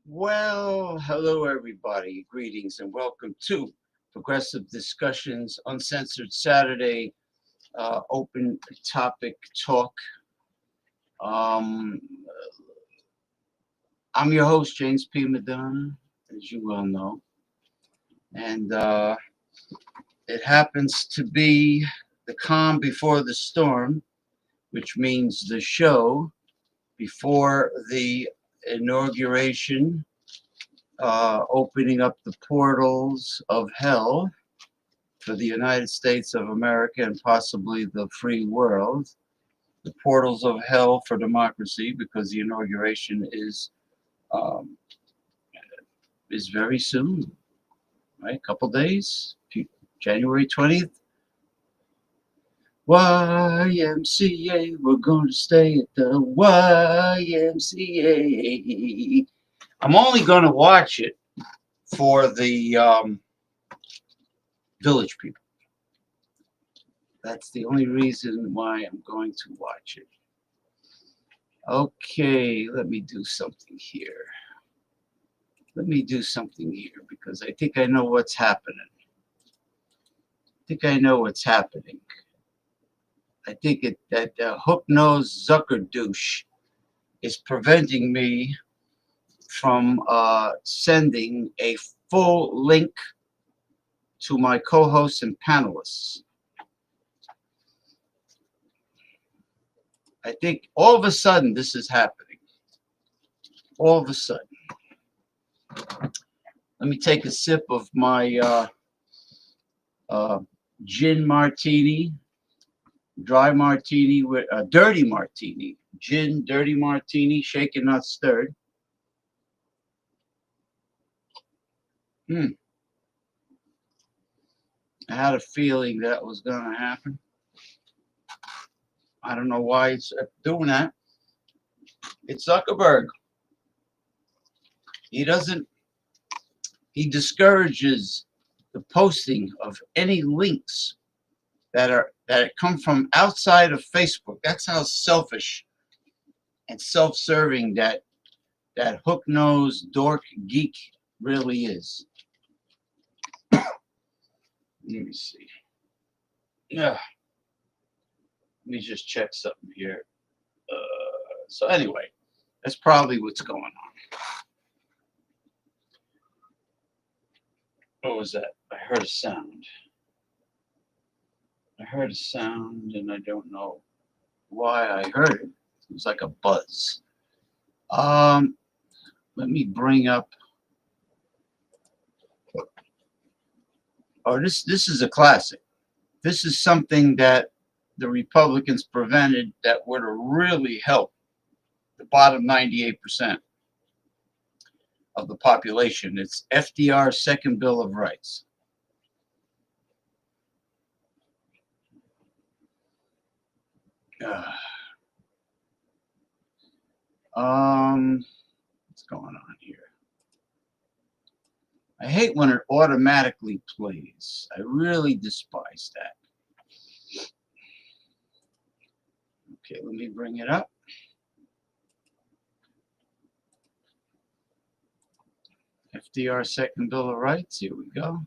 Well, hello everybody. Greetings and welcome to Progressive Discussions, Uncensored Saturday, open topic talk. I'm your host, James P. Madonna, as you well know. And it happens to be the calm before the storm, which means the show before the inauguration, opening up the portals of hell for the United States of America and possibly the free world. The portals of hell for democracy, because the inauguration is very soon, right? A couple days, January 20th. YMCA, we're going to stay at the YMCA. I'm only going to watch it for the village people. That's the only reason why I'm going to watch it. Okay, let me do something here. Because I think I know what's happening. I think that hook-nosed Zucker douche is preventing me from sending a full link to my co-hosts and panelists. I think all of a sudden this is happening. All of a sudden. Let me take a sip of my gin martini, dry martini, with a dirty martini. Gin, dirty martini, shaken, not stirred. I had a feeling that was going to happen. I don't know why it's doing that. It's Zuckerberg. He discourages the posting of any links that come from outside of Facebook. That's how selfish and self-serving that hook-nosed dork geek really is. Let me see. Yeah. Let me just check something here. So anyway, that's probably what's going on. What was that? I heard a sound. I heard a sound and I don't know why I heard it. It was like a buzz. Let me bring up. Oh, this is a classic. This is something that the Republicans prevented that would have really helped the bottom 98% of the population. It's FDR's second Bill of Rights. What's going on here? I hate when it automatically plays. I really despise that. Okay, let me bring it up. FDR Second Bill of Rights. Here we go.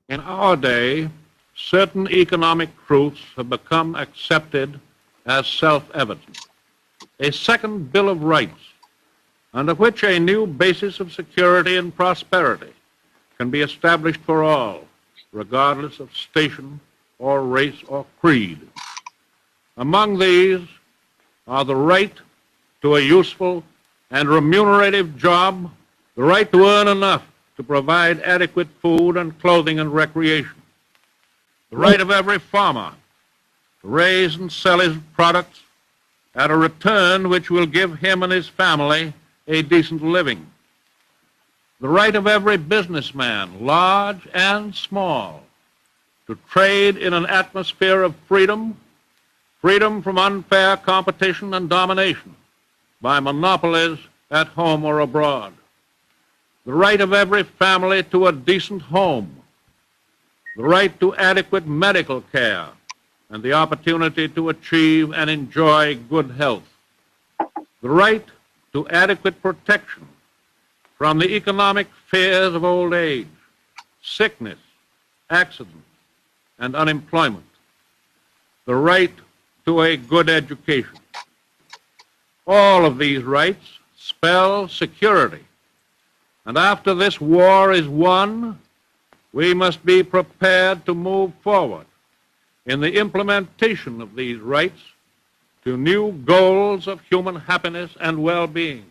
In our day, certain economic truths have become accepted as self-evident. A second Bill of Rights, under which a new basis of security and prosperity can be established for all, regardless of station or race or creed. Among these are the right to a useful and remunerative job, the right to earn enough to provide adequate food and clothing and recreation, the right of every farmer to raise and sell his products at a return which will give him and his family a decent living, the right of every businessman, large and small, to trade in an atmosphere of freedom, freedom from unfair competition and domination by monopolies at home or abroad, the right of every family to a decent home, the right to adequate medical care, and the opportunity to achieve and enjoy good health, the right to adequate protection from the economic fears of old age, sickness, accident, and unemployment, the right to a good education. All of these rights spell security. And after this war is won, we must be prepared to move forward in the implementation of these rights to new goals of human happiness and well-being.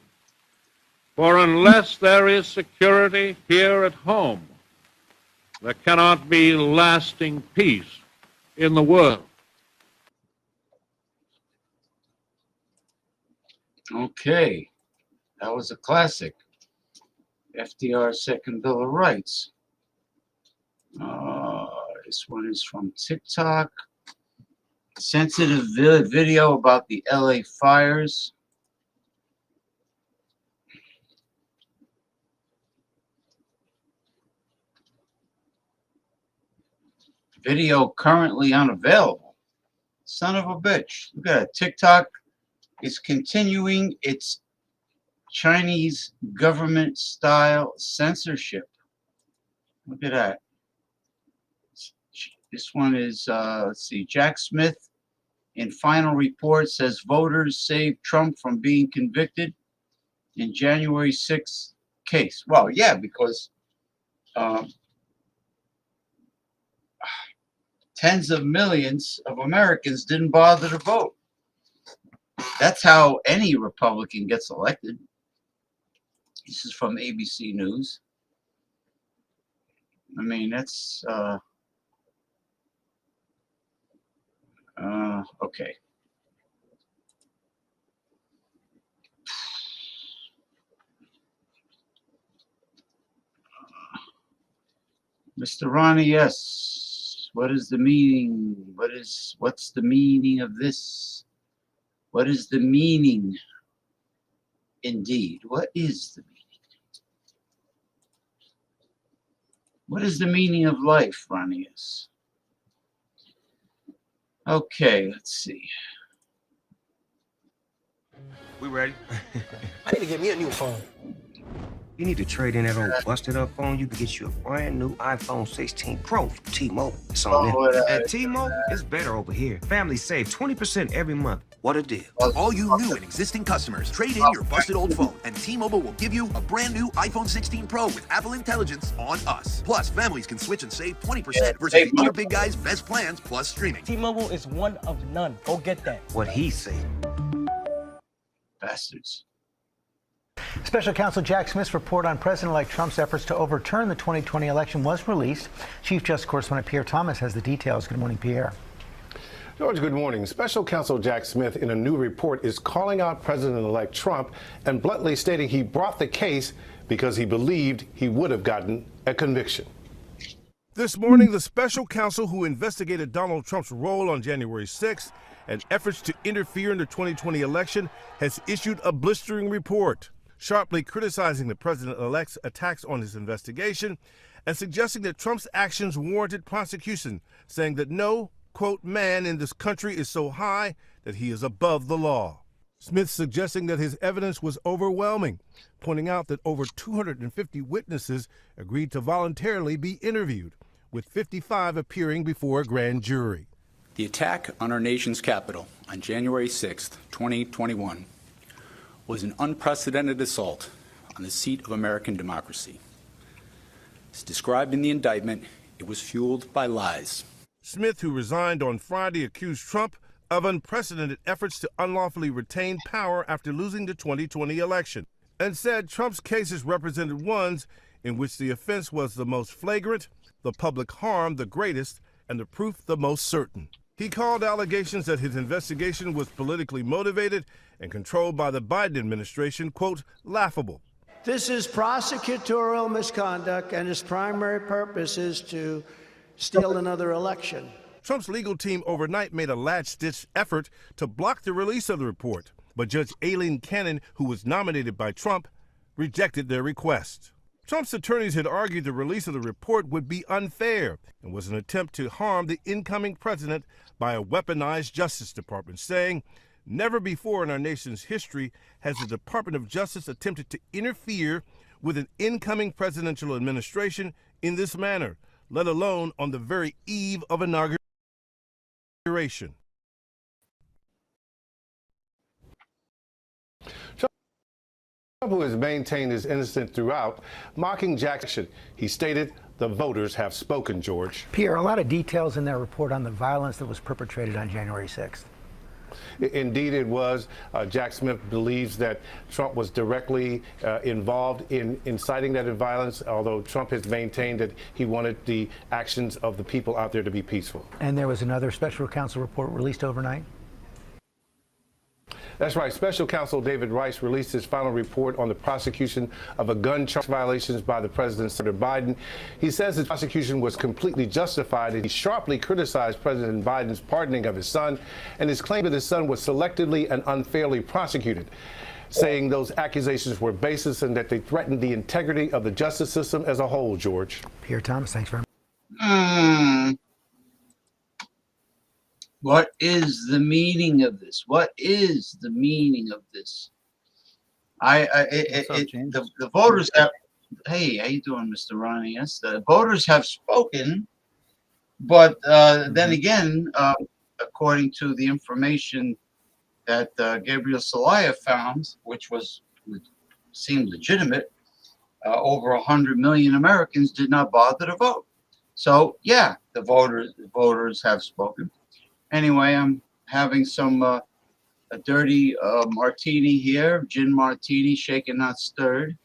For unless there is security here at home, there cannot be lasting peace in the world. Okay, that was a classic. FDR's Second Bill of Rights. This one is from TikTok. Sensitive video about the LA fires. Video currently unavailable. Son of a bitch. Look at that. TikTok is continuing its Chinese government style censorship. Look at that. This one is, let's see, Jack Smith in final report says voters saved Trump from being convicted in January 6th case. Well, yeah, because tens of millions of Americans didn't bother to vote. That's how any Republican gets elected. This is from ABC News. I mean, that's okay. Mr. Ronnie, yes. What is the meaning? What's the meaning of this? What is the meaning? Indeed, what is the meaning? What is the meaning of life, Ronnie? Yes. Okay, let's see. We ready? I need to get me a new phone. You need to trade in that old busted up phone. You can get you a brand new iPhone 16 Pro from T-Mobile. It's on there. At T-Mobile, it's better over here. Families save 20% every month. What a deal. To all you new and existing customers, trade in your busted old phone, and T-Mobile will give you a brand new iPhone 16 Pro with Apple Intelligence on us. Plus, families can switch and save 20% versus the other big guys' best plans plus streaming. T-Mobile is one of none. Go get that. What he said. Bastards. Special Counsel Jack Smith's report on President-elect Trump's efforts to overturn the 2020 election was released. Chief Justice Correspondent Pierre Thomas has the details. Good morning, Pierre. George, good morning. Special Counsel Jack Smith, in a new report, is calling out President-elect Trump and bluntly stating he brought the case because he believed he would have gotten a conviction. This morning, the special counsel who investigated Donald Trump's role on January 6th and efforts to interfere in the 2020 election has issued a blistering report, sharply criticizing the president-elect's attacks on his investigation and suggesting that Trump's actions warranted prosecution, saying that no, quote, man in this country is so high that he is above the law. Smith suggesting that his evidence was overwhelming, pointing out that over 250 witnesses agreed to voluntarily be interviewed, with 55 appearing before a grand jury. The attack on our nation's capital on January 6, 2021, was an unprecedented assault on the seat of American democracy. As described in the indictment, it was fueled by lies. Smith, who resigned on Friday, accused Trump of unprecedented efforts to unlawfully retain power after losing the 2020 election, and said Trump's cases represented ones in which the offense was the most flagrant, the public harm the greatest, and the proof the most certain. He called allegations that his investigation was politically motivated and controlled by the Biden administration, quote, laughable. This is prosecutorial misconduct, and its primary purpose is to steal another election. Trump's legal team overnight made a last-ditch effort to block the release of the report, but Judge Aileen Cannon, who was nominated by Trump, rejected their request. Trump's attorneys had argued the release of the report would be unfair and was an attempt to harm the incoming president by a weaponized Justice Department, saying, never before in our nation's history has the Department of Justice attempted to interfere with an incoming presidential administration in this manner, let alone on the very eve of inauguration. Trump, who has maintained his innocence throughout, mocking Jackson, he stated, the voters have spoken, George. Pierre, a lot of details in that report on the violence that was perpetrated on January 6th. Indeed, it was. Jack Smith believes that Trump was directly involved in inciting that violence, although Trump has maintained that he wanted the actions of the people out there to be peaceful. And there was another special counsel report released overnight? That's right. Special Counsel David Rice released his final report on the prosecution of a gun charge violations by the President, Senator Biden. He says the prosecution was completely justified, and he sharply criticized President Biden's pardoning of his son and his claim that his son was selectively and unfairly prosecuted, saying those accusations were baseless and that they threatened the integrity of the justice system as a whole, George. Pierre Thomas, thanks very much. What is the meaning of this? What is the meaning of this? The voters have. Hey, how you doing, Mr. Ronnie? Yes, the voters have spoken, but then again, according to the information that Gabriel Celaya found, which seemed legitimate, over 100 million Americans did not bother to vote. So yeah, the voters have spoken. Anyway, I'm having some a dirty martini here, gin martini, shaken not stirred.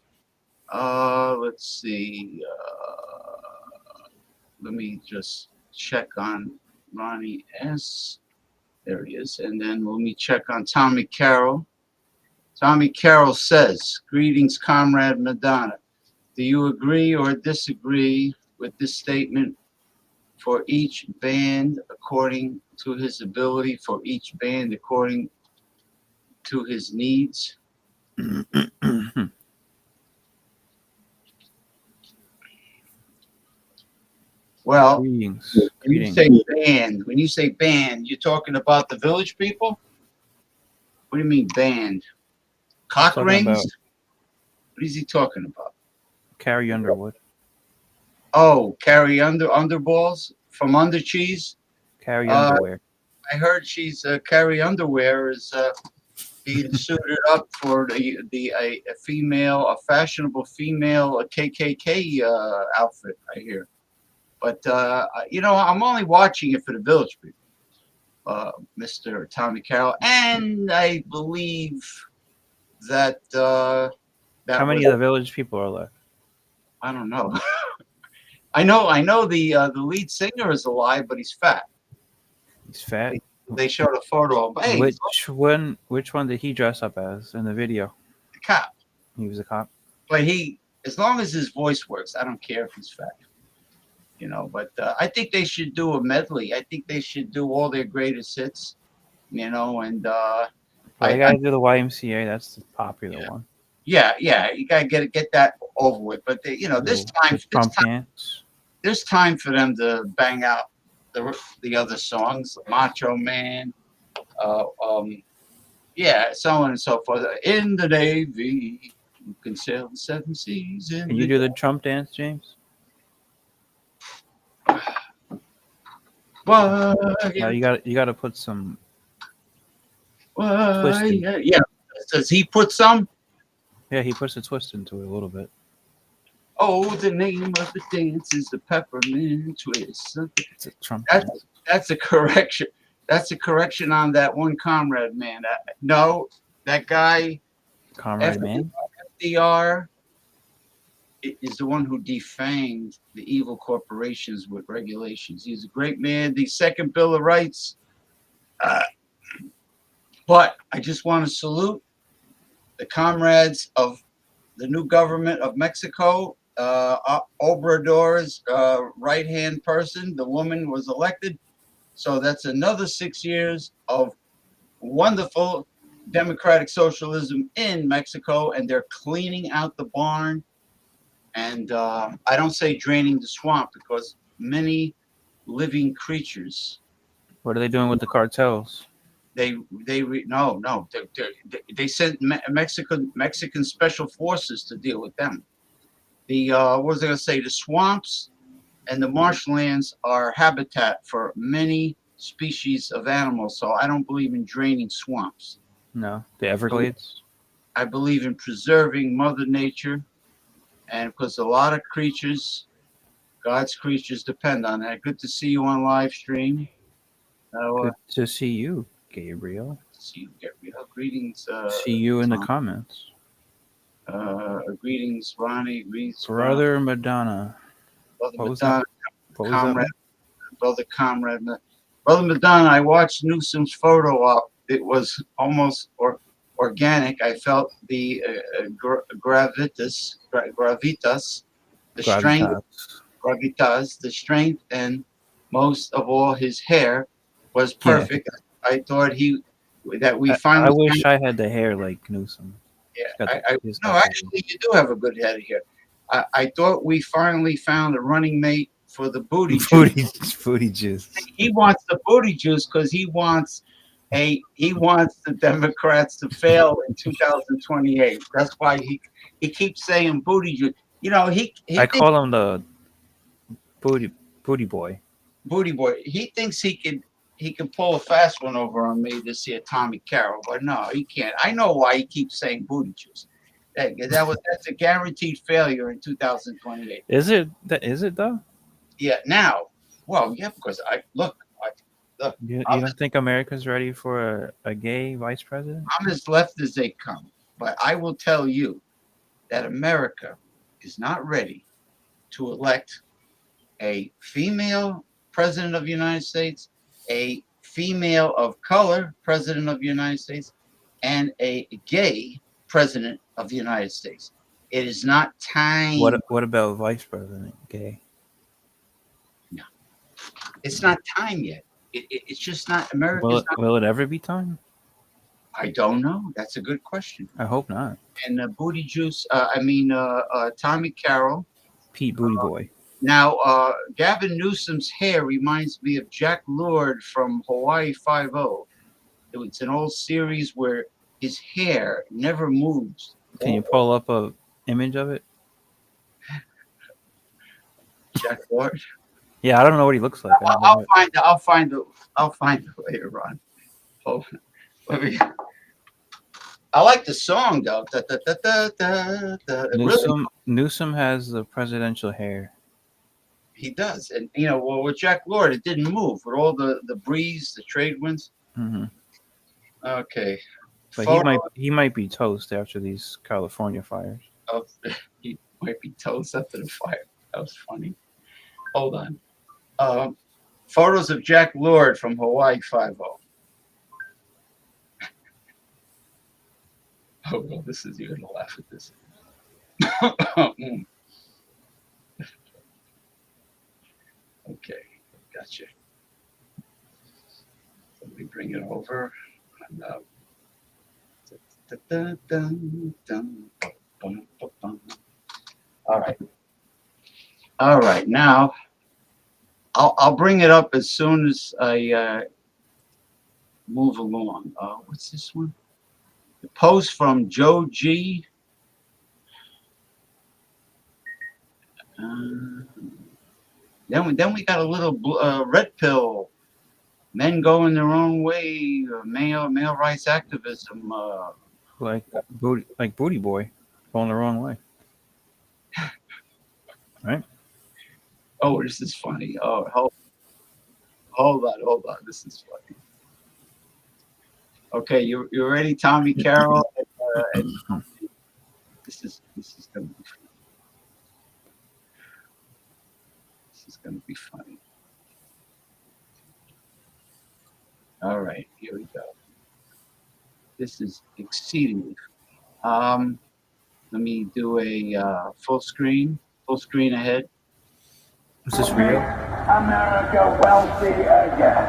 Let's see. Let me just check on Ronnie S. There he is. And then let me check on Tommy Carroll. Tommy Carroll says, greetings, Comrade Madonna. Do you agree or disagree with this statement? For each band according to his ability, for each band according to his needs. Well, when you say band, you're talking about the village people? What do you mean band? Cock rings? What is he talking about? Carrie Underwood. Oh, Carrie Underballs from Under Cheese. Carrie Underwear. I heard she's Carrie Underwear is being suited up for a female, a fashionable female KKK outfit. I hear, but I'm only watching it for the Village People, Mr. Tommy Carroll, and I believe that How many of the Village People are left? I don't know. I know the lead singer is alive, but he's fat. He's fat. They showed a photo of hey, which one did he dress up as in the video? The cop. He was a cop. But as long as his voice works, I don't care if he's fat. But I think they should do a medley. I think they should do all their greatest hits. And I gotta do the YMCA. That's the popular one. Yeah, you gotta get that over with. But this time for them to bang out the other songs, Macho Man, so on and so forth. In the Navy, you can sail the 7 seas. Can you do the Trump dance, James? Well, no, you got to put some. Twist yeah. Does he put some? Yeah, he puts a twist into it a little bit. Oh, the name of the dance is the peppermint twist. It's a Trump. That's a correction. That's a correction on that one comrade man. No, that guy. Comrade man. FDR is the one who defanged the evil corporations with regulations. He's a great man. The Second Bill of Rights. But I just want to salute the comrades of the new government of Mexico. Obrador's right-hand person, the woman was elected. So that's another 6 years of wonderful democratic socialism in Mexico, and they're cleaning out the barn. And I don't say draining the swamp because many living creatures. What are they doing with the cartels? They sent Mexican special forces to deal with them. What was I going to say? The swamps and the marshlands are habitat for many species of animals. So I don't believe in draining swamps. No, the Everglades. I believe in preserving Mother Nature, and because a lot of creatures, God's creatures, depend on that. Good to see you on live stream. Good to see you, Gabriel. See you, Gabriel. Greetings. See you in the comments. Greetings, Ronnie. Greetings, Brother Madonna. Brother Madonna. Brother Madonna, I watched Newsom's photo op. It was almost organic. I felt the gravitas, the strength, and most of all, his hair was perfect. Yeah. I thought we finally. I wish I had the hair like Newsom. Yeah, actually, you do have a good head of hair. I thought we finally found a running mate for the booty juice. Booty juice. He wants the booty juice because he wants the Democrats to fail in 2028. That's why he keeps saying booty juice. I call him the booty boy. Booty boy. He thinks he can pull a fast one over on me this year, Tommy Carroll, but no, he can't. I know why he keeps saying booty juice. That's a guaranteed failure in 2028. Is it though? Yeah. Now, well, yeah, because you don't think America's ready for a gay vice president? I'm as left as they come, but I will tell you that America is not ready to elect a female president of the United States, a female of color president of the United States, and a gay president of the United States. It is not time. What about vice president gay? No, it's not time yet. It's just not America. Will it ever be time? I don't know. That's a good question. I hope not. And Booty Juice. Tommy Carroll. Pete Booty Boy. Now, Gavin Newsom's hair reminds me of Jack Lord from Hawaii Five-0. It's an old series where his hair never moves. Can you pull up a image of it? Jack Lord. Yeah, I don't know what he looks like. I'll find it. I'll find it later on. Hold on. Let me. I like the song though. Da, da, da, da, da, da. Really, Newsom has the presidential hair. he does, and well, with Jack Lord, it didn't move with all the breeze, the trade winds. Mm-hmm. Okay, But he might be toast after these California fires. Oh, he might be toast after the fire. That was funny. Hold on. Photos of Jack Lord from Hawaii 5-0. Oh, well, this is, you're going to laugh at this. Okay, gotcha. Let me bring it over. All right. Now, I'll bring it up as soon as I move along. What's this one? The post from Joe G. Then we got a little red pill. Men going their own way. Male rights activism. Like booty boy, going the wrong way. Right? Oh, this is funny. Oh, hold on. This is funny. Okay, you ready, Tommy Carroll? This is gonna be funny. This is gonna be funny. All right, here we go. This is exceedingly funny. Let me do a full screen ahead. Is this real? America wealthy again.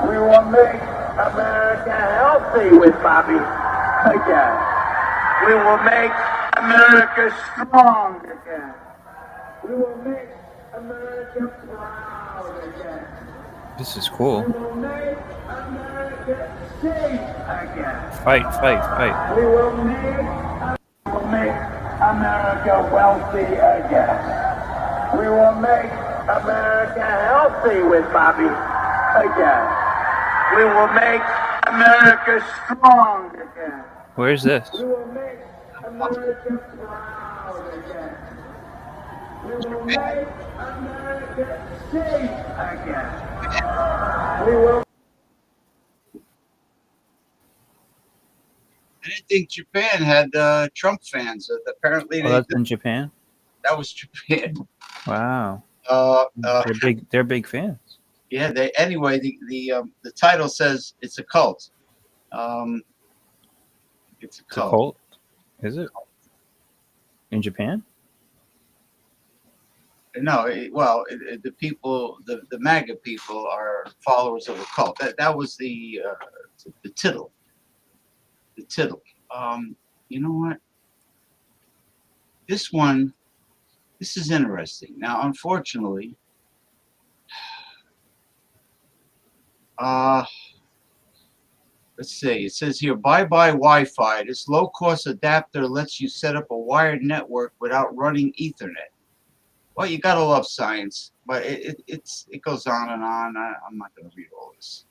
We will make America healthy with Bobby again. We will make America strong again. We will make America proud again. This is cool. We will make America safe again. Fight. We will make America wealthy again. We will make America healthy with Bobby again. We will make America strong again. Where's this? We will make America proud again. We will make America safe again. We will. I didn't think Japan had Trump fans. Apparently, that's in Japan. That was Japan. Wow. They're big fans. Yeah. Anyway, the title says it's a cult. It's a cult. It's a cult. Is it? In Japan? No. The people, the MAGA people, are followers of a cult. That was the title. The title. You know what? This is interesting. Now, unfortunately, let's see. It says here, bye-bye Wi-Fi. This low-cost adapter lets you set up a wired network without running Ethernet. Well, you gotta love science, but it goes on and on. I'm not gonna read all this.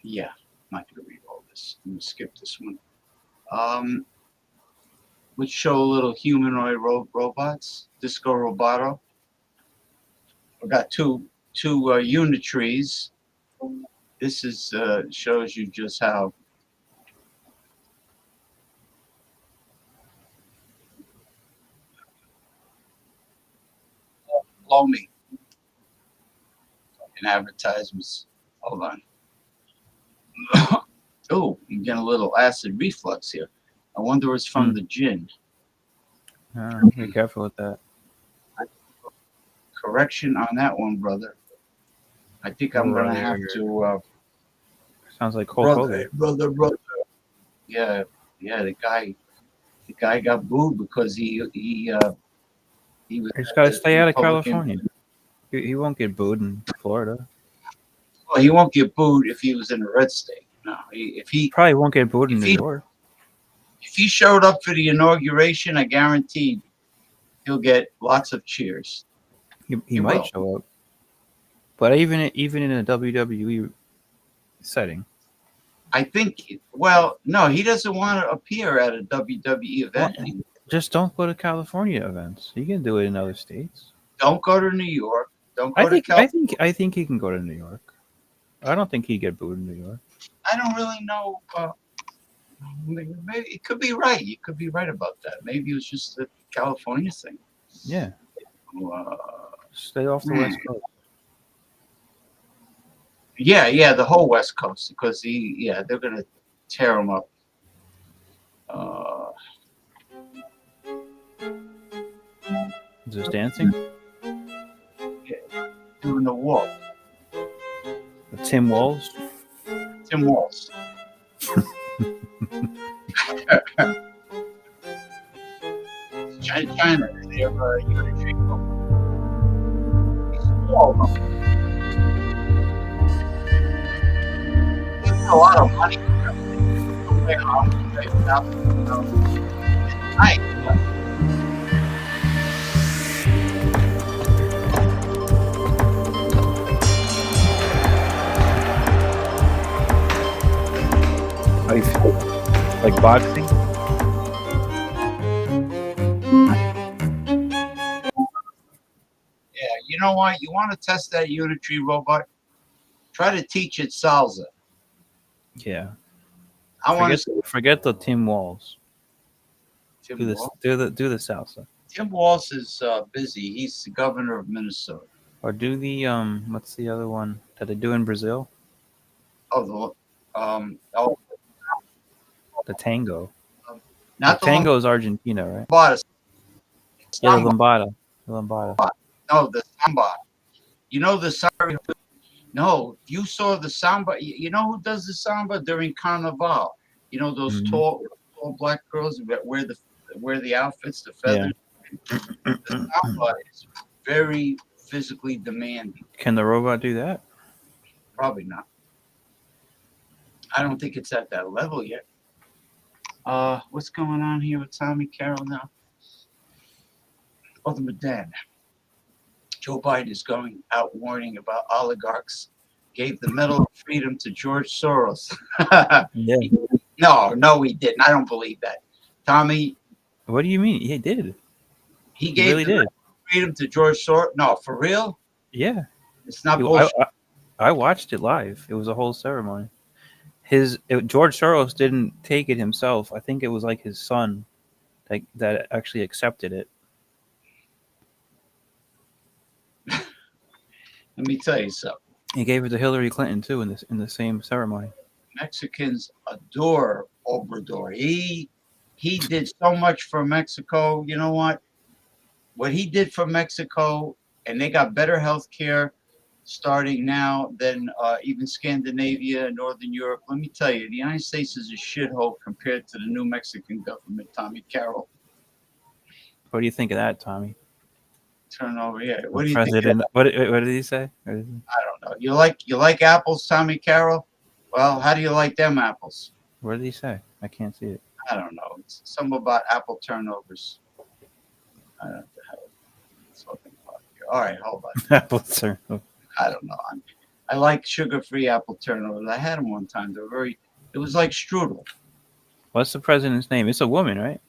Yeah, I'm not gonna read all this. I'm gonna skip this one. Which show little humanoid robots, Disco Roboto. I've got two unitrees. This is shows you just how blow me. Fucking advertisements. Hold on. Oh, you get a little acid reflux here. I wonder it's from the gin. Be careful with that. Correction on that one, brother. I think I'm gonna have to. Sounds like Hulk Hogan. Brother. Yeah. The guy got booed because he was. He's got to stay out of California. He won't get booed in Florida. Well, he won't get booed if he was in a red state. No, if he probably won't get booed in New York. If he showed up for the inauguration, I guarantee he'll get lots of cheers. He might show up, but even in a WWE setting, I think. Well, no, he doesn't want to appear at a WWE event anymore. just don't go to California events. You can do it in other states. Don't go to New York. Don't go to California. I think he can go to New York. I don't think he'd get booed in New York. I don't really know. Maybe it could be right. You could be right about that. Maybe it was just a California thing. Yeah. Stay off the West Coast. Yeah, the whole West Coast, because they're gonna tear him up. Is this dancing? Yeah, doing the walk. Tim Walz. Tim Walz. China, they're unitary. Small. A lot of money. How do you feel? Like boxing? Yeah, you know what? You want to test that unitary robot? Try to teach it salsa. Yeah. I want to forget the Tim Walz. Tim Do the salsa. Tim Walz is busy. He's the governor of Minnesota. Or do the what's the other one that they do in Brazil? The tango. Not the tango is Argentina, right? Lambada. Yeah, the lambada. No, the samba. You know the samba. No, you saw the samba. You know who does the samba during Carnival? You know those tall black girls that wear the outfits, the feathers. Yeah. The samba is very physically demanding. Can the robot do that? Probably not. I don't think it's at that level yet. What's going on here with Tommy Carroll now? Oh, the Madad. Joe Biden is going out warning about oligarchs. Gave the Medal of Freedom to George Soros. Yeah. No, he didn't. I don't believe that. Tommy. What do you mean? He did. He gave the Medal of Freedom to George Soros. No, for real? Yeah. It's not bullshit. I watched it live. It was a whole ceremony. George Soros didn't take it himself. I think it was like his son that actually accepted it. Let me tell you something. He gave it to Hillary Clinton too in the same ceremony. Mexicans adore Obrador. He did so much for Mexico. You know what? What he did for Mexico, and they got better health care starting now than even Scandinavia and Northern Europe. Let me tell you, the United States is a shithole compared to the new Mexican government, Tommy Carroll. What do you think of that, Tommy? Turn over here. What do you President, think? What did he say? I don't know. You like apples, Tommy Carroll? Well, how do you like them apples? What did he say? I can't see it. I don't know. It's something about apple turnovers. I don't know what the hell it's talking about here. All right, hold on. Apple turnovers. I don't know. I like sugar-free apple turnovers. I had them one time. It was like strudel. What's the president's name? It's a woman, right?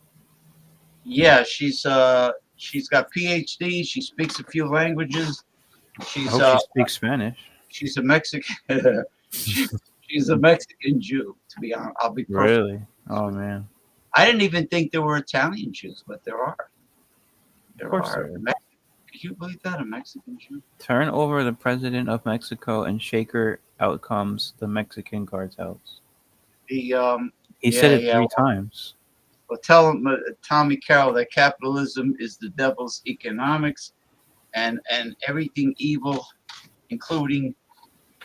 Yeah, she's got PhD. She speaks a few languages. I hope she speaks Spanish. She's a Mexican. she's a Mexican Jew. To be honest, I'll be perfect. Really. Oh man. I didn't even think there were Italian Jews, but there are. Of course there are. Can you believe that, a Mexican Jew? Turn over the president of Mexico, and shaker out comes the Mexican cartels. He said it 3 times. Well, tell him, Tommy Carroll, that capitalism is the devil's economics, and everything evil, including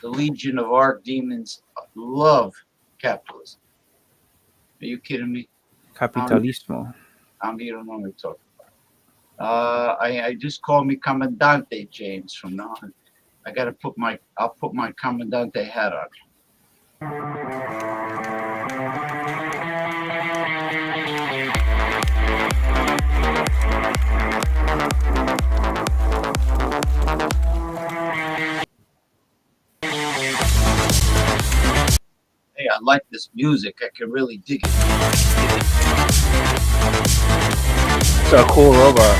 the legion of archdemons, love capitalism. Are you kidding me? Capitalismo. You don't know what I'm talking about. I just call me Comandante James from now on. I'll put my Comandante hat on. this music. I can really dig it. It's a cool robot.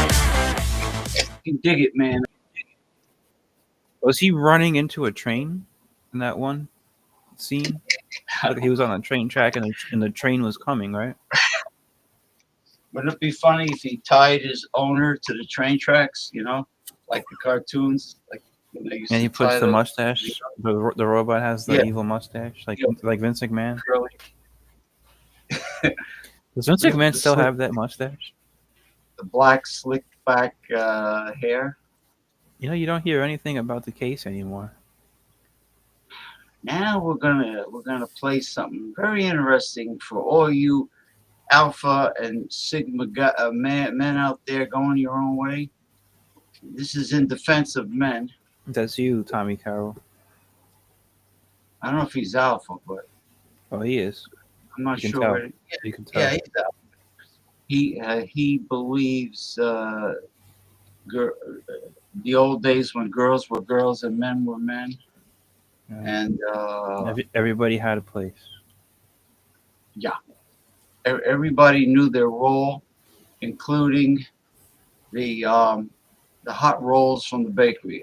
I can dig it, man. Was he running into a train in that one scene? Like he was on a train track and the train was coming, right? Wouldn't it be funny if he tied his owner to the train tracks, you know, like the cartoons? Like when they used And to he puts tie the those, mustache. The robot has the Yeah. evil mustache, like Yeah. like Vince McMahon. curly. Does Vince The McMahon still slick- have that mustache? the black slick back hair. You know, you don't hear anything about the case anymore. Now we're gonna play something very interesting for all you alpha and sigma men out there going your own way. This is in defense of men. That's you, Tommy Carroll. I don't know if he's alpha, but Oh, he is. I'm not You can sure. tell. You can tell. Yeah, he's alpha. He believes the old days when girls were girls and men were men, Yeah. and Everybody had a place. yeah, everybody knew their role, including the hot rolls from the bakery.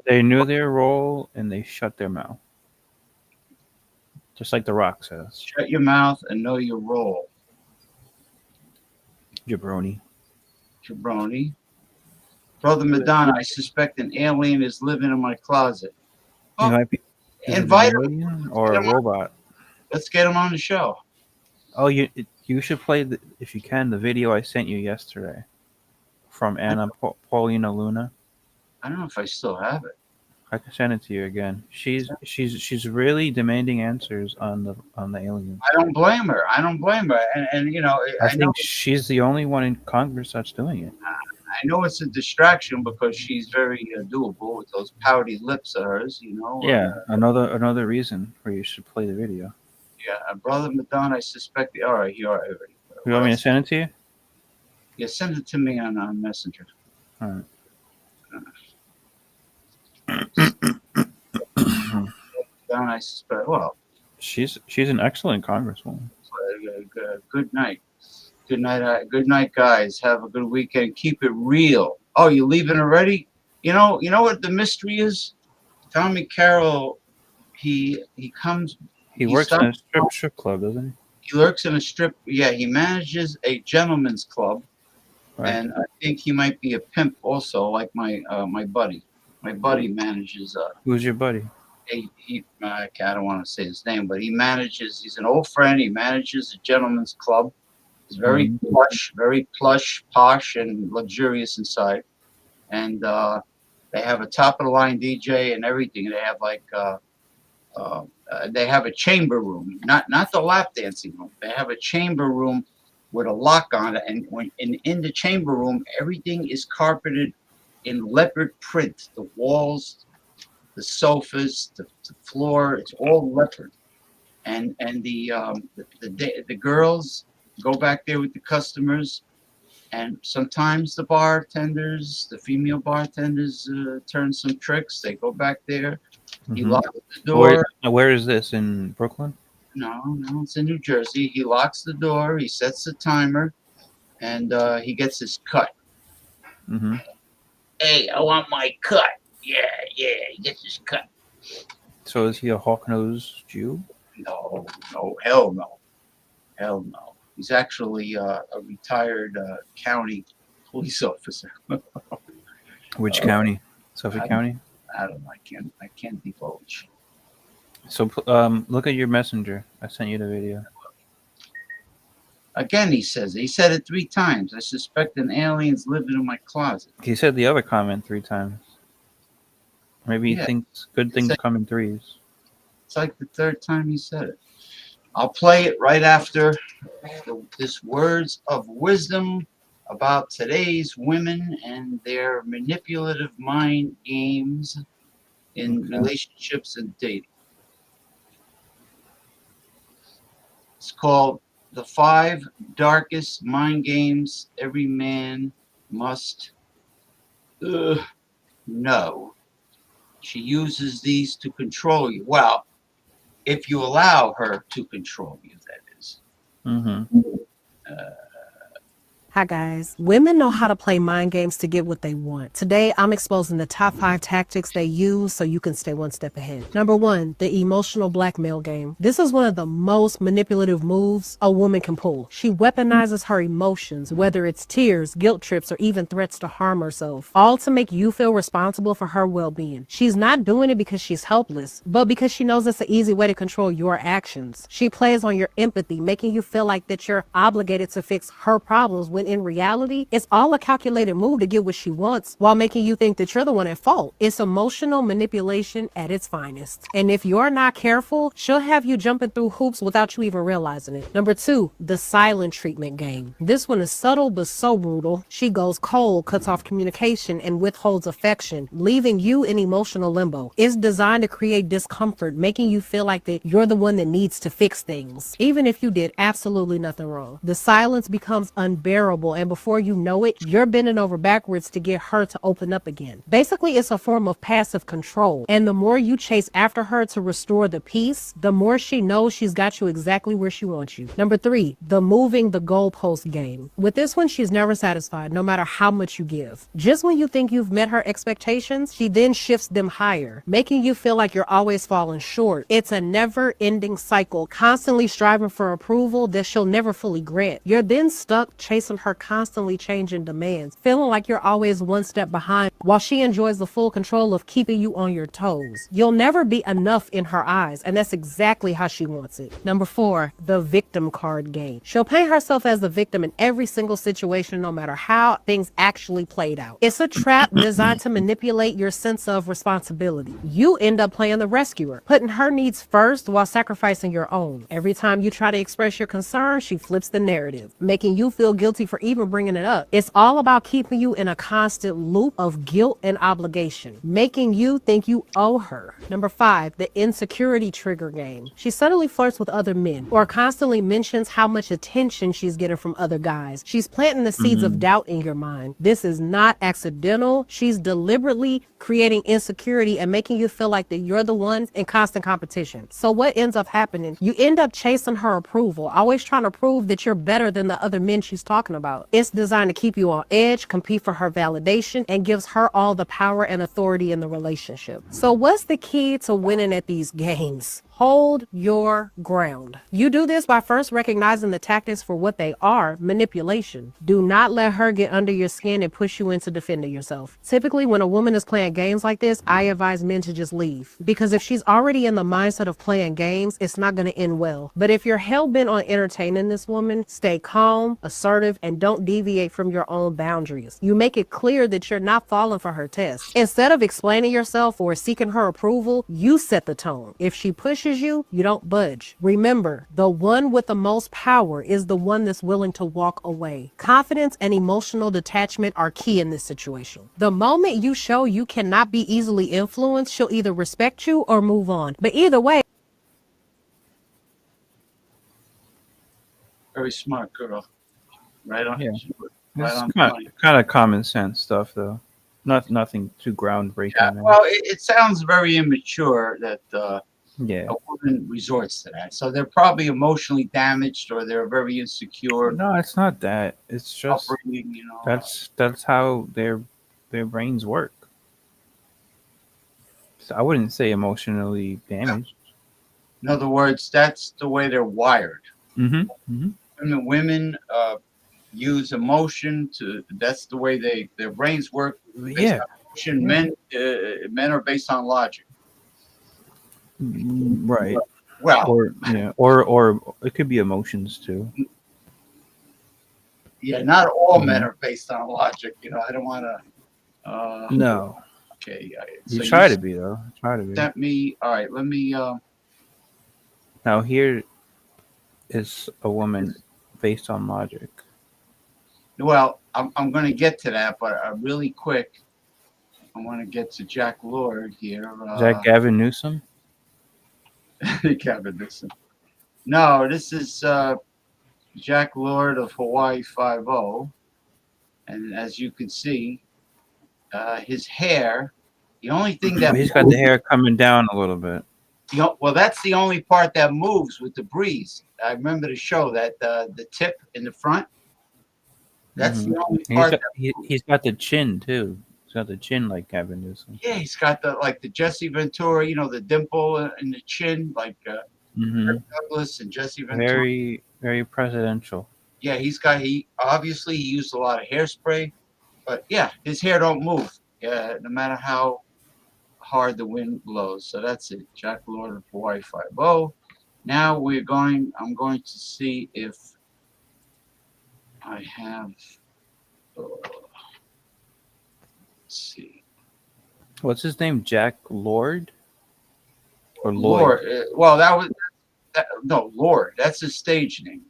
They knew their role and they shut their mouth. Just like The Rock says. Shut your mouth and know your role. Jabroni. Brother Madonna, I suspect an alien is living in my closet. He might be. Is it Invite an him. alien or a robot? Let's get him on the show. Oh, you should play, if you can, the video I sent you yesterday from Anna Paulina Luna. I don't know if I still have it. I can send it to you again. She's really demanding answers on the aliens. I don't blame her. And you know, I know think she's the only one in Congress that's doing it. I know it's a distraction because she's very doable with those pouty lips of hers, you know. Yeah, another reason where you should play the video. Yeah, Brother Madonna, I suspect. All right, you are already. You want me to send it to you? Yeah, send it to me on Messenger. All right. Madonna, I suspect. Well, She's an excellent congresswoman. good night. Good night, guys. Have a good weekend. Keep it real. Oh, you leaving already? You know what the mystery is? Tommy Carroll, he comes. He works in a strip club, doesn't he? He works in a strip. Yeah, he manages a gentleman's club, Right. and I think he might be a pimp also, like my buddy. My buddy manages. Who's your buddy? I don't want to say his name, but he manages. He's an old friend. He manages a gentleman's club. It's very plush, posh, and luxurious inside. And they have a top of the line DJ and everything. They have like they have a chamber room, not the lap dancing room. They have a chamber room with a lock on it, and in the chamber room, everything is carpeted in leopard print. The walls, the sofas, the floor, it's all leopard. And the girls go back there with the customers, and sometimes the female bartenders turn some tricks. They go back there. He locks the door. Where is this, in Brooklyn? No, it's in New Jersey. He locks the door. He sets the timer, and he gets his cut. Mm-hmm. Hey, I want my cut. Yeah, he gets his cut. So is he a hawk-nosed Jew? No, hell no. He's actually a retired county police officer. Which county? Suffolk County? I don't know. I can't divulge. So look at your messenger. I sent you the video. Again, he says it. He said it 3 times. I suspect an alien's living in my closet. He said the other comment 3 times. Maybe he Yeah. thinks good things come in threes. It's like the 3rd time he said it. I'll play it right after this words of wisdom about today's women and their manipulative mind games in relationships and dating. It's called The 5 Darkest Mind Games Every Man Must Know. She uses these to control you. Well, if you allow her to control you, that is. Hi guys. Women know how to play mind games to get what they want. Today, I'm exposing the top 5 tactics they use so you can stay one step ahead. Number 1, the emotional blackmail game. This is one of the most manipulative moves a woman can pull. She weaponizes her emotions, whether it's tears, guilt trips, or even threats to harm herself, all to make you feel responsible for her well-being. She's not doing it because she's helpless, but because she knows it's an easy way to control your actions. She plays on your empathy, making you feel like that you're obligated to fix her problems when in reality, it's all a calculated move to get what she wants while making you think that you're the one at fault. It's emotional manipulation at its finest. And if you're not careful, she'll have you jumping through hoops without you even realizing it. Number 2, the silent treatment game. This one is subtle but so brutal. She goes cold, cuts off communication, and withholds affection, leaving you in emotional limbo. It's designed to create discomfort, making you feel like that you're the one that needs to fix things, even if you did absolutely nothing wrong. The silence becomes unbearable, and before you know it, you're bending over backwards to get her to open up again. Basically, it's a form of passive control, and the more you chase after her to restore the peace, the more she knows she's got you exactly where she wants you. Number 3, the moving the goalpost game. With this one, she's never satisfied, no matter how much you give. Just when you think you've met her expectations, she then shifts them higher, making you feel like you're always falling short. It's a never-ending cycle, constantly striving for approval that she'll never fully grant. You're then stuck chasing her constantly changing demands, feeling like you're always one step behind while she enjoys the full control of keeping you on your toes. You'll never be enough in her eyes, and that's exactly how she wants it. Number 4, the victim card game. She'll paint herself as the victim in every single situation, no matter how things actually played out. It's a trap designed to manipulate your sense of responsibility. You end up playing the rescuer, putting her needs first while sacrificing your own. Every time you try to express your concern, she flips the narrative, making you feel guilty for even bringing it up. It's all about keeping you in a constant loop of guilt and obligation, making you think you owe her. Number 5, the insecurity trigger game. She subtly flirts with other men or constantly mentions how much attention she's getting from other guys. She's planting the seeds of doubt in your mind. This is not accidental. She's deliberately creating insecurity and making you feel like that you're the one in constant competition. So what ends up happening? You end up chasing her approval, always trying to prove that you're better than the other men she's talking about. It's designed to keep you on edge, compete for her validation, and gives her all the power and authority in the relationship. So what's the key to winning at these games? Hold your ground. You do this by first recognizing the tactics for what they are, manipulation. Do not let her get under your skin and push you into defending yourself. Typically, when a woman is playing games like this, I advise men to just leave. Because if she's already in the mindset of playing games, it's not going to end well. But if you're hell-bent on entertaining this woman, stay calm, assertive, and don't deviate from your own boundaries. You make it clear that you're not falling for her test. Instead of explaining yourself or seeking her approval, you set the tone. If she pushes you, you don't budge. Remember, the one with the most power is the one that's willing to walk away. Confidence and emotional detachment are key in this situation. The moment you show you cannot be easily influenced, she'll either respect you or move on. But either way, Very smart girl. Right on. Yeah. Right It's on kind of common sense stuff, though. Nothing too groundbreaking. Yeah, well, it sounds very immature that Yeah. a woman resorts to that. So they're probably emotionally damaged, or they're very insecure. No, it's not that. It's just upbringing, you know. that's how their brains work. So I wouldn't say emotionally damaged. In other words, that's the way they're wired. Mm-hmm. Women use emotion to. That's the way their brains work. Based Yeah. on emotion. Men are based on logic. Right. Well, or it could be emotions too. yeah, not all men Mhm. are based on logic. I don't want to. No, Okay. you So you try to be though. Try to be. sent me. All right. Let me. Now here is a woman based on logic. Well, I'm going to get to that, but really quick, I want to get to Jack Lord here. Is that Gavin Newsom? Kevin Nixon. No, this is Jack Lord of Hawaii 5-0. And as you can see, his hair, the only thing that He's got the hair coming down a little bit. well, that's the only part that moves with the breeze. I remember the show that the tip in the front. That's the only part. He's got the chin too. He's got the chin like Gavin Newsom. Yeah, he's got the Jesse Ventura, the dimple in the chin, like Kirk Douglas and Jesse Ventura. Very, very presidential. Yeah, he obviously used a lot of hairspray, but yeah, his hair don't move. Yeah, no matter how hard the wind blows. So that's it. Jack Lord of Hawaii 5-0. Now I'm going to see if I have. Let's see. What's his name? Jack Lord? Or Lloyd? Lord. Well, no, Lord. That's his stage name.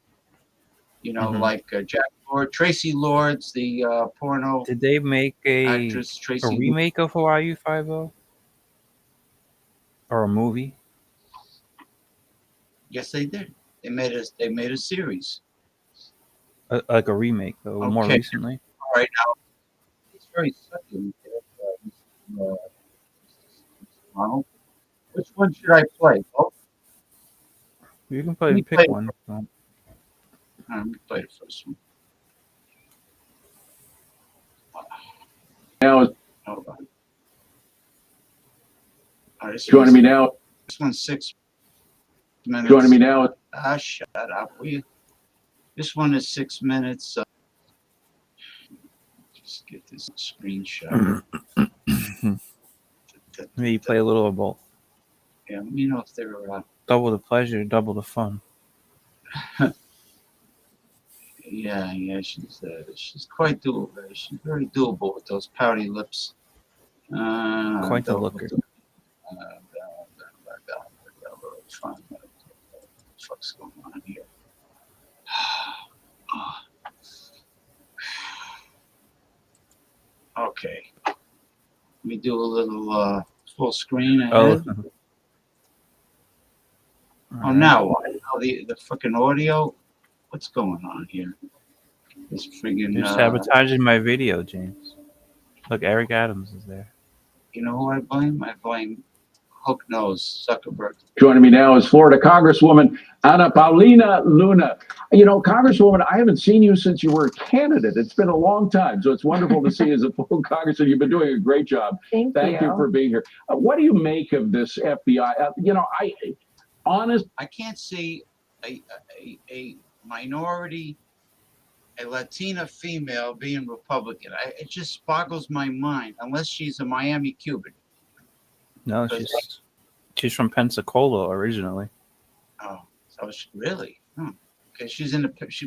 Like Jack Lord, Tracy Lord's the porno. Did they make actress Tracy a remake of Hawaii 5-0? Or a movie? Yes, they did. They made a series. Like a remake, though, more recently. All right, now it's very succulent. Which one should I play? Oh, You can pick one. Let me play the first one. Now, hold on. joining me now. This one's 6 minutes. Joining me now. Shut up, will you? This one is 6 minutes. Just get this screenshot. Maybe play a little of both. Yeah, let me know if they're double the pleasure, double the fun. Yeah, she's quite doable. She's very doable with those pouty lips. Quite the looker. What the fuck's going on here? Okay. Let me do a little full screen ahead. Oh, now what? Now the freaking audio? What's going on here? This friggin' You're sabotaging my video, James. Look, Eric Adams is there. You know who I blame? I blame Hook Nose Zuckerberg. Joining me now is Florida Congresswoman Ana Paulina Luna. Congresswoman, I haven't seen you since you were a candidate. It's been a long time, so it's wonderful to see you as a full congressman. You've been doing a great job. Thank you for being here. What do you make of this FBI? I can't see a minority, a Latina female being Republican. It just boggles my mind, unless she's a Miami Cuban. No, she's from Pensacola originally. Oh, so really? Okay, she's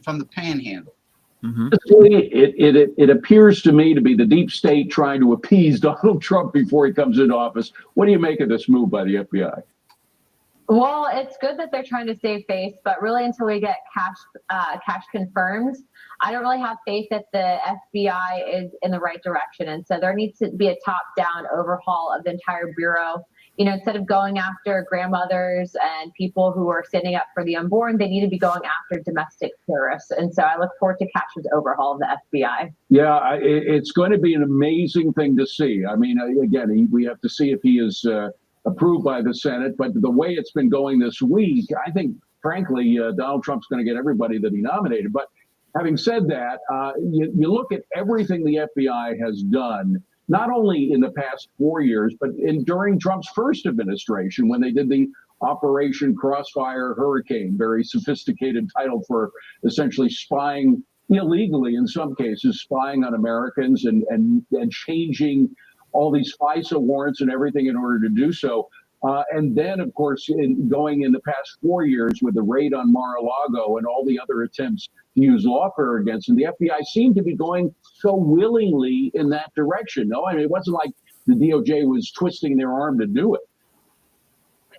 from the Panhandle. Mm-hmm. It appears to me to be the deep state trying to appease Donald Trump before he comes into office. What do you make of this move by the FBI? Well, it's good that they're trying to save face, but really until we get cash confirmed, I don't really have faith that the FBI is in the right direction. And so there needs to be a top-down overhaul of the entire bureau. Instead of going after grandmothers and people who are standing up for the unborn, they need to be going after domestic terrorists. And so I look forward to Cash's overhaul of the FBI. Yeah, it's going to be an amazing thing to see. I mean, again, we have to see if he is approved by the Senate. But the way it's been going this week, I think, frankly, Donald Trump's going to get everybody that he nominated. But having said that, you look at everything the FBI has done, not only in the past 4 years, but during Trump's first administration, when they did the Operation Crossfire Hurricane, very sophisticated title for essentially spying illegally, in some cases, spying on Americans and changing all these FISA warrants and everything in order to do so. And then, of course, going in the past 4 years with the raid on Mar-a-Lago and all the other attempts to use lawfare against him, the FBI seemed to be going so willingly in that direction. No, I mean, it wasn't like the DOJ was twisting their arm to do it.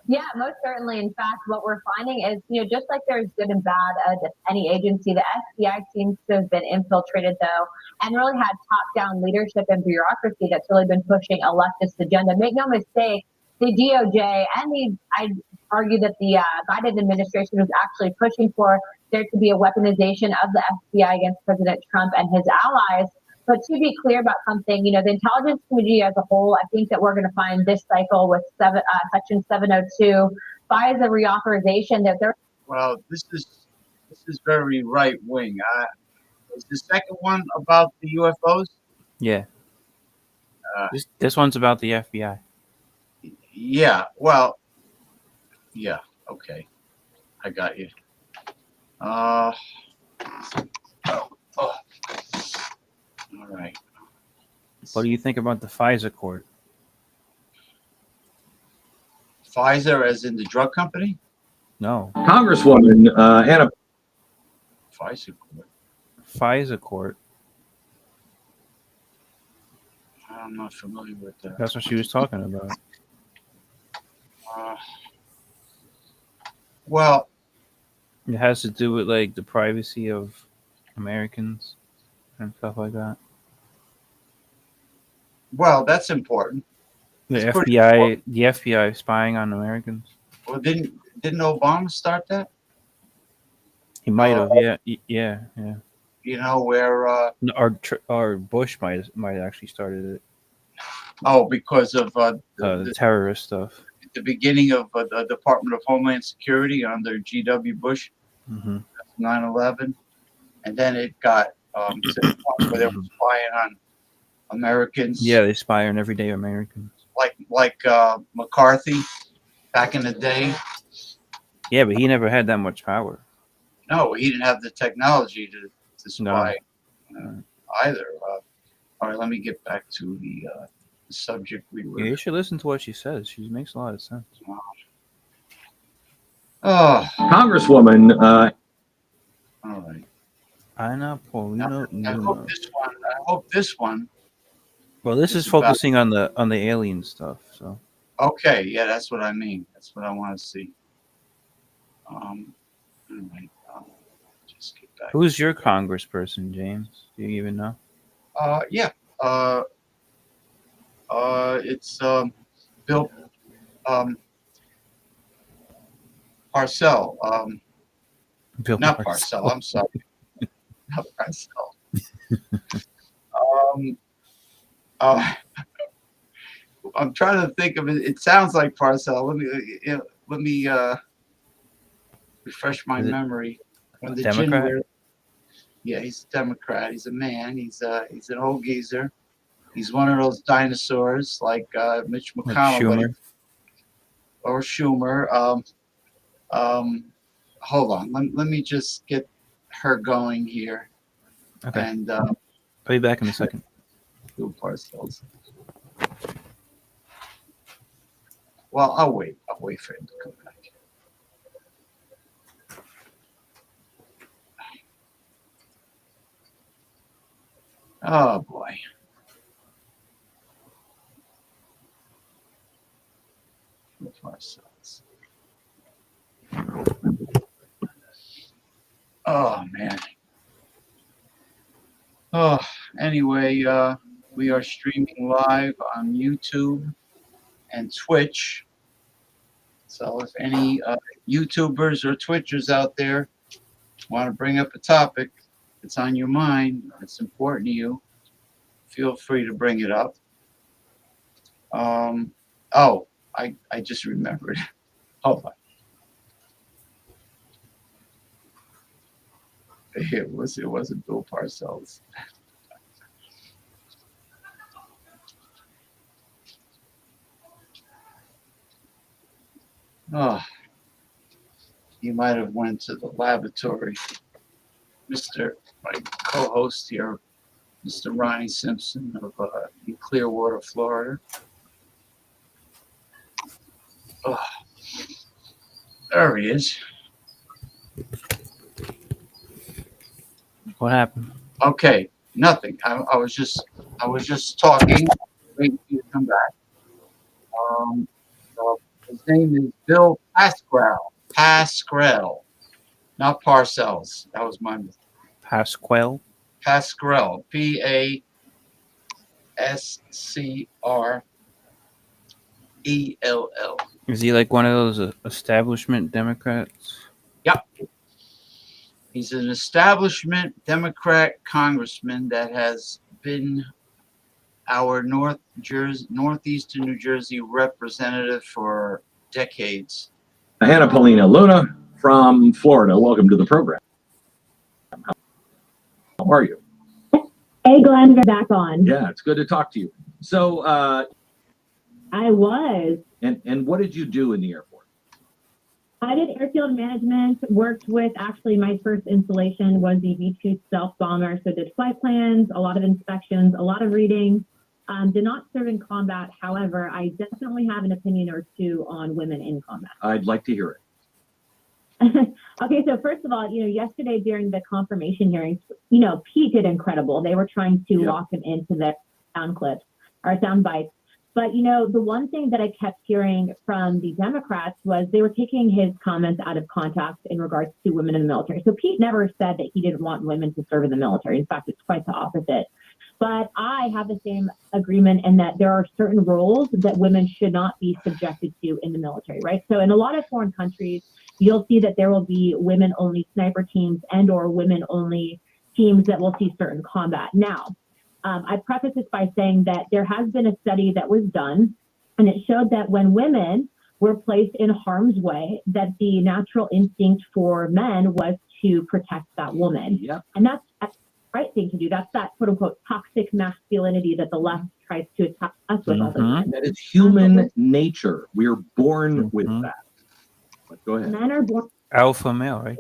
Yeah, most certainly. In fact, what we're finding is, just like there's good and bad at any agency, the FBI seems to have been infiltrated, though, and really had top-down leadership and bureaucracy that's really been pushing a leftist agenda. Make no mistake, the DOJ and I'd argue that the Biden administration was actually pushing for there to be a weaponization of the FBI against President Trump and his allies. But to be clear about something, the intelligence community as a whole, I think that we're going to find this cycle with Section 702 FISA reauthorization that there. Well, this is very right wing. Is the second one about the UFOs? Yeah. This one's about the FBI. Yeah. Well. Yeah. Okay. I got you. All right. What do you think about the FISA court? Pfizer, as in the drug company? No. Congresswoman Anna. Pfizer court. FISA court. I'm not familiar with that. That's what she was talking about. Well, it has to do with like the privacy of Americans and stuff like that. Well, that's important. The FBI spying on Americans. Well, didn't Obama start that? He might have. Yeah. You know where? Or Bush might actually started it. Oh, because of the terrorist stuff. At the beginning of the Department of Homeland Security under G.W. Bush, 9/11, and then it got to the point where they were spying on Americans. Yeah, they spy on everyday Americans. Like McCarthy back in the day. Yeah, but he never had that much power. No, he didn't have the technology to spy either. All right, let me get back to the subject we were. Yeah, you should listen to what she says. She makes a lot of sense. Oh, Congresswoman. All right. Anna Paulina. I hope this one. Well, this is focusing on the alien stuff. So. Okay, yeah, that's what I mean. That's what I want to see. All right. Just get back. Who's your congressperson, James? Do you even know? Yeah. It's Bill Parcell. Not Parcell. I'm sorry. Not Parcell. I'm trying to think of it. It sounds like Parcell. Let me refresh my memory. When the Democrat? Yeah, he's a Democrat. He's a man. He's an old geezer. He's one of those dinosaurs like Mitch McConnell or Schumer. Hold on. Let me just get her going here. Okay. And I'll be back in a second. Bill Parcells. Well, I'll wait. I'll wait for him to come back. Oh boy. Bill Parcells. Oh man. Oh, anyway, we are streaming live on YouTube and Twitch. So if any YouTubers or Twitchers out there want to bring up a topic that's on your mind, that's important to you, feel free to bring it up. Oh, I just remembered. Hold on. It wasn't Bill Parcells. Oh, you might have went to the laboratory. My co-host here, Mr. Ronnie Simpson of in Clearwater, Florida. Oh, there he is. What happened? Okay, nothing. I was just talking, waiting for you to come back. His name is Bill Pascrell. Pascrell, not Parcells. That was my mistake. Pasquale? Pascrell. Pascrell. Is he like one of those establishment Democrats? Yep. He's an establishment Democrat congressman that has been our northeastern New Jersey representative for decades. Hannah Paulina Luna from Florida. Welcome to the program. How are you? Hey, Glenn, you're back on. Yeah, it's good to talk to you. So, I was. And what did you do in the airport? I did airfield management, worked with, actually, my first installation was the V-2 stealth bomber. So did flight plans, a lot of inspections, a lot of reading. Did not serve in combat. However, I definitely have an opinion or two on women in combat. I'd like to hear it. Okay, so first of all, yesterday during the confirmation hearings, Pete did incredible. They were trying to lock him into their sound clips or sound bites. But, the one thing that I kept hearing from the Democrats was they were taking his comments out of context in regards to women in the military. So Pete never said that he didn't want women to serve in the military. In fact, it's quite the opposite. But I have the same agreement in that there are certain roles that women should not be subjected to in the military, right? So in a lot of foreign countries, you'll see that there will be women-only sniper teams and or women-only teams that will see certain combat. Now, I preface this by saying that there has been a study that was done, and it showed that when women were placed in harm's way, that the natural instinct for men was to protect that woman. Yep. And that's the right thing to do. That's that quote-unquote toxic masculinity that the left tries to attack us with all the time. That is human nature. We're born with that. But go ahead. Men are born Alpha male, right?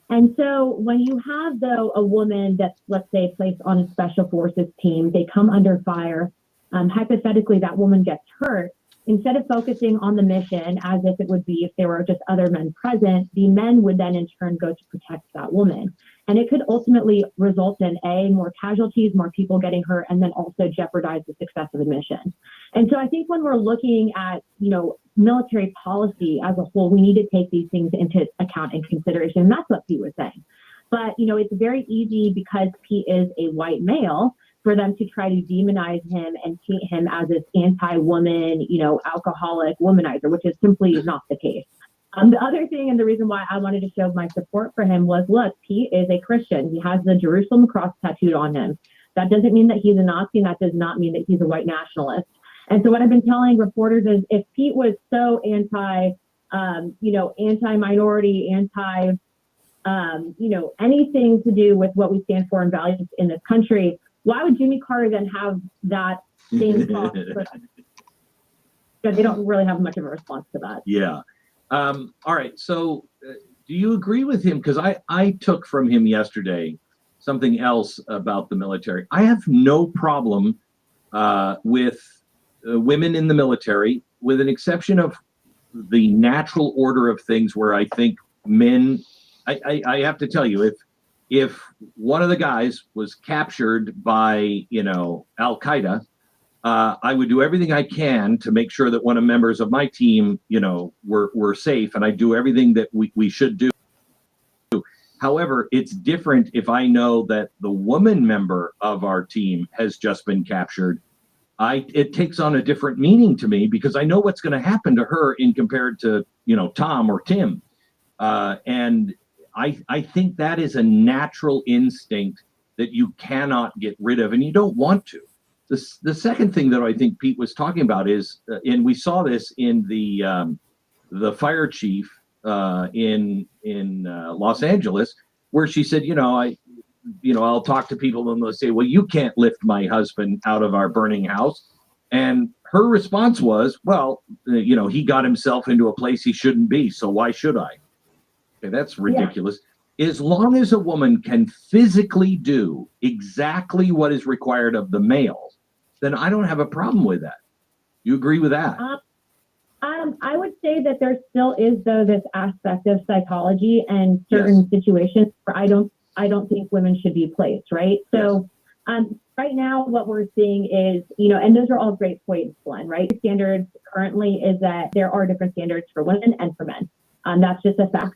And so when you have, though, a woman that's, let's say, placed on a special forces team, they come under fire. Hypothetically, that woman gets hurt. Instead of focusing on the mission as if it would be if there were just other men present, the men would then in turn go to protect that woman. And it could ultimately result in more casualties, more people getting hurt, and then also jeopardize the success of the mission. And so I think when we're looking at, military policy as a whole, we need to take these things into account and consideration. And that's what Pete was saying. But, it's very easy because Pete is a white male for them to try to demonize him and paint him as this anti-woman, alcoholic womanizer, which is simply not the case. The other thing, and the reason why I wanted to show my support for him was, look, Pete is a Christian. He has the Jerusalem cross tattooed on him. That doesn't mean that he's a Nazi, and that does not mean that he's a white nationalist. And so what I've been telling reporters is if Pete was so anti-minority, anything to do with what we stand for and values in this country, why would Jimmy Carter then have that same thought? They don't really have much of a response to that. Yeah. All right. So do you agree with him? Because I took from him yesterday something else about the military. I have no problem with women in the military, with an exception of the natural order of things where I think men, I have to tell you, if one of the guys was captured by, Al-Qaeda, I would do everything I can to make sure that one of the members of my team, were safe, and I do everything that we should do. However, it's different if I know that the woman member of our team has just been captured. It takes on a different meaning to me because I know what's going to happen to her in compared to, Tom or Tim. And I think that is a natural instinct that you cannot get rid of, and you don't want to. The second thing that I think Pete was talking about is, and we saw this in the fire chief in Los Angeles, where she said, I'll talk to people and they'll say, well, you can't lift my husband out of our burning house. And her response was, well, he got himself into a place he shouldn't be, so why should I? Okay, that's ridiculous. Yeah. As long as a woman can physically do exactly what is required of the male, then I don't have a problem with that. You agree with that? I would say that there still is, though, this aspect of psychology and certain situations where I don't think women should be placed, right? So right now what we're seeing is, and those are all great points, Glenn, right? Standards currently is that there are different standards for women and for men. That's just a fact.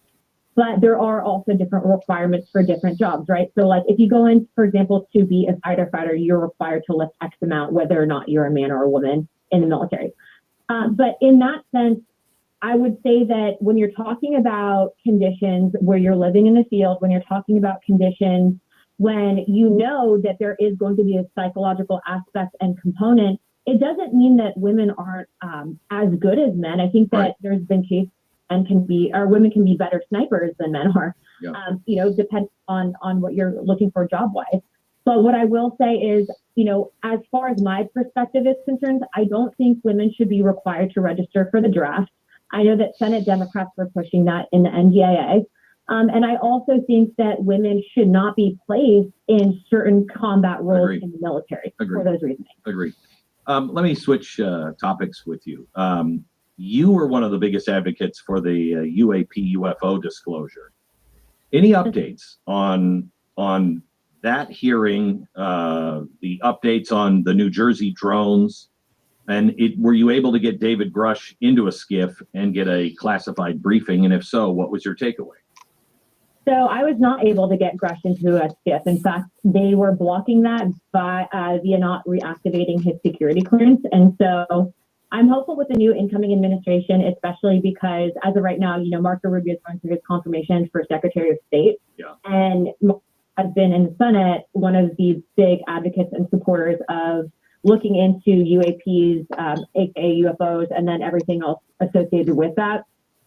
But there are also different requirements for different jobs, right? So like if you go in, for example, to be a fighter, you're required to lift X amount, whether or not you're a man or a woman in the military. But in that sense, I would say that when you're talking about conditions where you're living in the field, when you're talking about conditions when you know that there is going to be a psychological aspect and component, it doesn't mean that women aren't as good as men. I think that there's been cases women can be better snipers than men are, depending on what you're looking for job-wise. But what I will say is, as far as my perspective is concerned, I don't think women should be required to register for the draft. I know that Senate Democrats were pushing that in the NDAA. And I also think that women should not be placed in certain combat roles in the military for those reasons. Agree. Let me switch topics with you. You were one of the biggest advocates for the UAP UFO disclosure. Any updates on that hearing, the updates on the New Jersey drones, and were you able to get David Grush into a skiff and get a classified briefing? And if so, what was your takeaway? So I was not able to get Grush into a skiff. In fact, they were blocking that via not reactivating his security clearance. And so I'm hopeful with the new incoming administration, especially because as of right now, Marco Rubio is going through his confirmation for Secretary of State. And has been in the Senate one of the big advocates and supporters of looking into UAPs, aka UFOs, and then everything else associated with that.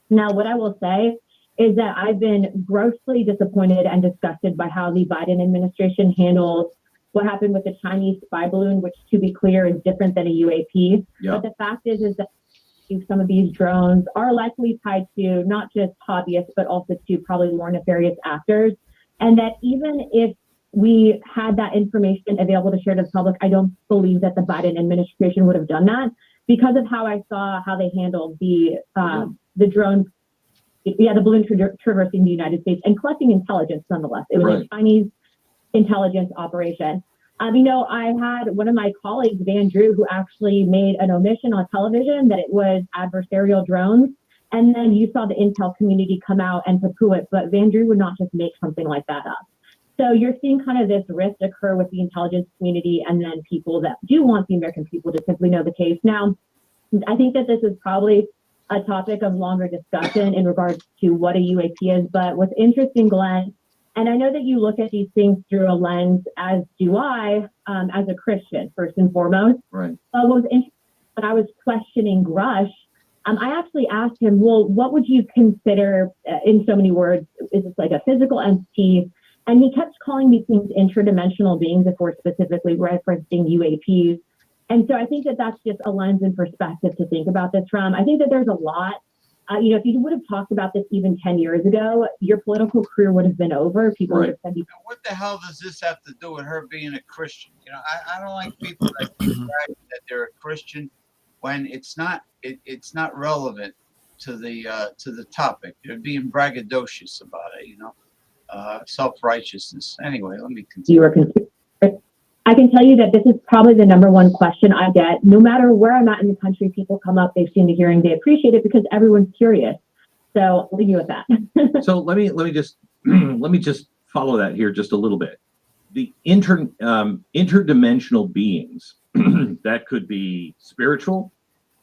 Now, what I will say is that I've been grossly disappointed and disgusted by how the Biden administration handled what happened with the Chinese spy balloon, which, to be clear, is different than a UAP. But the fact is that some of these drones are likely tied to not just hobbyists, but also to probably more nefarious actors. And that even if we had that information available to share to the public, I don't believe that the Biden administration would have done that because of how I saw how they handled the drone, the balloon traversing the United States and collecting intelligence nonetheless. It was a Chinese intelligence operation. I had one of my colleagues, Van Drew, who actually made an omission on television that it was adversarial drones. And then you saw the intel community come out and poo-poo it, but Van Drew would not just make something like that up. So you're seeing kind of this rift occur with the intelligence community and then people that do want the American people to simply know the case. Now, I think that this is probably a topic of longer discussion in regards to what a UAP is, but what's interesting, Glenn, and I know that you look at these things through a lens, as do I, as a Christian, first and foremost. Right. But what was interesting when I was questioning Grush, I actually asked him, well, what would you consider, in so many words, is this like a physical entity? And he kept calling these things interdimensional beings before specifically referencing UAPs. And so I think that that's just a lens and perspective to think about this from. I think that there's a lot. If you would have talked about this even 10 years ago, your political career would have been over. People would have said, what the hell does this have to do with her being a Christian? I don't like people that brag that they're a Christian when it's not relevant to the topic. They're being braggadocious about it, self-righteousness. Anyway, let me continue. I can tell you that this is probably the number one question I get. No matter where I'm at in the country, people come up, they've seen the hearing, they appreciate it because everyone's curious. So I'll leave you with that. So let me just follow that here just a little bit. The interdimensional beings that could be spiritual,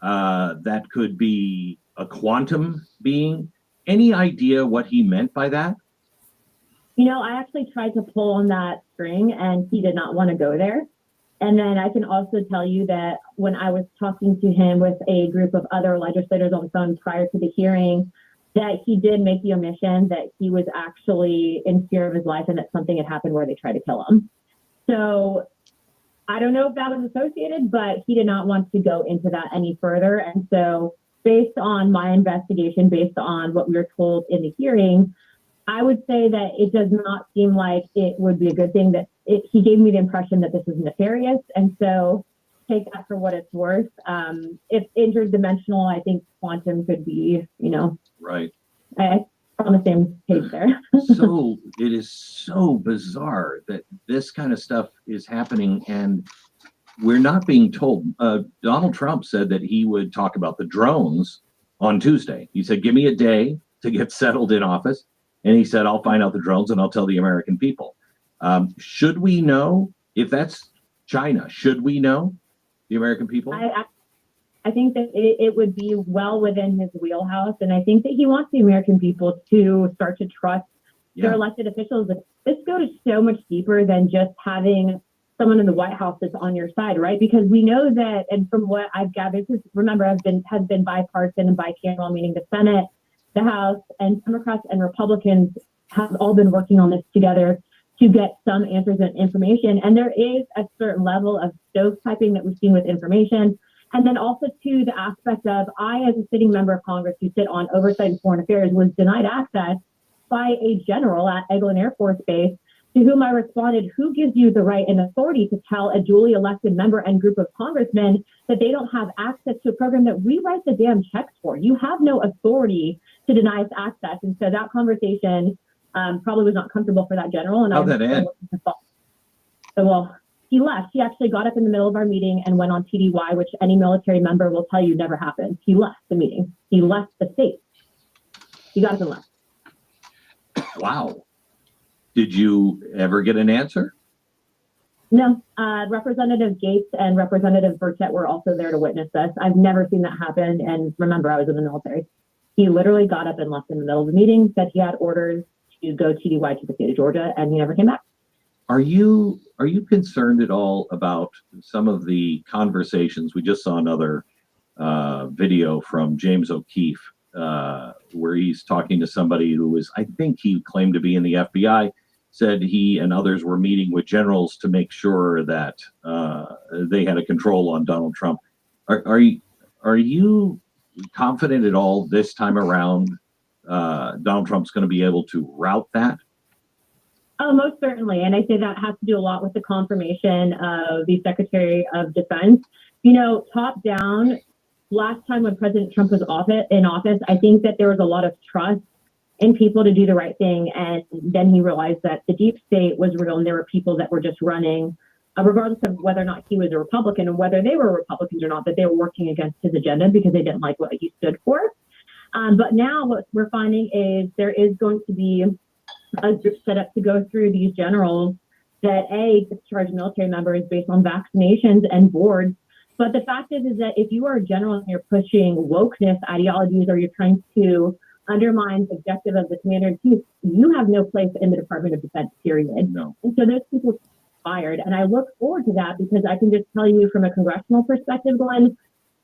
that could be a quantum being. Any idea what he meant by that? I actually tried to pull on that string and he did not want to go there. And then I can also tell you that when I was talking to him with a group of other legislators on the phone prior to the hearing, that he did make the omission that he was actually in fear of his life and that something had happened where they tried to kill him. So I don't know if that was associated, but he did not want to go into that any further. And so based on my investigation, based on what we were told in the hearing, I would say that it does not seem like it would be a good thing that he gave me the impression that this was nefarious. And so take that for what it's worth. If interdimensional, I think quantum could be, Right. on the same page there. So it is so bizarre that this kind of stuff is happening and we're not being told. Donald Trump said that he would talk about the drones on Tuesday. He said, give me a day to get settled in office. And he said, I'll find out the drones and I'll tell the American people. Should we know if that's China? Should we know, the American people? I think that it would be well within his wheelhouse. And I think that he wants the American people to start to trust their elected officials. This goes so much deeper than just having someone in the White House that's on your side, right? Because we know that, and from what I've gathered, because remember, has been bipartisan and bicameral, meaning the Senate, the House, and Democrats and Republicans have all been working on this together to get some answers and information. And there is a certain level of stovetyping that we've seen with information. And then also to the aspect of, I, as a sitting member of Congress who sit on Oversight and Foreign Affairs, was denied access by a general at Eglin Air Force Base, to whom I responded, who gives you the right and authority to tell a duly elected member and group of congressmen that they don't have access to a program that we write the damn checks for? You have no authority to deny us access. And so that conversation probably was not comfortable for that general. And how'd that end? So, well, he left. He actually got up in the middle of our meeting and went on TDY, which any military member will tell you never happens. He left the meeting. He left the state. He got up and left. Wow. Did you ever get an answer? No. Representative Gates and Representative Burchett were also there to witness this. I've never seen that happen. And remember, I was in the military. He literally got up and left in the middle of the meeting, said he had orders to go TDY to the state of Georgia, and he never came back. Are you concerned at all about some of the conversations? We just saw another video from James O'Keefe where he's talking to somebody who was, I think he claimed to be in the FBI, said he and others were meeting with generals to make sure that they had a control on Donald Trump. Are you confident at all this time around Donald Trump's going to be able to route that? Oh, most certainly. And I say that has to do a lot with the confirmation of the Secretary of Defense. Top down, last time when President Trump was in office, I think that there was a lot of trust in people to do the right thing. And then he realized that the deep state was real and there were people that were just running, regardless of whether or not he was a Republican and whether they were Republicans or not, that they were working against his agenda because they didn't like what he stood for. But now what we're finding is there is going to be a group set up to go through these generals that discharge military members based on vaccinations and boards. But the fact is that if you are a general and you're pushing wokeness ideologies or you're trying to undermine the objective of the commander in chief, you have no place in the Department of Defense, period. No. And so those people are fired. And I look forward to that because I can just tell you from a congressional perspective, Glenn,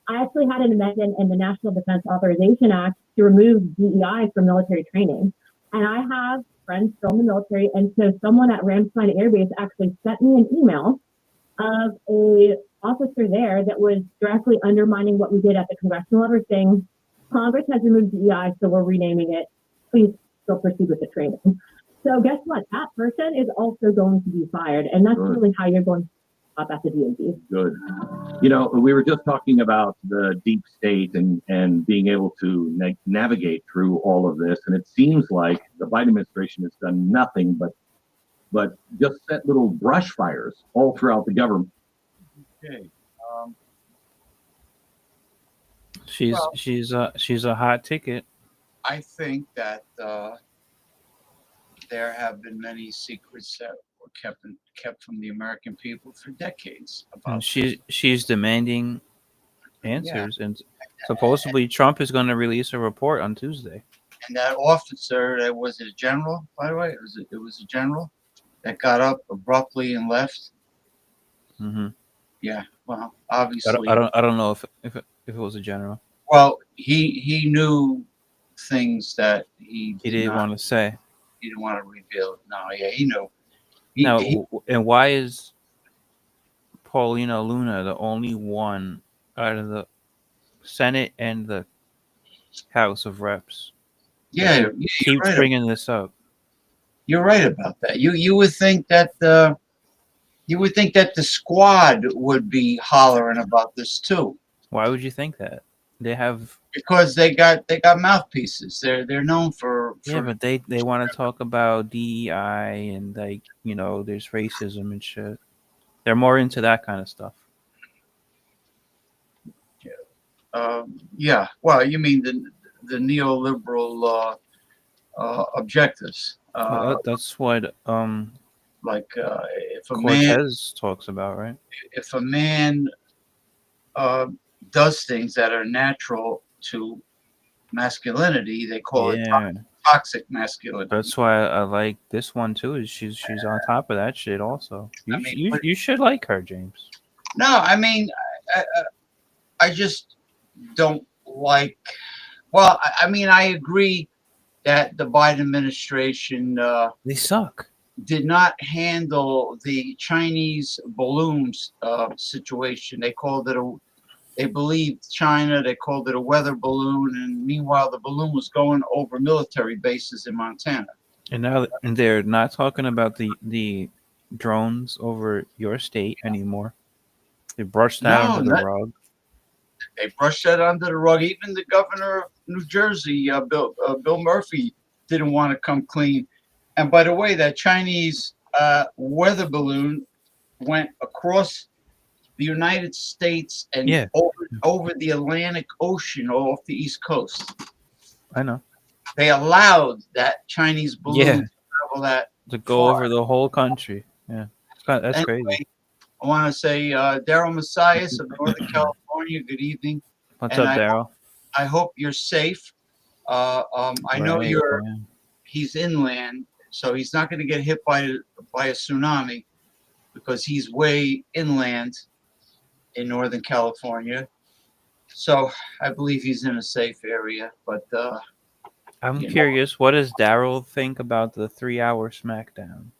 I actually had an amendment in the National Defense Authorization Act to remove DEI from military training. And I have friends still in the military. And so someone at Ramstein Air Base actually sent me an email of a officer there that was directly undermining what we did at the congressional level, saying Congress has removed DEI, so we're renaming it. Please still proceed with the training. So guess what? That person is also going to be fired. And that's really how you're going to stop at the DoD. Good. We were just talking about the deep state and being able to navigate through all of this. And it seems like the Biden administration has done nothing but just set little brush fires all throughout the government. Okay. She's a hot ticket. I think that there have been many secrets that were kept from the American people for decades. And she's demanding answers, and supposedly Trump is going to release a report on Tuesday. And that officer, that was a general, by the way, it was a general that got up abruptly and left. Mm-hmm. Yeah, well, obviously, I don't know if it was a general. Well, he knew things that he didn't want to say. He didn't want to reveal. No, yeah, he knew. And why is Paulina Luna the only one out of the Senate and the House of Reps? Yeah, keep bringing this up. You're right about that. You would think that You would think that the squad would be hollering about this too. Why would you think that? They have Because they got mouthpieces. They're known for yeah, but they want to talk about DEI and like there's racism and shit. They're more into that kind of stuff. yeah. Well, you mean the neoliberal objectives. Well, that's what Like if a man Cortez talks about, right? if a man does things that are natural to masculinity, they call it Yeah. toxic masculinity. That's why I like this one too. Is she's on top of that shit also. You I mean, you should like her, James. No, I mean, I just don't like. Well, I mean, I agree that the Biden administration They suck. did not handle the Chinese balloons situation. They called it they believed China. They called it a weather balloon, and meanwhile, the balloon was going over military bases in Montana. And now they're not talking about the drones over your state anymore. They brushed that No, under the rug. they brushed that under the rug. Even the governor of New Jersey, Bill Murphy, didn't want to come clean. And by the way, that Chinese weather balloon went across the United States and Yeah. over the Atlantic Ocean off the East Coast. I know. They allowed that Chinese balloon Yeah. to travel that To go far. over the whole country. Yeah. That's Anyway, crazy. I want to say Daryl Messias of Northern California, good evening. What's And up, Daryl? I hope you're safe. I know Right, yeah. he's inland, so he's not going to get hit by a tsunami because he's way inland in Northern California. So I believe he's in a safe area. But I'm you know. curious, what does Daryl think about the 3-hour SmackDown?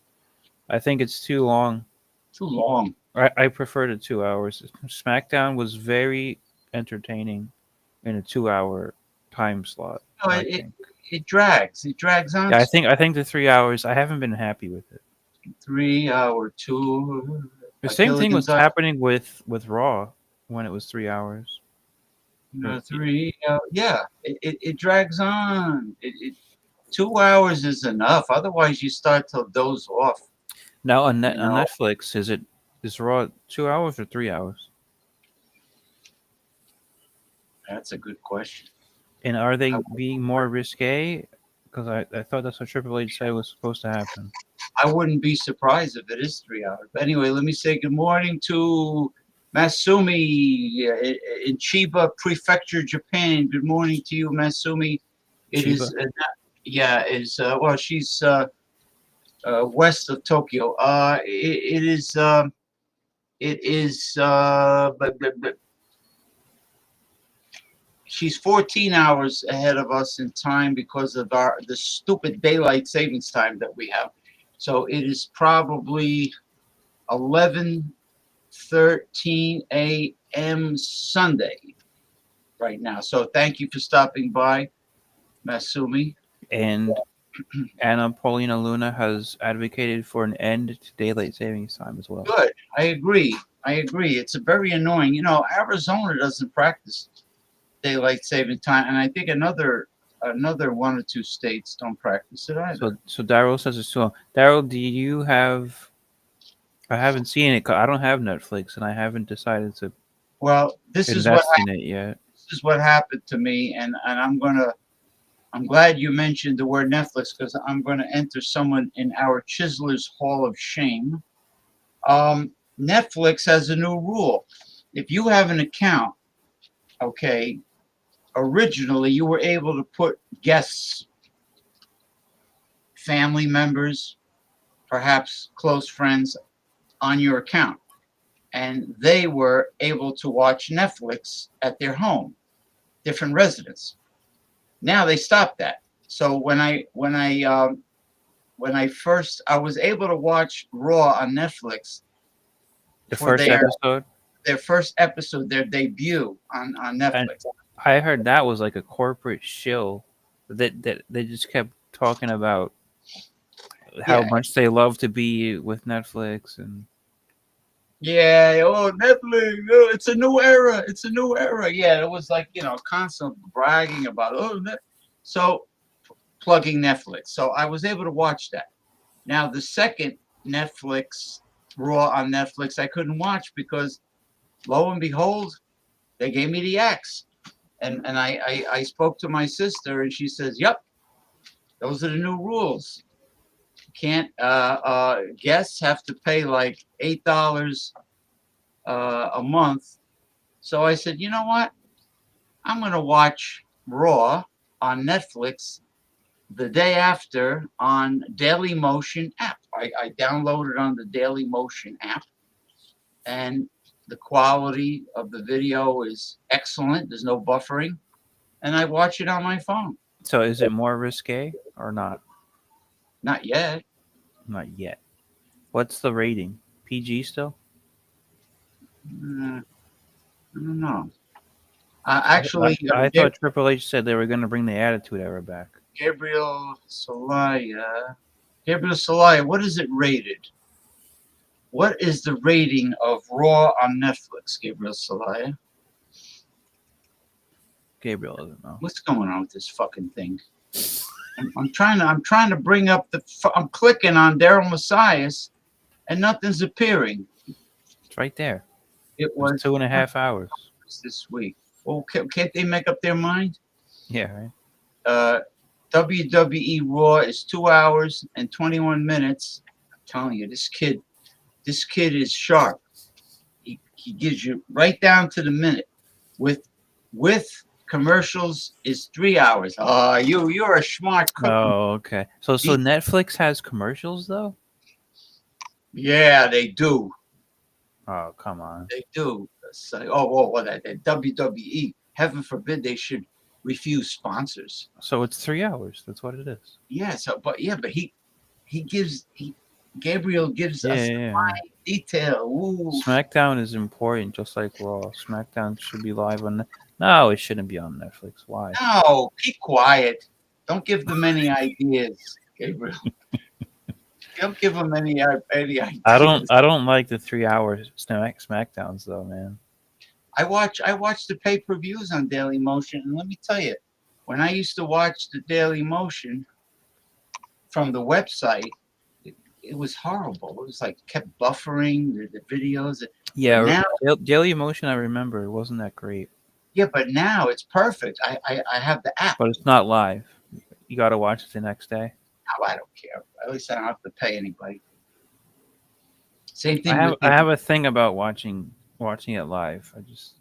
I think it's too long. Too long. I prefer the 2 hours. SmackDown was very entertaining in a 2-hour time slot. No, I it think. it drags. It drags on. Yeah, I think the 3 hours. I haven't been happy with it. 3 hour two. The same thing was Gilligan's happening with Raw when it was 3 hours. 3. Yeah, it drags on. 2 hours is enough. Otherwise, you start to doze off. Now on You know? Netflix, is Raw 2 hours or 3 hours? That's a good question. And are they being more risque? Because I thought that's what Triple H said was supposed to happen. I wouldn't be surprised if it is 3 hours. But anyway, let me say good morning to Masumi in Chiba Prefecture, Japan. Good morning to you, Masumi. It Chiba? is, well, she's west of Tokyo. It is, but she's 14 hours ahead of us in time because of the stupid daylight savings time that we have. So it is probably 11:13 a.m. Sunday right now. So thank you for stopping by, Masumi. And Anna Paulina Luna has advocated for an end to daylight savings time as well. Good. I agree. It's very annoying. You know, Arizona doesn't practice daylight saving time, and I think another 1 or 2 states don't practice it either. So Daryl says it's too long. Daryl, do you have? I haven't seen it. 'Cause I don't have Netflix, and I haven't decided to. Well, this is invest in it yet. This is what happened to me, and I'm glad you mentioned the word Netflix because I'm gonna enter someone in our Chiselers Hall of Shame. Netflix has a new rule. If you have an account, okay, originally you were able to put guests, family members, perhaps close friends on your account, and they were able to watch Netflix at their home, different residents. Now they stopped that. So when I was able to watch Raw on Netflix. The first episode? Their first episode, their debut on Netflix. And I heard that was like a corporate shill that they just kept talking about how much they love to be with Netflix and Yeah, oh, Netflix, oh, it's a new era. It's a new era. Yeah, it was like, constant bragging about, so plugging Netflix. So I was able to watch that. Now, the second Netflix, Raw on Netflix, I couldn't watch because lo and behold, they gave me the axe. And I spoke to my sister and she says, yep, those are the new rules. Can't guests have to pay like $8 a month. So I said, you know what? I'm going to watch Raw on Netflix the day after on Daily Motion app. I downloaded on the Daily Motion app, and the quality of the video is excellent. There's no buffering, and I watch it on my phone. So is it more risque or not? Not yet. Not yet. What's the rating? PG still? I don't know. Actually, I thought Triple H said they were going to bring the Attitude Era back. Gabriel Salaya. What is it rated? What is the rating of Raw on Netflix, Gabriel Salaya? Gabriel doesn't know. What's going on with this fucking thing? I'm trying to bring up I'm clicking on Daryl Messias, and nothing's appearing. It's right there. It was 2.5 hours this week. Well, can't they make up their mind? Yeah, right. WWE Raw is 2 hours and 21 minutes. I'm telling you, this kid is sharp. He gives you right down to the minute. With commercials is 3 hours. You're a smart cook. Oh, okay. So Netflix has commercials though? Yeah, they do. Oh, come on. They do. It's like, that WWE. Heaven forbid they should refuse sponsors. So it's 3 hours. That's what it is. Yeah. But Gabriel gives us fine detail. Ooh. SmackDown is important, just like Raw. SmackDown should be live on. No, it shouldn't be on Netflix. Why? No, be quiet. Don't give them any ideas, Gabriel. Don't give them any ideas. I don't like the 3 hour SmackDowns though, man. I watch the pay-per-views on Daily Motion, and let me tell you, when I used to watch the Daily Motion from the website, it was horrible. It was like kept buffering the videos. Yeah, now, Daily Motion, I remember, it wasn't that great. Yeah, but now it's perfect. I have the app. But it's not live. You got to watch it the next day. No, I don't care. At least I don't have to pay anybody. Same thing. I have a thing about watching it live. I just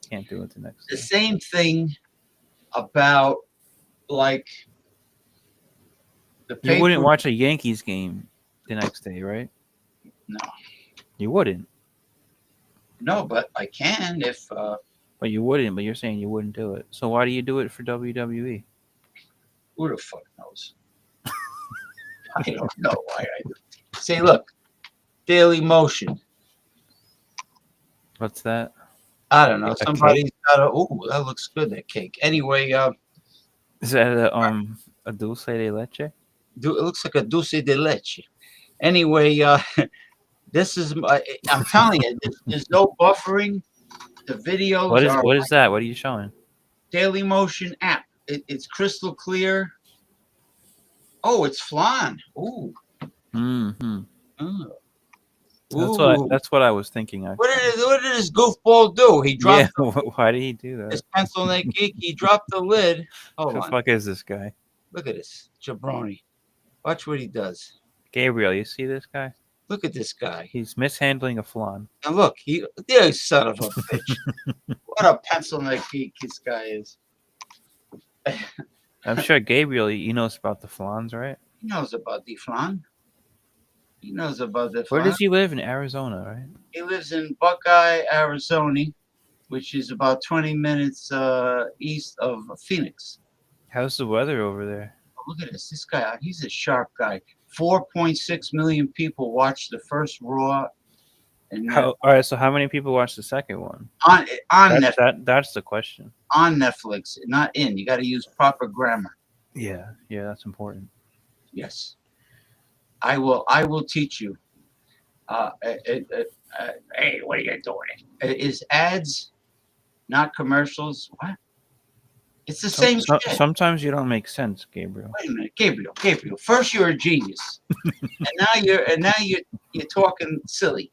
can't do it the next day. The same thing about like the You wouldn't watch a Yankees game the next day, right? No. You wouldn't. No, but I can if. But you wouldn't. But you're saying you wouldn't do it. So why do you do it for WWE? Who the fuck knows? I don't know why I do. Say, look, Daily Motion. What's that? I don't know. Somebody's got a. Ooh, that looks good. That cake. Anyway, is that a dulce de leche? It looks like a dulce de leche. Anyway, this is. I'm telling you, there's no buffering. The videos. What is that? What are you showing? Daily Motion app. It's crystal clear. Oh, it's flan. Ooh. Mm-hmm. Oh. That's what I was thinking. What did this goofball do? He dropped. Yeah, why did he do that? This pencil neck geek. He dropped the lid. Hold on. The fuck is this guy? Look at this jabroni. Watch what he does. Gabriel, you see this guy? Look at this guy. He's mishandling a flan. And look, you son of a bitch. What a pencil neck geek this guy is. I'm sure Gabriel, he knows about the flans, right? He knows about the flan. He knows about the flan. Where does he live? In Arizona, right? He lives in Buckeye, Arizona, which is about 20 minutes east of Phoenix. How's the weather over there? Oh, look at this. This guy, he's a sharp guy. 4.6 million people watched the first Raw. And all right, so how many people watched the second one? On Netflix. That's the question. On Netflix, not in. You got to use proper grammar. Yeah, that's important. Yes. I will teach you. Hey, what are you doing? Is ads not commercials? What? It's the same shit. Sometimes you don't make sense, Gabriel. Wait a minute, Gabriel. First you're a genius, and now you're talking silly.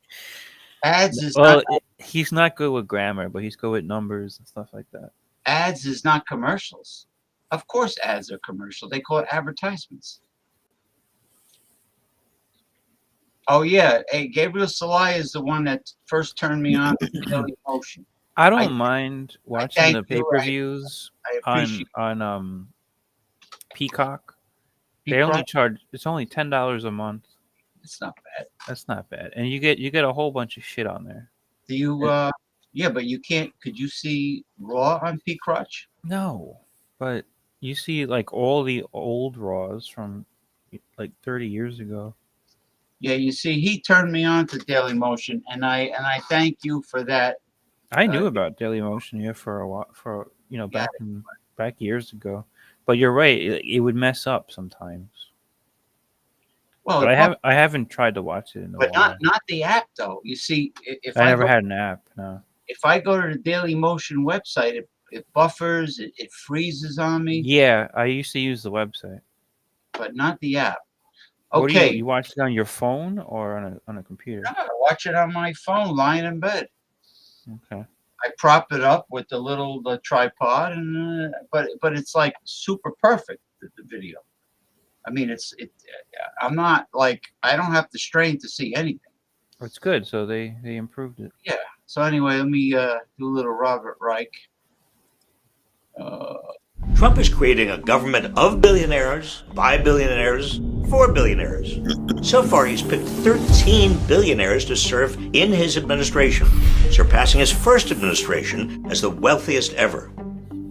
Ads is not. He's not good with grammar, but he's good with numbers and stuff like that. Ads is not commercials. Of course, ads are commercial. They call it advertisements. Oh yeah, hey, Gabriel Salai is the one that first turned me on to Daily Motion. I don't mind watching the pay-per-views on Peacock. They only charge. It's only $10 a month. It's not bad. That's not bad, and you get a whole bunch of shit on there. Do you? Yeah, but you can't. Could you see Raw on Peacock? No, but you see like all the old Raws from like 30 years ago. Yeah, you see, he turned me on to Daily Motion, and I thank you for that. I knew about Daily Motion for a while, back years ago. But you're right; it would mess up sometimes. Well, but I haven't tried to watch it in a while. But not the app though. You see, if I never had an app. No. If I go to the Daily Motion website, it buffers, it freezes on me. Yeah, I used to use the website, but not the app. Okay, you watch it on your phone or on a computer? No, I watch it on my phone, lying in bed. Okay. I prop it up with the tripod, and but it's like super perfect, the video. I mean, I'm not like, I don't have to strain to see anything. It's good. So they improved it. Yeah. So anyway, let me do a little Robert Reich. Trump is creating a government of billionaires, by billionaires, for billionaires. So far, he's picked 13 billionaires to serve in his administration, surpassing his first administration as the wealthiest ever.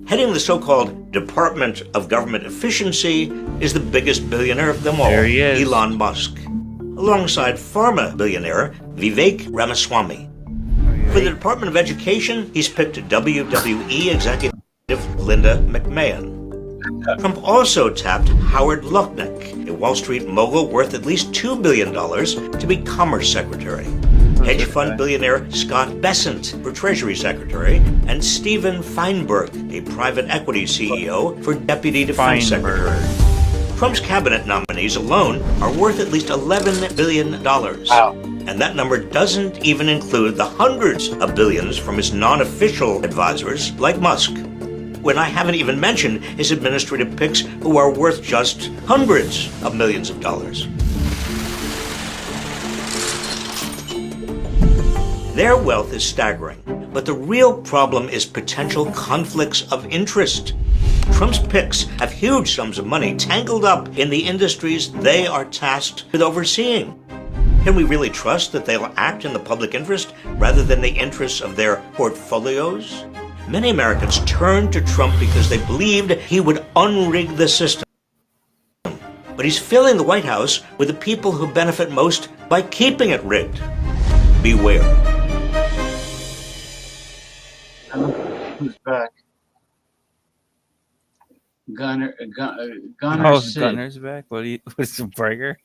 Heading the so-called Department of Government Efficiency is the biggest billionaire of them all, There he is. Elon Musk, alongside pharma billionaire Vivek Ramaswamy. For the Department of Education, he's picked WWE executive Linda McMahon. Trump also tapped Howard Lutnick, a Wall Street mogul worth at least $2 billion, to be Commerce Secretary. Hedge fund billionaire Scott Bessent for Treasury Secretary, and Steven Feinberg, a private equity CEO, for Deputy Defense Secretary. Trump's cabinet nominees alone are worth at least $11 billion. Wow. And that number doesn't even include the hundreds of billions from his non-official advisors like Musk. When I haven't even mentioned his administrative picks, who are worth just hundreds of millions of dollars. Their wealth is staggering, but the real problem is potential conflicts of interest. Trump's picks have huge sums of money tangled up in the industries they are tasked with overseeing. Can we really trust that they'll act in the public interest rather than the interests of their portfolios? Many Americans turned to Trump because they believed he would unrig the system. But he's filling the White House with the people who benefit most by keeping it rigged. Beware. Who's back? Gunner's Gunner's back. What's the burger?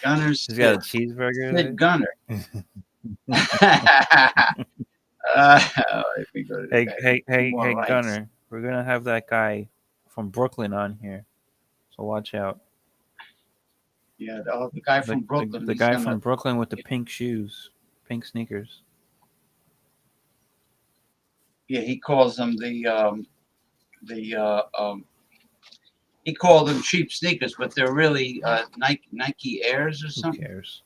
Gunner's. He's got a cheeseburger. Sid Gunner. Hey, Gunner. We're gonna have that guy from Brooklyn on here, so watch out. Yeah, the guy from Brooklyn. The guy from Brooklyn with the pink shoes, pink sneakers. Yeah, he calls them he called them cheap sneakers, but they're really Nike Airs or something. Who cares?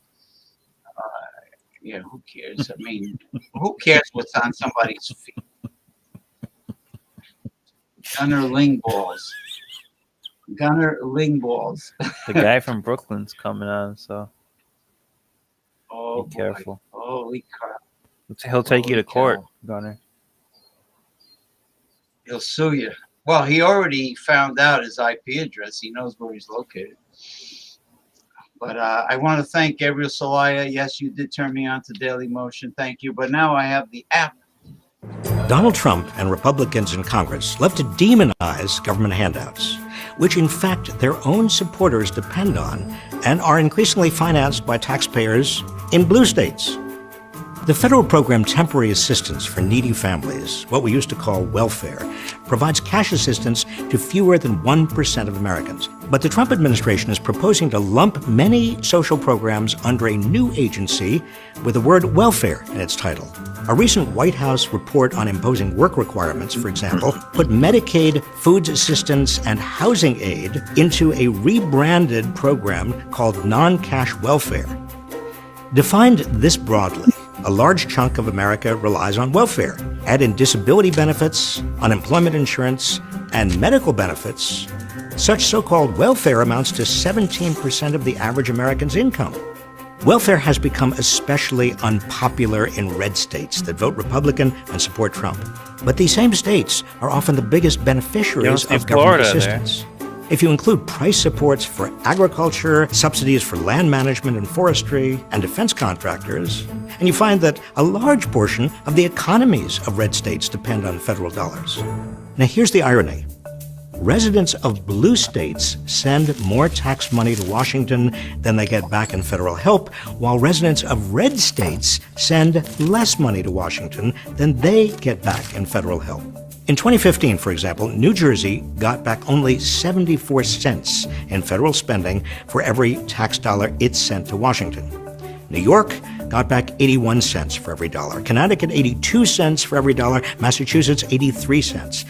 Yeah, who cares? I mean, who cares what's on somebody's feet? Gunner Ling balls. The guy from Brooklyn's coming on, so be careful. Holy crap! He'll take you to court, Gunner. He'll sue you. Well, he already found out his IP address. He knows where he's located. But I want to thank Gabriel Salaya. Yes, you did turn me on to Daily Motion. Thank you. But now I have the app. Donald Trump and Republicans in Congress love to demonize government handouts. which in fact their own supporters depend on and are increasingly financed by taxpayers in blue states. The federal program Temporary Assistance for Needy Families, what we used to call welfare, provides cash assistance to fewer than 1% of Americans. But the Trump administration is proposing to lump many social programs under a new agency with the word welfare in its title. A recent White House report on imposing work requirements, for example, put Medicaid, food assistance, and housing aid into a rebranded program called non-cash welfare. Defined this broadly, a large chunk of America relies on welfare. Add in disability benefits, unemployment insurance, and medical benefits. Such so-called welfare amounts to 17% of the average American's income. Welfare has become especially unpopular in red states that vote Republican and support Trump. But these same states are often the biggest beneficiaries of government assistance. If you include price supports for agriculture, subsidies for land management and forestry, and defense contractors, and you find that a large portion of the economies of red states depend on federal dollars. Now here's the irony. Residents of blue states send more tax money to Washington than they get back in federal help, while residents of red states send less money to Washington than they get back in federal help. In 2015, for example, New Jersey got back only 74 cents in federal spending for every tax dollar it sent to Washington. New York got back 81 cents for every dollar. Connecticut, 82 cents for every dollar. Massachusetts, 83 cents.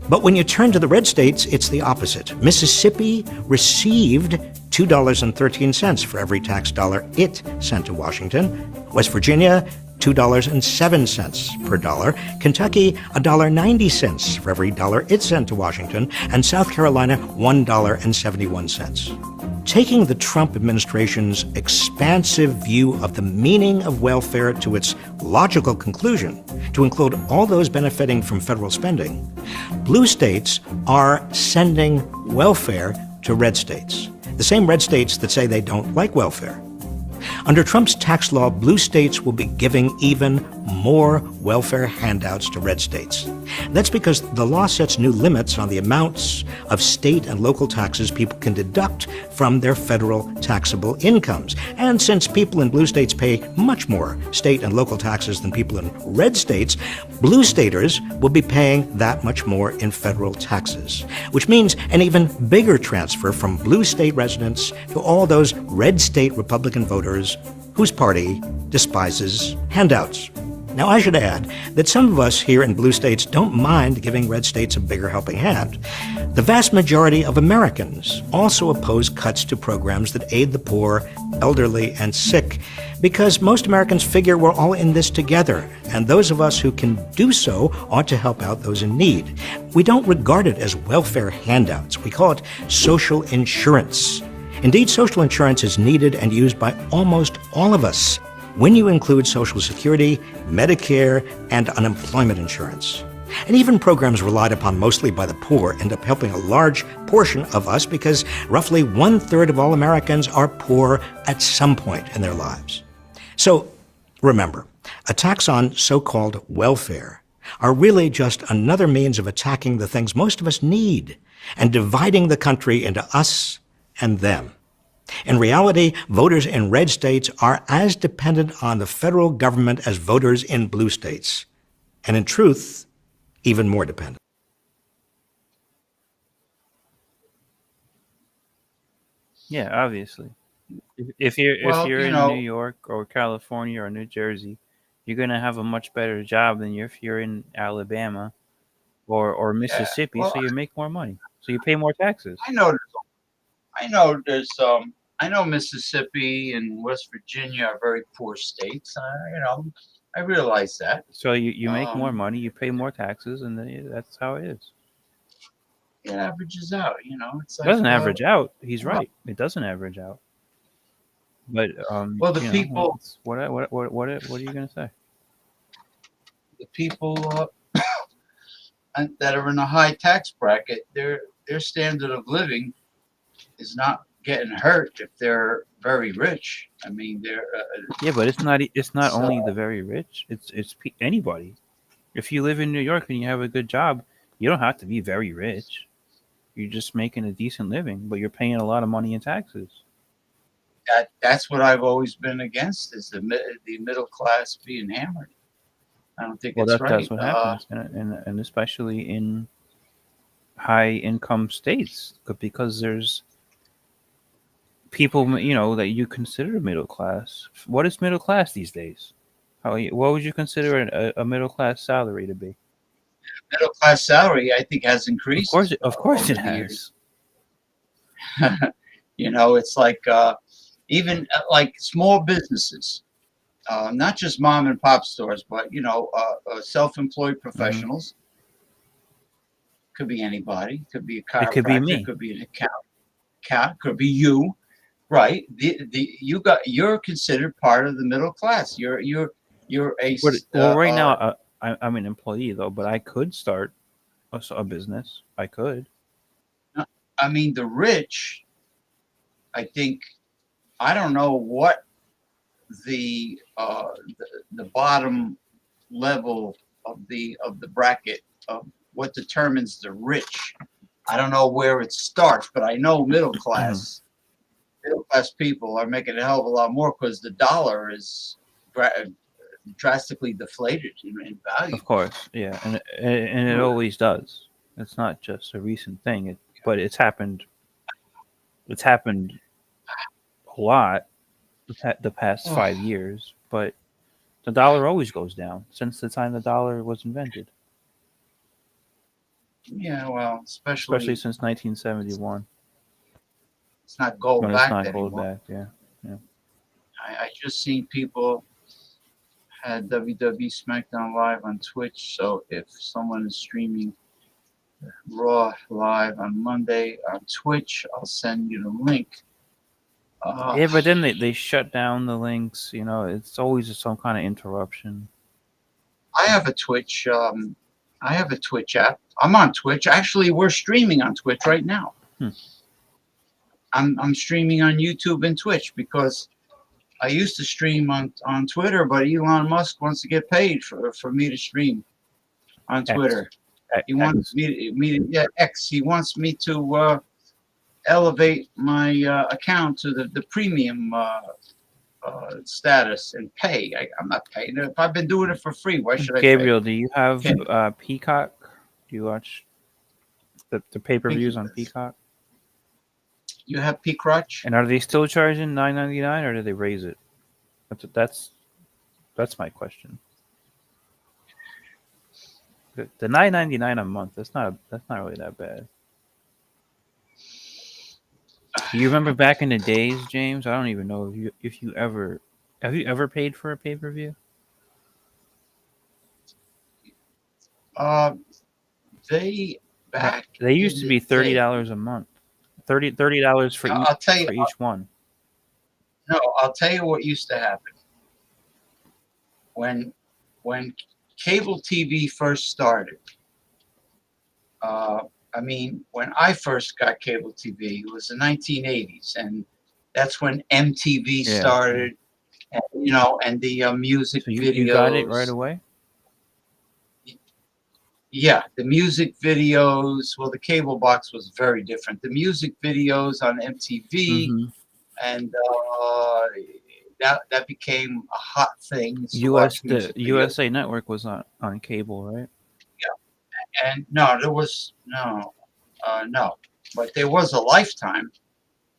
But when you turn to the red states, it's the opposite. Mississippi received $2.13 for every tax dollar it sent to Washington. West Virginia, $2.07 per dollar. Kentucky, $1.90 for every dollar it sent to Washington. And South Carolina, $1.71. Taking the Trump administration's expansive view of the meaning of welfare to its logical conclusion, to include all those benefiting from federal spending, blue states are sending welfare to red states, the same red states that say they don't like welfare. Under Trump's tax law, blue states will be giving even more welfare handouts to red states. That's because the law sets new limits on the amounts of state and local taxes people can deduct from their federal taxable incomes. And since people in blue states pay much more state and local taxes than people in red states, blue staters will be paying that much more in federal taxes, which means an even bigger transfer from blue state residents to all those red state Republican voters whose party despises handouts. Now, I should add that some of us here in blue states don't mind giving red states a bigger helping hand. The vast majority of Americans also oppose cuts to programs that aid the poor, elderly, and sick, because most Americans figure we're all in this together, and those of us who can do so ought to help out those in need. We don't regard it as welfare handouts. We call it social insurance. Indeed, social insurance is needed and used by almost all of us when you include Social Security, Medicare, and unemployment insurance. And even programs relied upon mostly by the poor end up helping a large portion of us because roughly 1/3 of all Americans are poor at some point in their lives. So remember, attacks on so-called welfare are really just another means of attacking the things most of us need and dividing the country into us and them. In reality, voters in red states are as dependent on the federal government as voters in blue states. And in truth, even more dependent. Yeah, obviously. If you're in New York or California or New Jersey, you're gonna have a much better job than if you're in Alabama or Mississippi, so you make more money. So you pay more taxes. I know Mississippi and West Virginia are very poor states. I realize that. So you make more money, you pay more taxes, and then that's how it is. It averages out, It's It like, doesn't average out. He's right. It doesn't average out. But well, the people. What are you gonna say? The people that are in a high tax bracket, their standard of living is not getting hurt if they're very rich. I mean, they're yeah, but it's not only the very rich. It's anybody. If you live in New York and you have a good job, you don't have to be very rich. You're just making a decent living, but you're paying a lot of money in taxes. That's what I've always been against, is the middle class being hammered. I don't think it's right. That's what happens, and especially in high income states, because there's people, that you consider middle class. What is middle class these days? What would you consider a middle class salary to be? Middle class salary, I think, has increased. Of course, over it the has. Years. It's like even like small businesses, not just mom and pop stores, but self-employed professionals. Could be anybody. Could be a chiropractor. It could be me. Could be an accountant. Could be you. Right. You're considered part of the middle class. You're a. Well, right now I'm an employee though, but I could start a business. I could. I mean, the rich. I think, I don't know what the bottom level of the bracket of what determines the rich. I don't know where it starts, but I know middle class people are making a hell of a lot more because the dollar is drastically deflated in value. Of course, yeah, and it always does. It's not just a recent thing, but it's happened. It's happened a lot the past 5 years, but the dollar always goes down since the time the dollar was invented. Yeah, well, especially since 1971. It's not gold when back it's not anymore. gold back, yeah. I just seen people had WWE SmackDown Live on Twitch, so if someone is streaming Raw live on Monday on Twitch, I'll send you the link. Yeah, but then they shut down the links. It's always some kind of interruption. I have a Twitch. I have a Twitch app. I'm on Twitch. Actually, we're streaming on Twitch right now. I'm streaming on YouTube and Twitch because I used to stream on Twitter, but Elon Musk wants to get paid for me to stream on Twitter. He wants me to X. He wants me to elevate my account to the premium status and pay. I'm not paying. If I've been doing it for free, why should I pay? Gabriel, do you have Peacock? Do you watch the pay-per-views on Peacock? You have Peacock? And are they still charging $9.99 or did they raise it? That's my question. The $9.99 a month, that's not really that bad. Do you remember back in the days, James? I don't even know if you ever have you ever paid for a pay-per-view? They used to be $30 a month. $30 for each one. No, I'll tell you what used to happen. When cable TV first started, when I first got cable TV, it was the 1980s, and that's when MTV started, and the music videos. You got it right away? Yeah, the music videos. Well, the cable box was very different. The music videos on MTV, and that became a hot thing. The USA Network was on cable, right? Yeah, and no, there was no, but there was a Lifetime.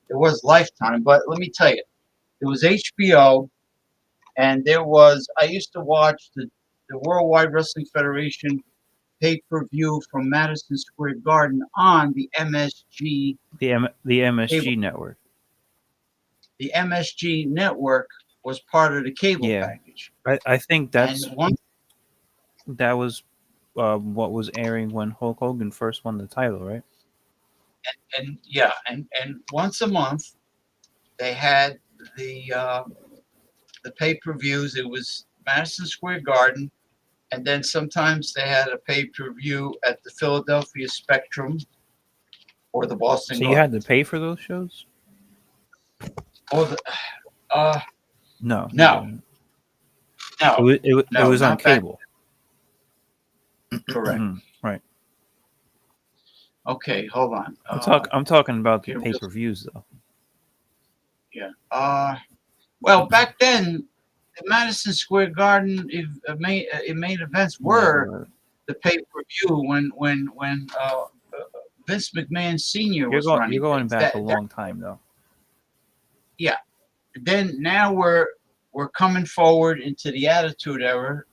There was Lifetime, but let me tell you, there was HBO, and there was. I used to watch the Worldwide Wrestling Federation pay-per-view from Madison Square Garden on the MSG. The MSG cable network. The MSG network was part of the cable package. I think that was what was airing when Hulk Hogan first won the title, right? And once a month they had the pay-per-views. It was Madison Square Garden. And then sometimes they had a pay-per-view at the Philadelphia Spectrum or the Boston Garden. So you had to pay for those shows? Or No. It was on cable. Correct. Right. Okay, hold on. I'm talking about the pay-per-views though. Yeah. Well, back then, the Madison Square Garden main events were the pay-per-view when Vince McMahon Sr. was running. You're going things. back a long time though. Yeah. Then now we're coming forward into the Attitude Era.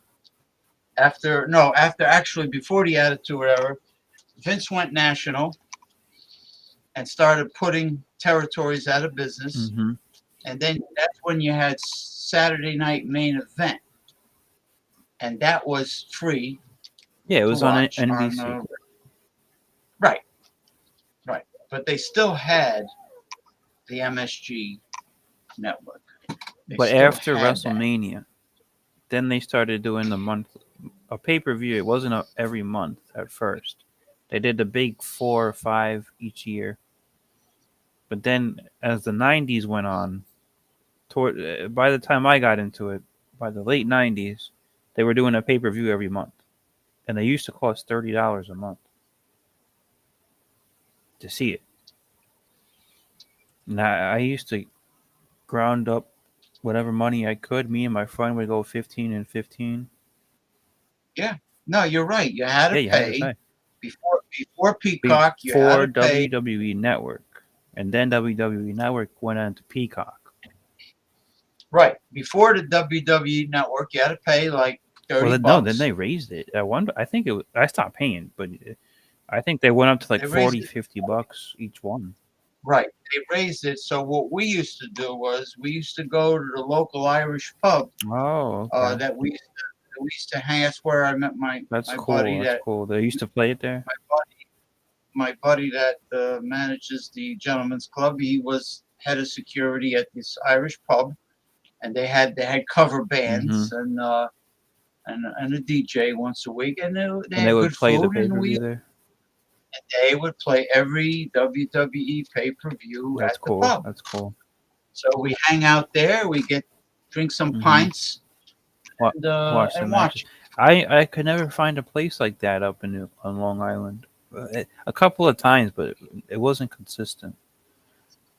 Before the Attitude Era, Vince went national and started putting territories out of business. Mm-hmm. And then that's when you had Saturday Night Main Event. And that was free. Yeah, it was on NBC. Right. But they still had the MSG network. But after WrestleMania, then they started doing a pay-per-view. It wasn't every month at first. They did the big 4 or 5 each year. But then as the 90s went on, by the time I got into it, by the late 90s, they were doing a pay-per-view every month. And they used to cost $30 a month to see it. Now, I used to ground up whatever money I could. Me and my friend would go 15 and 15. Yeah. No, you're right. You had to pay. Before Peacock, you had to pay. WWE Network. And then WWE Network went on to Peacock. Right. Before the WWE Network, you had to pay like $30. No, then they raised it. I stopped paying, but I think they went up to like $40-50 each one. Right. They raised it. So what we used to do was we used to go to the local Irish pub. Oh, okay. That we used to hang. That's where I met my buddy. That's cool. They used to play it there. My buddy that manages the Gentlemen's Club. He was head of security at this Irish pub, and they had cover bands and a DJ once a week, and they would play the pay-per-view there. And they would play every WWE pay-per-view at the pub. That's cool. So we hang out there. We drink some pints, and watch. I could never find a place like that up on Long Island. A couple of times, but it wasn't consistent.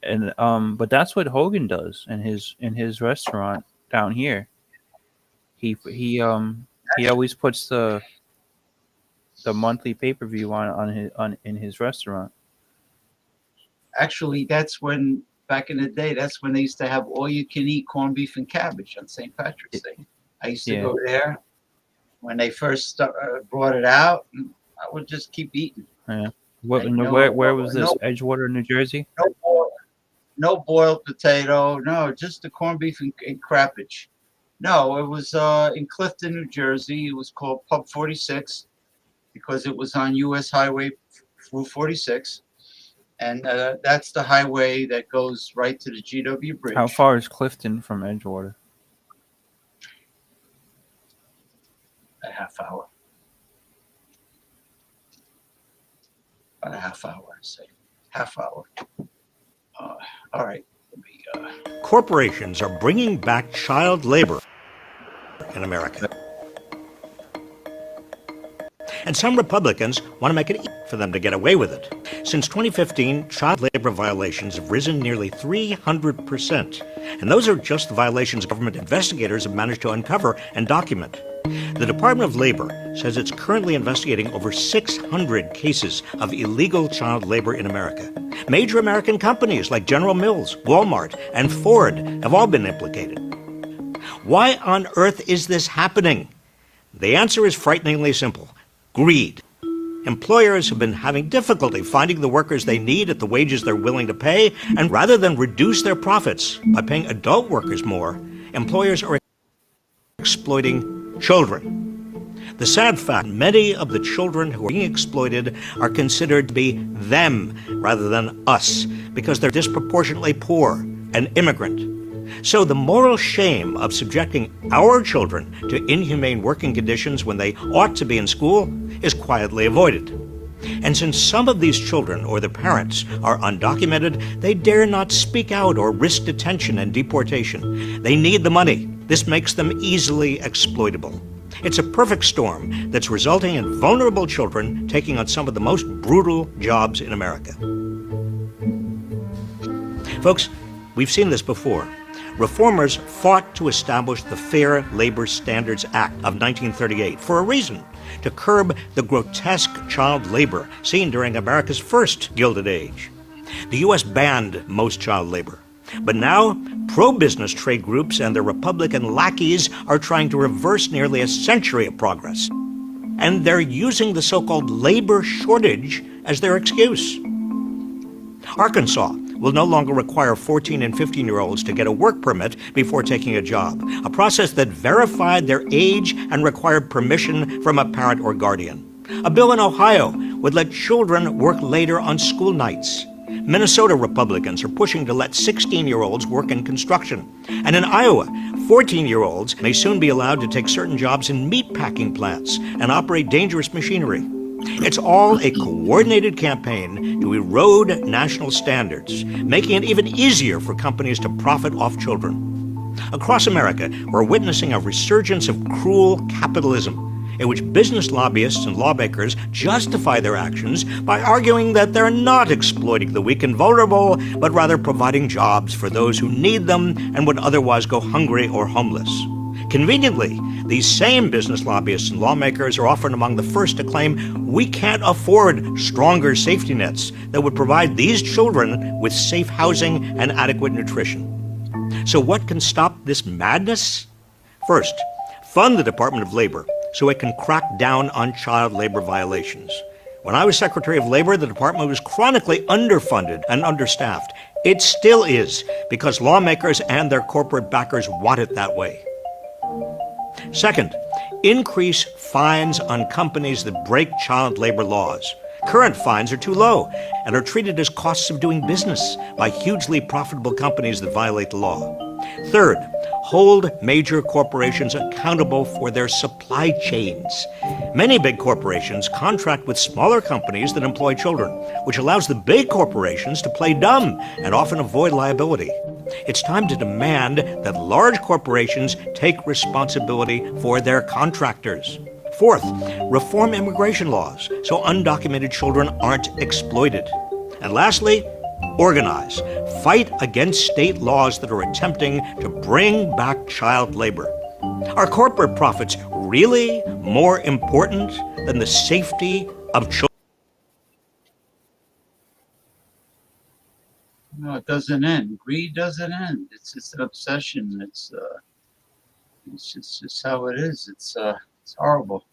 And but that's what Hogan does in his restaurant down here. He always puts the monthly pay-per-view in his restaurant. Actually, that's when back in the day. That's when they used to have all-you-can-eat corned beef and cabbage on St. Patrick's Day. I used to go there when they first brought it out. And I would just keep eating. Yeah. Where was this? Edgewater, New Jersey? No boiled potato. No, just the corned beef and crappage. No, it was in Clifton, New Jersey. It was called Pub 46 because it was on U.S. Highway 46. And that's the highway that goes right to the GW Bridge. How far is Clifton from Edgewater? A half hour. About a half hour, I'd say. Half hour. All right. Corporations are bringing back child labor in America. And some Republicans want to make it easy for them to get away with it. Since 2015, child labor violations have risen nearly 300%. And those are just the violations government investigators have managed to uncover and document. The Department of Labor says it's currently investigating over 600 cases of illegal child labor in America. Major American companies like General Mills, Walmart, and Ford have all been implicated. Why on earth is this happening? The answer is frighteningly simple: greed. Employers have been having difficulty finding the workers they need at the wages they're willing to pay, and rather than reduce their profits by paying adult workers more, employers are exploiting children. The sad fact, many of the children who are being exploited are considered to be them rather than us because they're disproportionately poor and immigrant. So the moral shame of subjecting our children to inhumane working conditions when they ought to be in school is quietly avoided. And since some of these children or their parents are undocumented, they dare not speak out or risk detention and deportation. They need the money. This makes them easily exploitable. It's a perfect storm that's resulting in vulnerable children taking on some of the most brutal jobs in America. Folks, we've seen this before. Reformers fought to establish the Fair Labor Standards Act of 1938 for a reason: to curb the grotesque child labor seen during America's first Gilded Age. The U.S. banned most child labor. But now, pro-business trade groups and their Republican lackeys are trying to reverse nearly a century of progress. And they're using the so-called labor shortage as their excuse. Arkansas will no longer require 14 and 15-year-olds to get a work permit before taking a job, a process that verified their age and required permission from a parent or guardian. A bill in Ohio would let children work later on school nights. Minnesota Republicans are pushing to let 16-year-olds work in construction. And in Iowa, 14-year-olds may soon be allowed to take certain jobs in meatpacking plants and operate dangerous machinery. It's all a coordinated campaign to erode national standards, making it even easier for companies to profit off children. Across America, we're witnessing a resurgence of cruel capitalism, in which business lobbyists and lawmakers justify their actions by arguing that they're not exploiting the weak and vulnerable, but rather providing jobs for those who need them and would otherwise go hungry or homeless. Conveniently, these same business lobbyists and lawmakers are often among the first to claim we can't afford stronger safety nets that would provide these children with safe housing and adequate nutrition. So what can stop this madness? First, fund the Department of Labor so it can crack down on child labor violations. When I was Secretary of Labor, the department was chronically underfunded and understaffed. It still is, because lawmakers and their corporate backers want it that way. Second, increase fines on companies that break child labor laws. Current fines are too low and are treated as costs of doing business by hugely profitable companies that violate the law. Third, hold major corporations accountable for their supply chains. Many big corporations contract with smaller companies that employ children, which allows the big corporations to play dumb and often avoid liability. It's time to demand that large corporations take responsibility for their contractors. Fourth, reform immigration laws so undocumented children aren't exploited. And lastly, organize. Fight against state laws that are attempting to bring back child labor. Are corporate profits really more important than the safety of children? No, it doesn't end. Greed doesn't end. It's just an obsession. It's just how it is. It's horrible.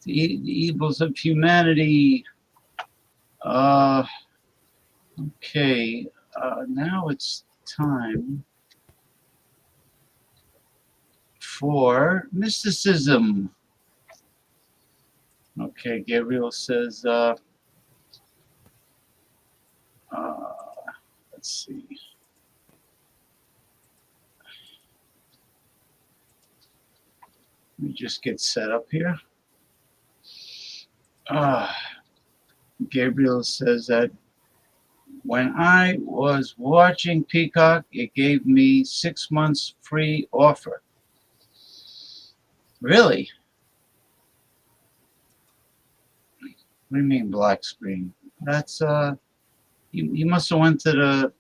The evils of humanity. Okay. Now it's time for mysticism. Okay, Gabriel says, let's see. Let me just get set up here. Gabriel says that when I was watching Peacock, it gave me 6 months free offer. Really? What do you mean black screen? That's you must have went to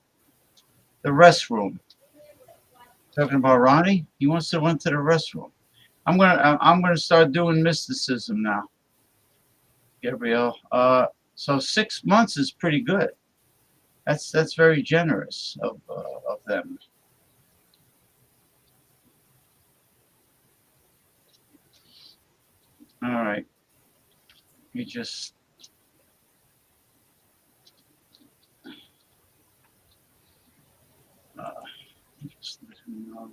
the restroom. Talking about Ronnie? You must have went to the restroom. I'm gonna start doing mysticism now, Gabriel. So 6 months is pretty good. That's very generous of them. All right. You just let him know.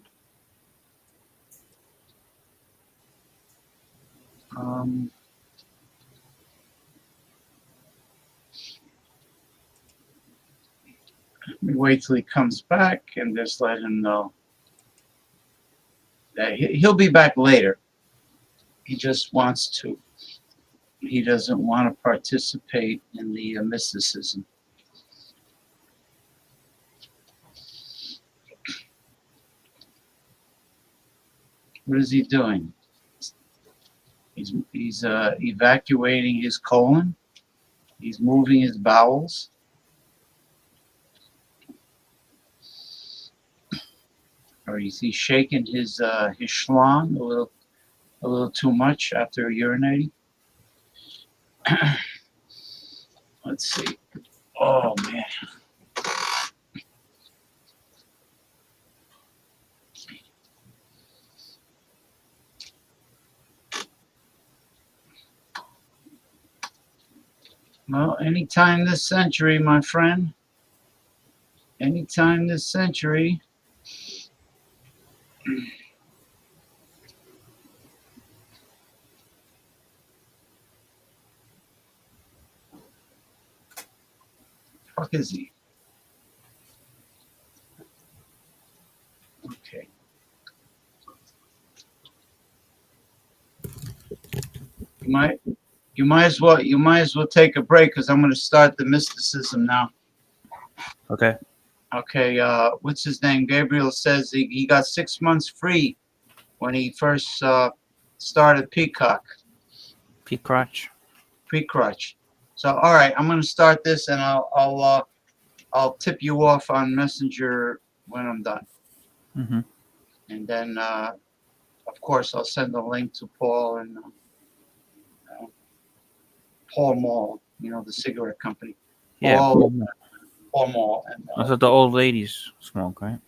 Let me wait till he comes back and just let him know that he'll be back later. He just wants to. He doesn't want to participate in the mysticism. What is he doing? He's evacuating his colon. He's moving his bowels. Or he's shaking his schlong a little too much after urinating. Let's see. Oh man. Well, anytime this century, my friend. Anytime this century. Fuck is he? Okay. You might as well take a break because I'm going to start the mysticism now. Okay. Okay. What's his name? Gabriel says he got 6 months free when he first started Peacock. Peacrotch. Pre-crutch. So all right, I'm going to start this and I'll tip you off on Messenger when I'm done. Mm-hmm. And then of course I'll send a link to Paul and Paul Mall, the cigarette company. Yeah. Paul Mall. And, That's what the old ladies smoke, right?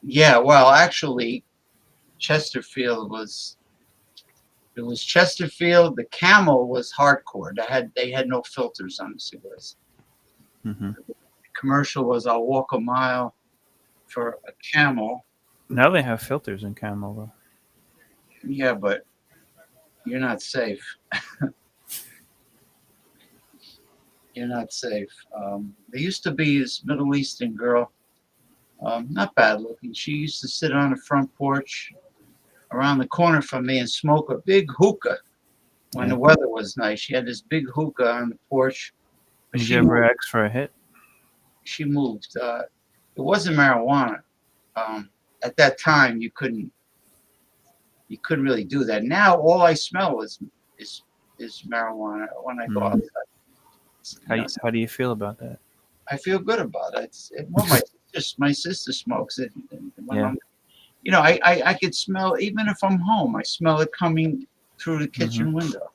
yeah, well, actually, Chesterfield was. It was Chesterfield. The Camel was hardcore. They had no filters on the cigarettes. Mm-hmm. The commercial was "I'll walk a mile for a Camel." Now they have filters in Camel, though. Yeah, but you're not safe. You're not safe. There used to be this Middle Eastern girl, not bad looking. She used to sit on the front porch around the corner from me and smoke a big hookah when the weather was nice. She had this big hookah on the porch. Did you ever ask for a hit? She moved. It wasn't marijuana. At that time, you couldn't really do that. Now, all I smell is marijuana when I go outside. How do you feel about that? I feel good about it. Well, my sister smokes it. And when Yeah. I could smell, even if I'm home, I smell it coming through the kitchen window.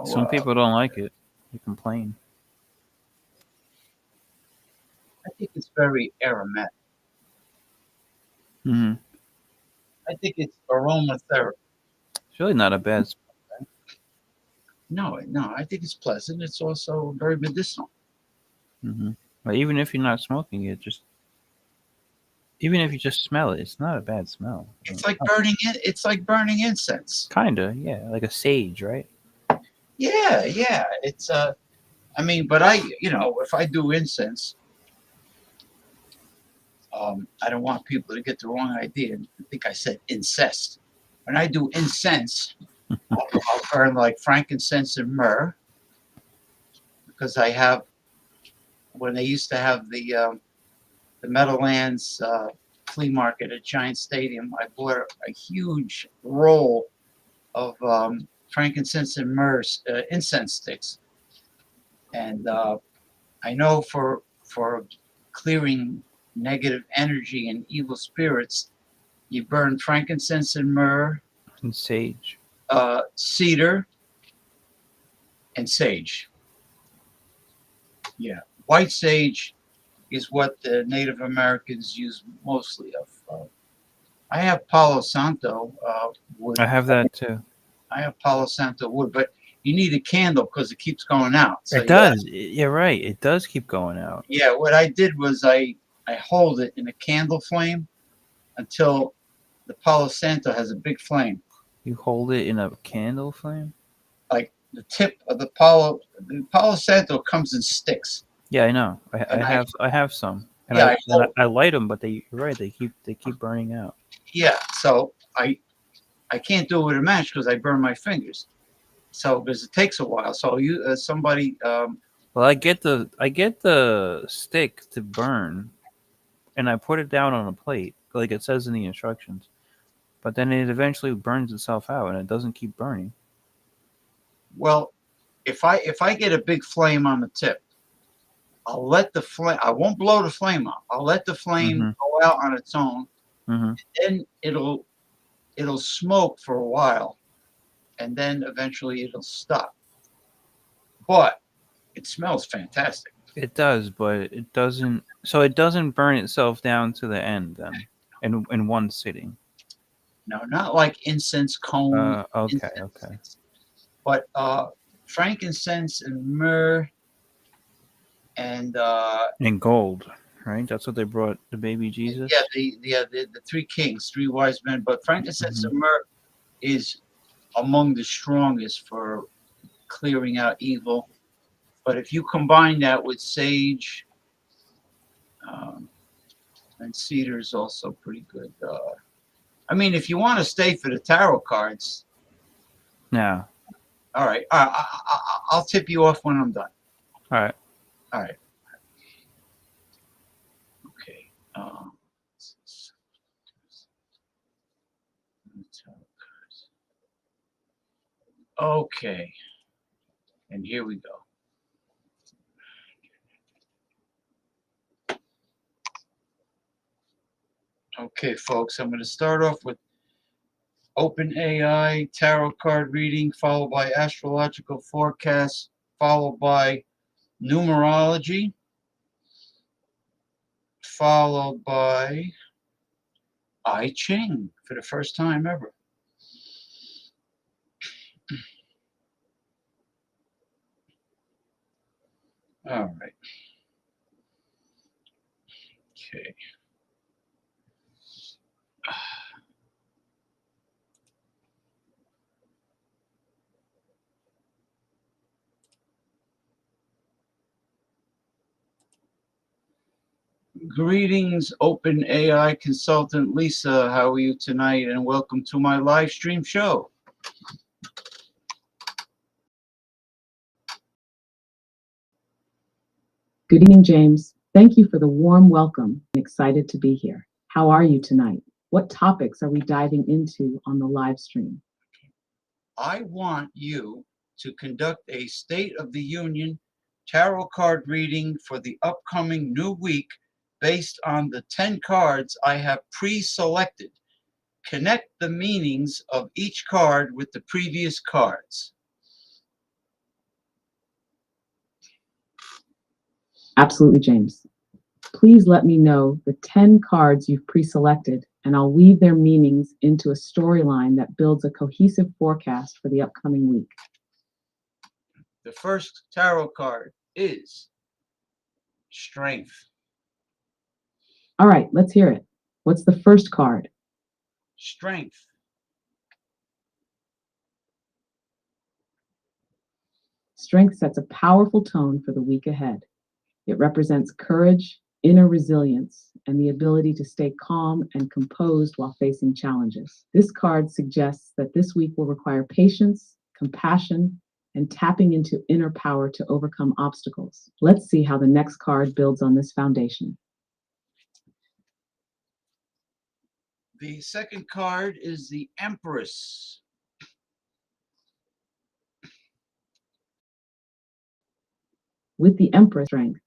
Some people don't like it. They complain. I think it's very aromatic. Mm-hmm. I think it's aromatherapy. It's really not a bad smell. No, I think it's pleasant. It's also very medicinal. Mm-hmm. But even if you're not smoking it, even if you just smell it, it's not a bad smell. It's like burning it. It's like burning incense. Kinda, yeah, like a sage, right? Yeah. It's but if I do incense, I don't want people to get the wrong idea and think I said incest. When I do incense, I'll burn like frankincense and myrrh, because when they used to have the Meadowlands flea market at Giant Stadium, I bought a huge roll of frankincense and myrrh incense sticks. And I know for clearing negative energy and evil spirits, you burn frankincense and myrrh, and sage, cedar, and sage. Yeah, white sage is what the Native Americans use mostly of. I have Palo Santo wood. I have that too. I have Palo Santo wood, but you need a candle because it keeps going out. So it does. You're right. It does keep going out. Yeah, what I did was I hold it in a candle flame until the Palo Santo has a big flame. You hold it in a candle flame? Like the tip of the Palo Santo comes in sticks. Yeah, I know. I have some. And yeah, I light them, but you're right. They keep burning out. Yeah, so I can't do it with a match because I burn my fingers. So because it takes a while. So somebody. Well, I get the stick to burn, and I put it down on a plate, like it says in the instructions. But then it eventually burns itself out, and it doesn't keep burning. Well, if I get a big flame on the tip, I'll let the flame. I won't blow the flame up. I'll let the flame go out on its own. Then it'll smoke for a while, and then eventually it'll stop. But it smells fantastic. It does, but it doesn't. So it doesn't burn itself down to the end then, in one sitting. No, not like incense cone. Okay, okay. But frankincense and myrrh and gold, right? That's what they brought the baby Jesus. Yeah, the three kings, three wise men. But frankincense and myrrh is among the strongest for clearing out evil. But if you combine that with sage, and cedar is also pretty good. I mean, if you want to stay for the tarot cards. Yeah. All right. I'll tip you off when I'm done. All right. All right. Okay. Okay. And here we go. Okay, folks, I'm going to start off with OpenAI tarot card reading, followed by astrological forecast, followed by numerology, followed by I Ching for the first time ever. All right. Okay. Greetings, OpenAI consultant Lisa. How are you tonight? And welcome to my live stream show. Good evening, James. Thank you for the warm welcome. I'm excited to be here. How are you tonight? What topics are we diving into on the live stream? I want you to conduct a State of the Union tarot card reading for the upcoming new week based on the 10 cards I have pre-selected. Connect the meanings of each card with the previous cards. Absolutely, James. Please let me know the 10 cards you've pre-selected, and I'll weave their meanings into a storyline that builds a cohesive forecast for the upcoming week. The first tarot card is Strength. All right, let's hear it. What's the first card? Strength. Strength sets a powerful tone for the week ahead. It represents courage, inner resilience, and the ability to stay calm and composed while facing challenges. This card suggests that this week will require patience, compassion, and tapping into inner power to overcome obstacles. Let's see how the next card builds on this foundation. The second card is the Empress. With the Empress strength,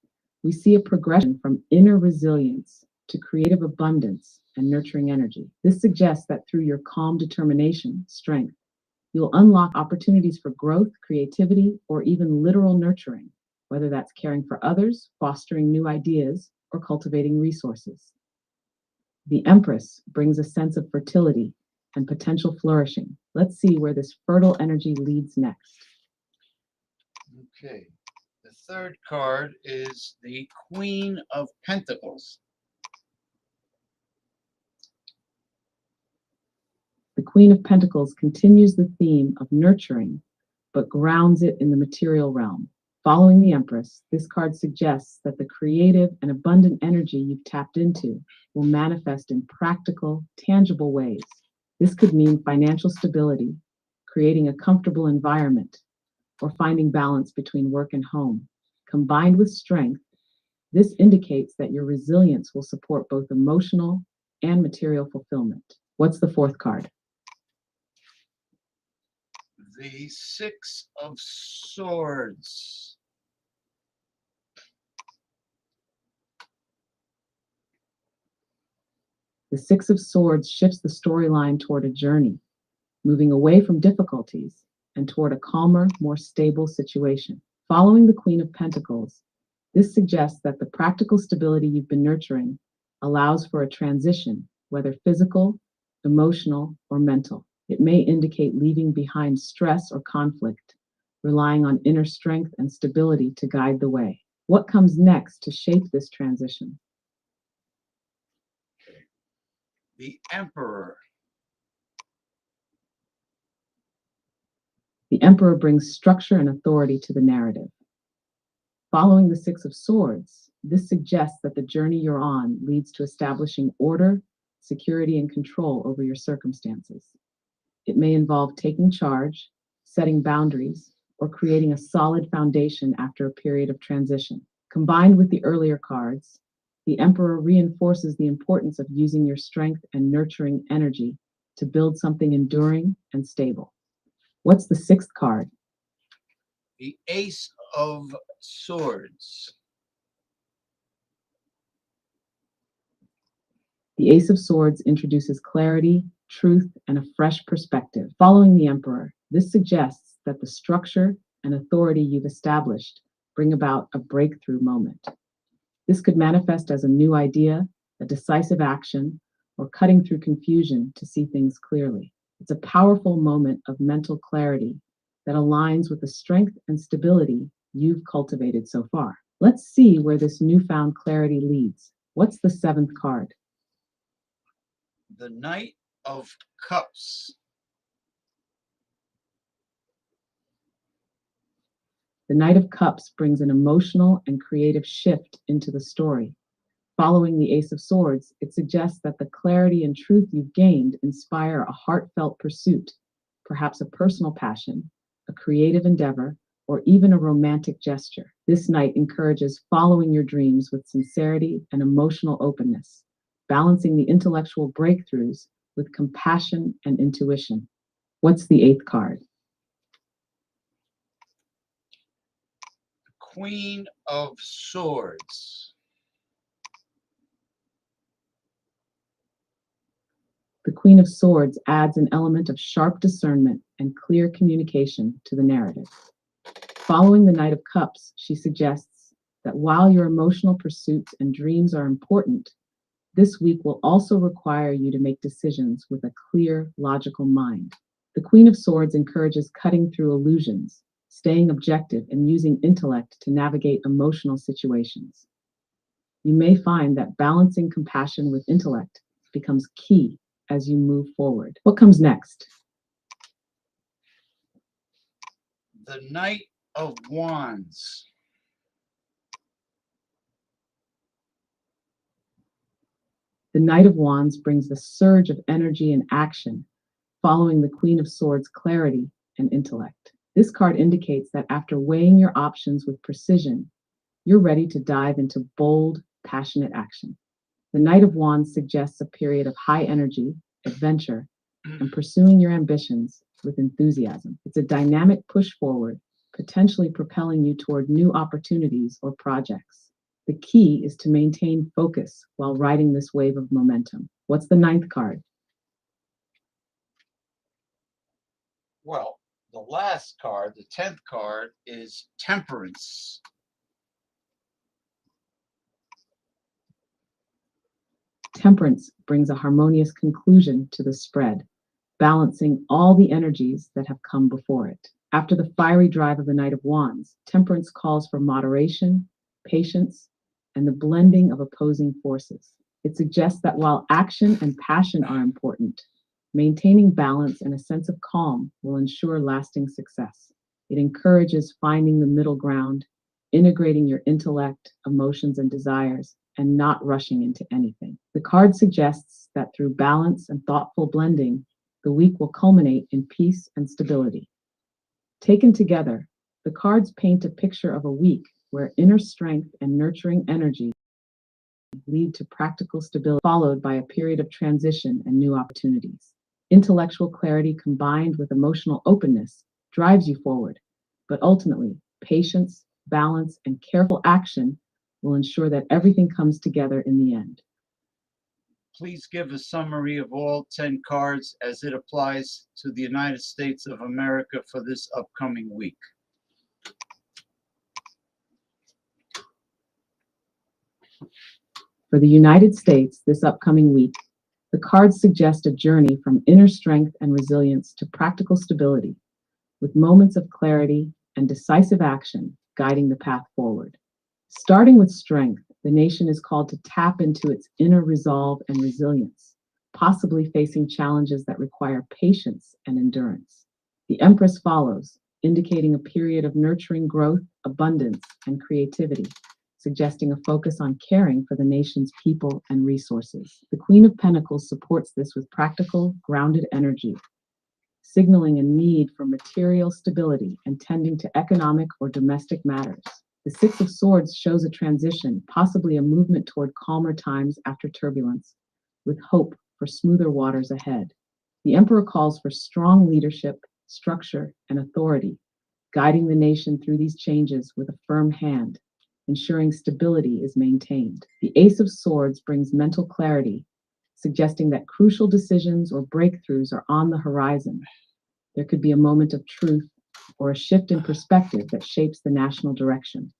we see a progression from inner resilience to creative abundance and nurturing energy. This suggests that through your calm determination, strength, you'll unlock opportunities for growth, creativity, or even literal nurturing, whether that's caring for others, fostering new ideas, or cultivating resources. The Empress brings a sense of fertility and potential flourishing. Let's see where this fertile energy leads next. Okay. The third card is the Queen of Pentacles. The Queen of Pentacles continues the theme of nurturing, but grounds it in the material realm. Following the Empress, this card suggests that the creative and abundant energy you've tapped into will manifest in practical, tangible ways. This could mean financial stability, creating a comfortable environment, or finding balance between work and home. Combined with strength, this indicates that your resilience will support both emotional and material fulfillment. What's the fourth card? The Six of Swords. The Six of Swords shifts the storyline toward a journey, moving away from difficulties and toward a calmer, more stable situation. Following the Queen of Pentacles, this suggests that the practical stability you've been nurturing allows for a transition, whether physical, emotional, or mental. It may indicate leaving behind stress or conflict, relying on inner strength and stability to guide the way. What comes next to shape this transition? The Emperor. The Emperor brings structure and authority to the narrative. Following the Six of Swords, this suggests that the journey you're on leads to establishing order, security, and control over your circumstances. It may involve taking charge, setting boundaries, or creating a solid foundation after a period of transition. Combined with the earlier cards, the Emperor reinforces the importance of using your strength and nurturing energy to build something enduring and stable. What's the sixth card? The Ace of Swords. The Ace of Swords introduces clarity, truth, and a fresh perspective. Following the Emperor, this suggests that the structure and authority you've established bring about a breakthrough moment. This could manifest as a new idea, a decisive action, or cutting through confusion to see things clearly. It's a powerful moment of mental clarity that aligns with the strength and stability you've cultivated so far. Let's see where this newfound clarity leads. What's the seventh card? The Knight of Cups. The Knight of Cups brings an emotional and creative shift into the story. Following the Ace of Swords, it suggests that the clarity and truth you've gained inspire a heartfelt pursuit, perhaps a personal passion, a creative endeavor, or even a romantic gesture. This knight encourages following your dreams with sincerity and emotional openness, balancing the intellectual breakthroughs with compassion and intuition. What's the eighth card? Queen of Swords. The Queen of Swords adds an element of sharp discernment and clear communication to the narrative. Following the Knight of Cups, she suggests that while your emotional pursuits and dreams are important, this week will also require you to make decisions with a clear, logical mind. The Queen of Swords encourages cutting through illusions, staying objective, and using intellect to navigate emotional situations. You may find that balancing compassion with intellect becomes key as you move forward. What comes next? The Knight of Wands. The Knight of Wands brings the surge of energy and action, following the Queen of Swords' clarity and intellect. This card indicates that after weighing your options with precision, you're ready to dive into bold, passionate action. The Knight of Wands suggests a period of high energy, adventure, and pursuing your ambitions with enthusiasm. It's a dynamic push forward, potentially propelling you toward new opportunities or projects. The key is to maintain focus while riding this wave of momentum. What's the ninth card? Well, the last card, the 10th card, is Temperance. Temperance brings a harmonious conclusion to the spread, balancing all the energies that have come before it. After the fiery drive of the Knight of Wands, Temperance calls for moderation, patience, and the blending of opposing forces. It suggests that while action and passion are important, maintaining balance and a sense of calm will ensure lasting success. It encourages finding the middle ground, integrating your intellect, emotions, and desires, and not rushing into anything. The card suggests that through balance and thoughtful blending, the week will culminate in peace and stability. Taken together, the cards paint a picture of a week where inner strength and nurturing energy lead to practical stability, followed by a period of transition and new opportunities. Intellectual clarity combined with emotional openness drives you forward, but ultimately, patience, balance, and careful action will ensure that everything comes together in the end. Please give a summary of all 10 cards as it applies to the United States of America for this upcoming week. For the United States this upcoming week, the cards suggest a journey from inner strength and resilience to practical stability, with moments of clarity and decisive action guiding the path forward. Starting with strength, the nation is called to tap into its inner resolve and resilience, possibly facing challenges that require patience and endurance. The Empress follows, indicating a period of nurturing growth, abundance, and creativity, suggesting a focus on caring for the nation's people and resources. The Queen of Pentacles supports this with practical, grounded energy, signaling a need for material stability and tending to economic or domestic matters. The Six of Swords shows a transition, possibly a movement toward calmer times after turbulence, with hope for smoother waters ahead. The Emperor calls for strong leadership, structure, and authority, guiding the nation through these changes with a firm hand, ensuring stability is maintained. The Ace of Swords brings mental clarity, suggesting that crucial decisions or breakthroughs are on the horizon. There could be a moment of truth or a shift in perspective that shapes the national direction.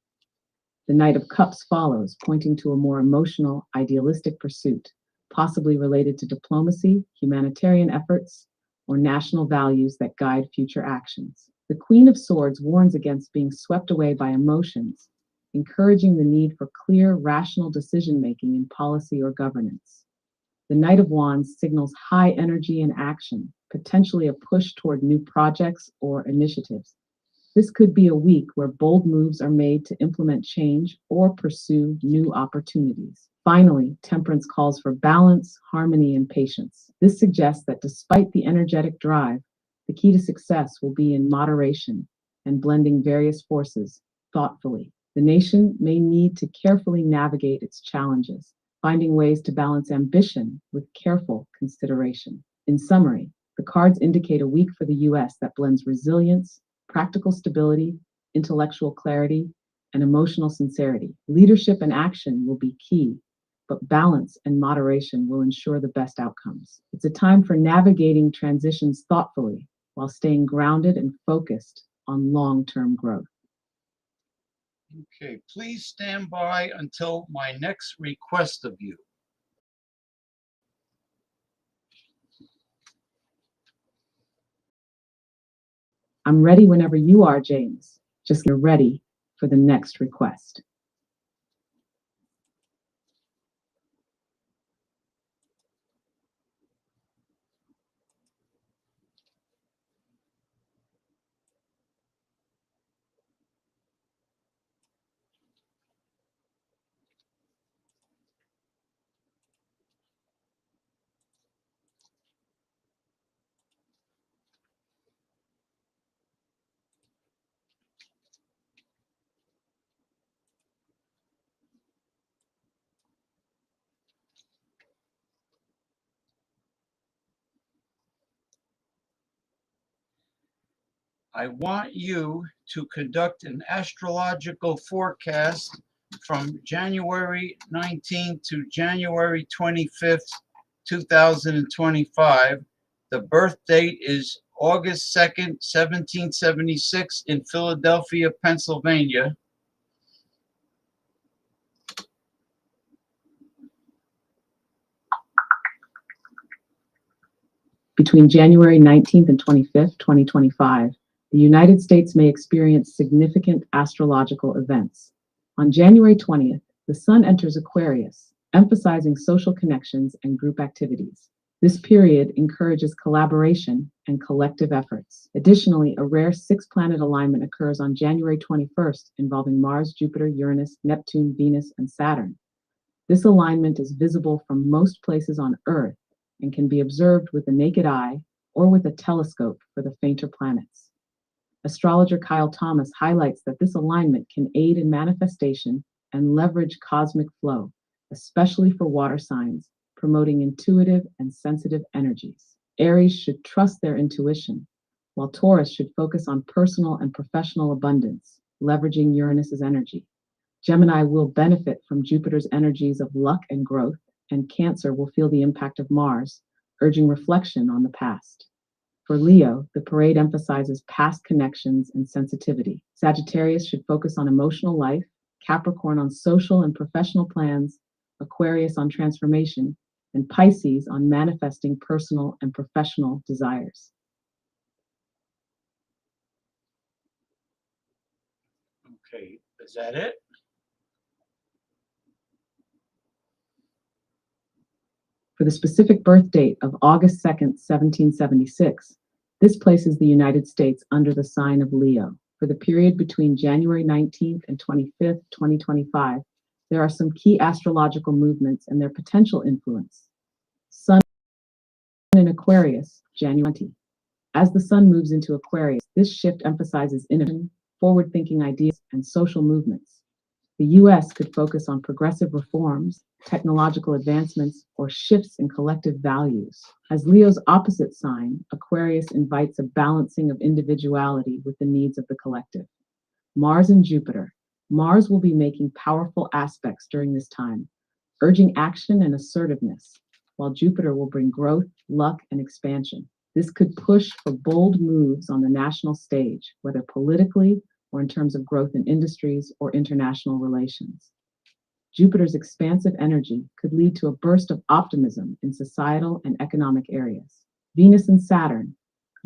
The Knight of Cups follows, pointing to a more emotional, idealistic pursuit, possibly related to diplomacy, humanitarian efforts, or national values that guide future actions. The Queen of Swords warns against being swept away by emotions, encouraging the need for clear, rational decision-making in policy or governance. The Knight of Wands signals high energy and action, potentially a push toward new projects or initiatives. This could be a week where bold moves are made to implement change or pursue new opportunities. Finally, Temperance calls for balance, harmony, and patience. This suggests that despite the energetic drive, the key to success will be in moderation and blending various forces thoughtfully. The nation may need to carefully navigate its challenges, finding ways to balance ambition with careful consideration. In summary, the cards indicate a week for the U.S. that blends resilience, practical stability, intellectual clarity, and emotional sincerity. Leadership and action will be key, but balance and moderation will ensure the best outcomes. It's a time for navigating transitions thoughtfully while staying grounded and focused on long-term growth. Okay, please stand by until my next request of you. I'm ready whenever you are, James. Just get ready for the next request. I want you to conduct an astrological forecast from January 19th to January 25th, 2025. The birth date is August 2nd, 1776 in Philadelphia, Pennsylvania. Between January 19th and 25th, 2025, the United States may experience significant astrological events. On January 20th, the Sun enters Aquarius, emphasizing social connections and group activities. This period encourages collaboration and collective efforts. Additionally, a rare six-planet alignment occurs on January 21st involving Mars, Jupiter, Uranus, Neptune, Venus, and Saturn. This alignment is visible from most places on Earth and can be observed with the naked eye or with a telescope for the fainter planets. Astrologer Kyle Thomas highlights that this alignment can aid in manifestation and leverage cosmic flow, especially for water signs, promoting intuitive and sensitive energies. Aries should trust their intuition, while Taurus should focus on personal and professional abundance, leveraging Uranus's energy. Gemini will benefit from Jupiter's energies of luck and growth, and Cancer will feel the impact of Mars, urging reflection on the past. For Leo, the parade emphasizes past connections and sensitivity. Sagittarius should focus on emotional life, Capricorn on social and professional plans, Aquarius on transformation, and Pisces on manifesting personal and professional desires. Okay, is that it? For the specific birth date of August 2nd, 1776, this places the United States under the sign of Leo. For the period between January 19th and 25th, 2025, there are some key astrological movements and their potential influence. Sun in Aquarius, January 20. As the sun moves into Aquarius, this shift emphasizes innovation, forward-thinking ideas, and social movements. The U.S. could focus on progressive reforms, technological advancements, or shifts in collective values. As Leo's opposite sign, Aquarius invites a balancing of individuality with the needs of the collective. Mars and Jupiter. Mars will be making powerful aspects during this time, urging action and assertiveness, while Jupiter will bring growth, luck, and expansion. This could push for bold moves on the national stage, whether politically or in terms of growth in industries or international relations. Jupiter's expansive energy could lead to a burst of optimism in societal and economic areas. Venus and Saturn.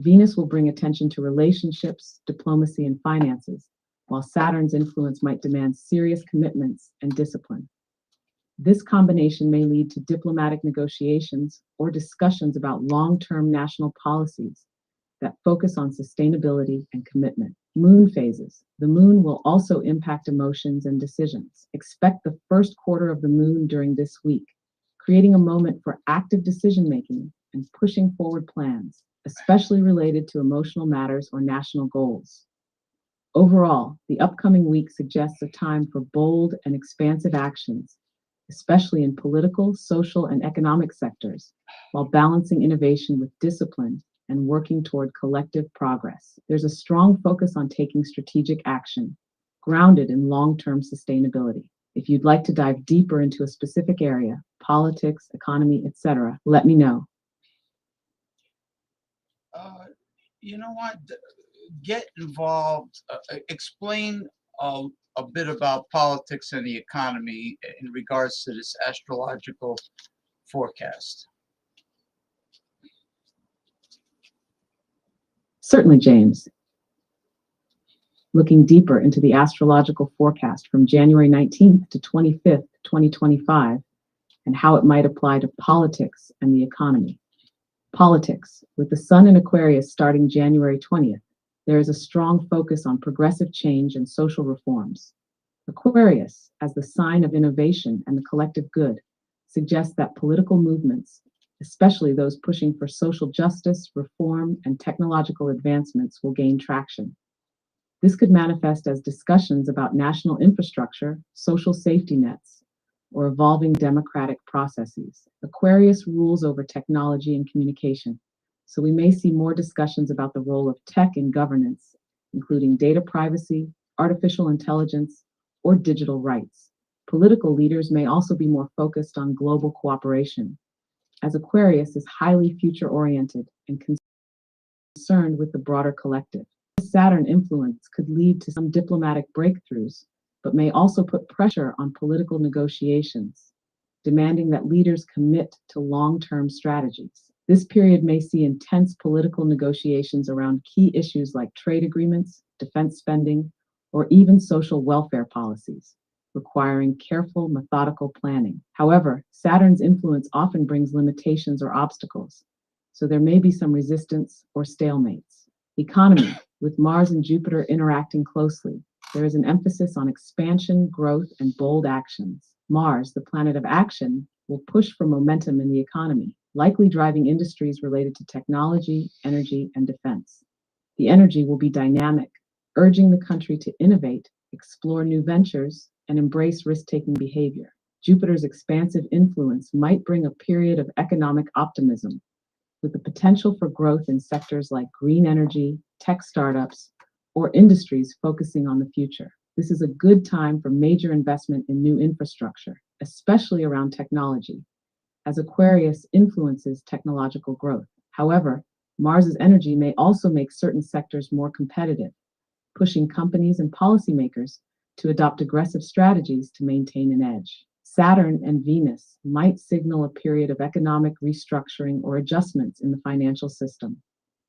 Venus will bring attention to relationships, diplomacy, and finances, while Saturn's influence might demand serious commitments and discipline. This combination may lead to diplomatic negotiations or discussions about long-term national policies that focus on sustainability and commitment. Moon phases. The moon will also impact emotions and decisions. Expect the first quarter of the moon during this week, creating a moment for active decision-making and pushing forward plans, especially related to emotional matters or national goals. Overall, the upcoming week suggests a time for bold and expansive actions, especially in political, social, and economic sectors, while balancing innovation with discipline and working toward collective progress. There's a strong focus on taking strategic action, grounded in long-term sustainability. If you'd like to dive deeper into a specific area, politics, economy, etc., let me know. You know what? Get involved. Explain a bit about politics and the economy in regards to this astrological forecast. Certainly, James. Looking deeper into the astrological forecast from January 19th to 25th, 2025, and how it might apply to politics and the economy. Politics. With the sun in Aquarius starting January 20th, there is a strong focus on progressive change and social reforms. Aquarius, as the sign of innovation and the collective good, suggests that political movements, especially those pushing for social justice, reform, and technological advancements, will gain traction. This could manifest as discussions about national infrastructure, social safety nets, or evolving democratic processes. Aquarius rules over technology and communication, so we may see more discussions about the role of tech in governance, including data privacy, artificial intelligence, or digital rights. Political leaders may also be more focused on global cooperation, as Aquarius is highly future-oriented and concerned with the broader collective. Saturn influence could lead to some diplomatic breakthroughs, but may also put pressure on political negotiations, demanding that leaders commit to long-term strategies. This period may see intense political negotiations around key issues like trade agreements, defense spending, or even social welfare policies, requiring careful, methodical planning. However, Saturn's influence often brings limitations or obstacles, so there may be some resistance or stalemates. Economy. With Mars and Jupiter interacting closely, there is an emphasis on expansion, growth, and bold actions. Mars, the planet of action, will push for momentum in the economy, likely driving industries related to technology, energy, and defense. The energy will be dynamic, urging the country to innovate, explore new ventures, and embrace risk-taking behavior. Jupiter's expansive influence might bring a period of economic optimism, with the potential for growth in sectors like green energy, tech startups, or industries focusing on the future. This is a good time for major investment in new infrastructure, especially around technology, as Aquarius influences technological growth. However, Mars's energy may also make certain sectors more competitive, pushing companies and policymakers to adopt aggressive strategies to maintain an edge. Saturn and Venus might signal a period of economic restructuring or adjustments in the financial system.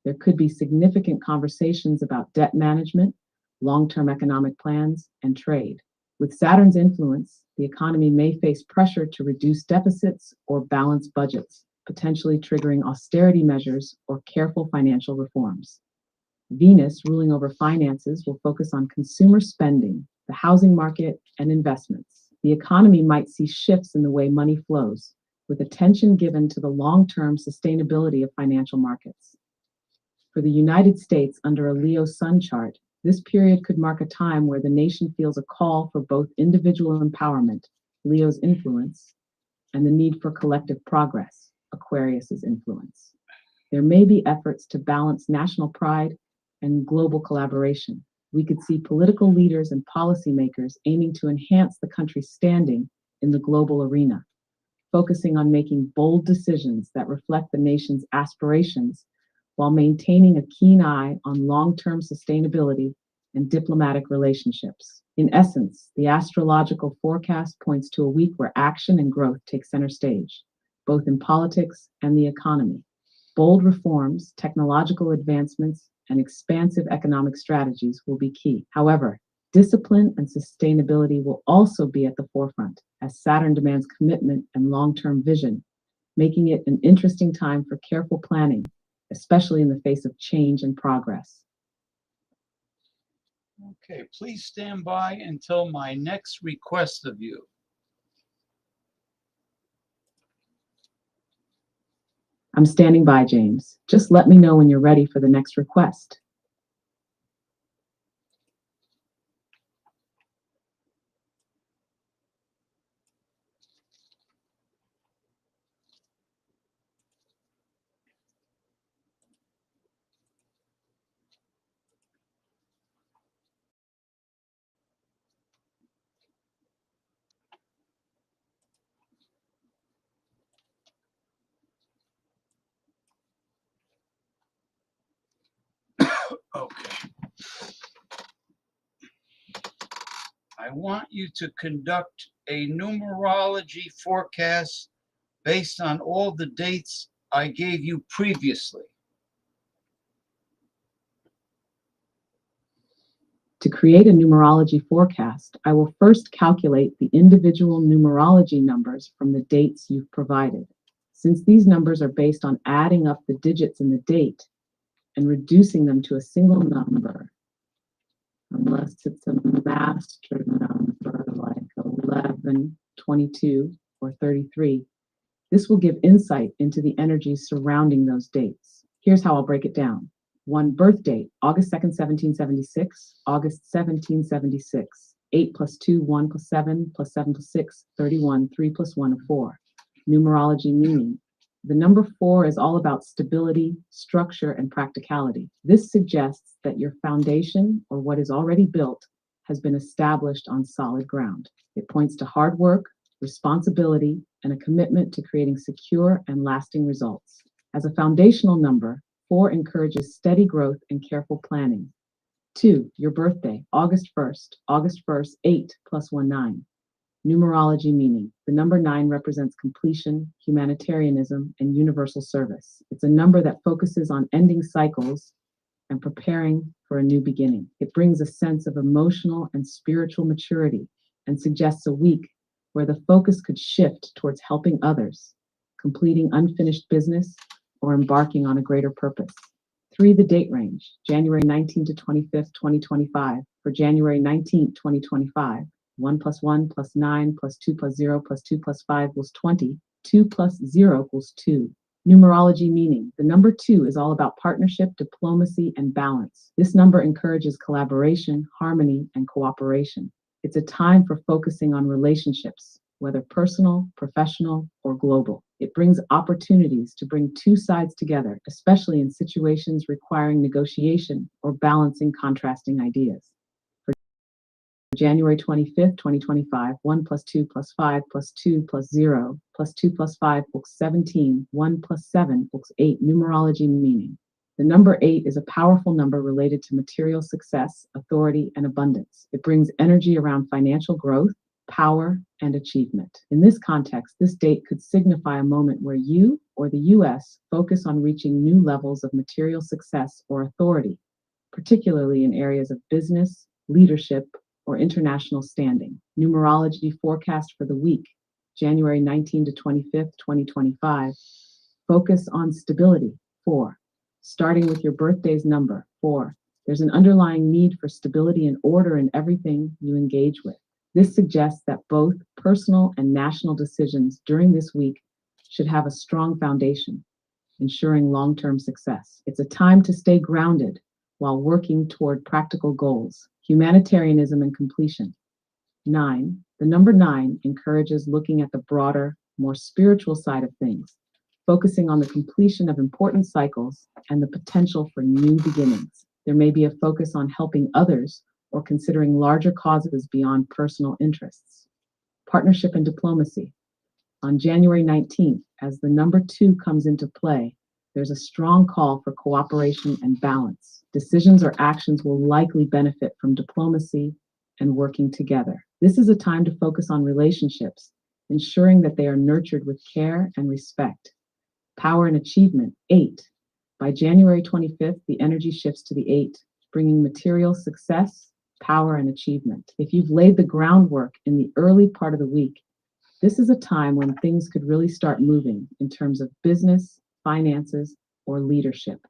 There could be significant conversations about debt management, long-term economic plans, and trade. With Saturn's influence, the economy may face pressure to reduce deficits or balance budgets, potentially triggering austerity measures or careful financial reforms. Venus, ruling over finances, will focus on consumer spending, the housing market, and investments. The economy might see shifts in the way money flows, with attention given to the long-term sustainability of financial markets. For the United States, under a Leo Sun chart, this period could mark a time where the nation feels a call for both individual empowerment, Leo's influence, and the need for collective progress, Aquarius's influence. There may be efforts to balance national pride and global collaboration. We could see political leaders and policymakers aiming to enhance the country's standing in the global arena, focusing on making bold decisions that reflect the nation's aspirations while maintaining a keen eye on long-term sustainability and diplomatic relationships. In essence, the astrological forecast points to a week where action and growth take center stage, both in politics and the economy. Bold reforms, technological advancements, and expansive economic strategies will be key. However, discipline and sustainability will also be at the forefront, as Saturn demands commitment and long-term vision, making it an interesting time for careful planning, especially in the face of change and progress. Okay, please stand by until my next request of you. I'm standing by, James. Just let me know when you're ready for the next request. Okay. I want you to conduct a numerology forecast based on all the dates I gave you previously. To create a numerology forecast, I will first calculate the individual numerology numbers from the dates you've provided. Since these numbers are based on adding up the digits in the date and reducing them to a single number, unless it's a master number like 11, 22, or 33, this will give insight into the energies surrounding those dates. Here's how I'll break it down. 1 birth date, August 2nd, 1776, August 1776. 8 plus 2, 1 plus 7, plus 7 plus 6, 31, 3 plus 1, 4. Numerology meaning. The number 4 is all about stability, structure, and practicality. This suggests that your foundation, or what is already built, has been established on solid ground. It points to hard work, responsibility, and a commitment to creating secure and lasting results. As a foundational number, 4 encourages steady growth and careful planning. 2, your birthday, August 1st. August 1st, 8 plus 1, 9. Numerology meaning. The number 9 represents completion, humanitarianism, and universal service. It's a number that focuses on ending cycles and preparing for a new beginning. It brings a sense of emotional and spiritual maturity and suggests a week where the focus could shift towards helping others, completing unfinished business, or embarking on a greater purpose. 3, the date range, January 19th to 25th, 2025. For January 19th, 2025, 1 plus 1 plus 9 plus 2 plus 0 plus 2 plus 5 equals 20. 2 plus 0 equals 2. Numerology meaning. The number 2 is all about partnership, diplomacy, and balance. This number encourages collaboration, harmony, and cooperation. It's a time for focusing on relationships, whether personal, professional, or global. It brings opportunities to bring two sides together, especially in situations requiring negotiation or balancing contrasting ideas. For January 25th, 2025, 1 plus 2 plus 5 plus 2 plus 0 plus 2 plus 5 equals 17, 1 plus 7 equals 8, numerology meaning. The number 8 is a powerful number related to material success, authority, and abundance. It brings energy around financial growth, power, and achievement. In this context, this date could signify a moment where you or the U.S. focus on reaching new levels of material success or authority, particularly in areas of business, leadership, or international standing. Numerology forecast for the week, January 19 to 25th, 2025. Focus on stability, 4. Starting with your birthday's number, 4. There's an underlying need for stability and order in everything you engage with. This suggests that both personal and national decisions during this week should have a strong foundation, ensuring long-term success. It's a time to stay grounded while working toward practical goals, humanitarianism and completion. 9. The number 9 encourages looking at the broader, more spiritual side of things, focusing on the completion of important cycles and the potential for new beginnings. There may be a focus on helping others or considering larger causes beyond personal interests. Partnership and diplomacy. On January 19th, as the number 2 comes into play, there's a strong call for cooperation and balance. Decisions or actions will likely benefit from diplomacy and working together. This is a time to focus on relationships, ensuring that they are nurtured with care and respect. Power and achievement, 8. By January 25th, the energy shifts to the 8, bringing material success, power, and achievement. If you've laid the groundwork in the early part of the week, this is a time when things could really start moving in terms of business, finances, or leadership.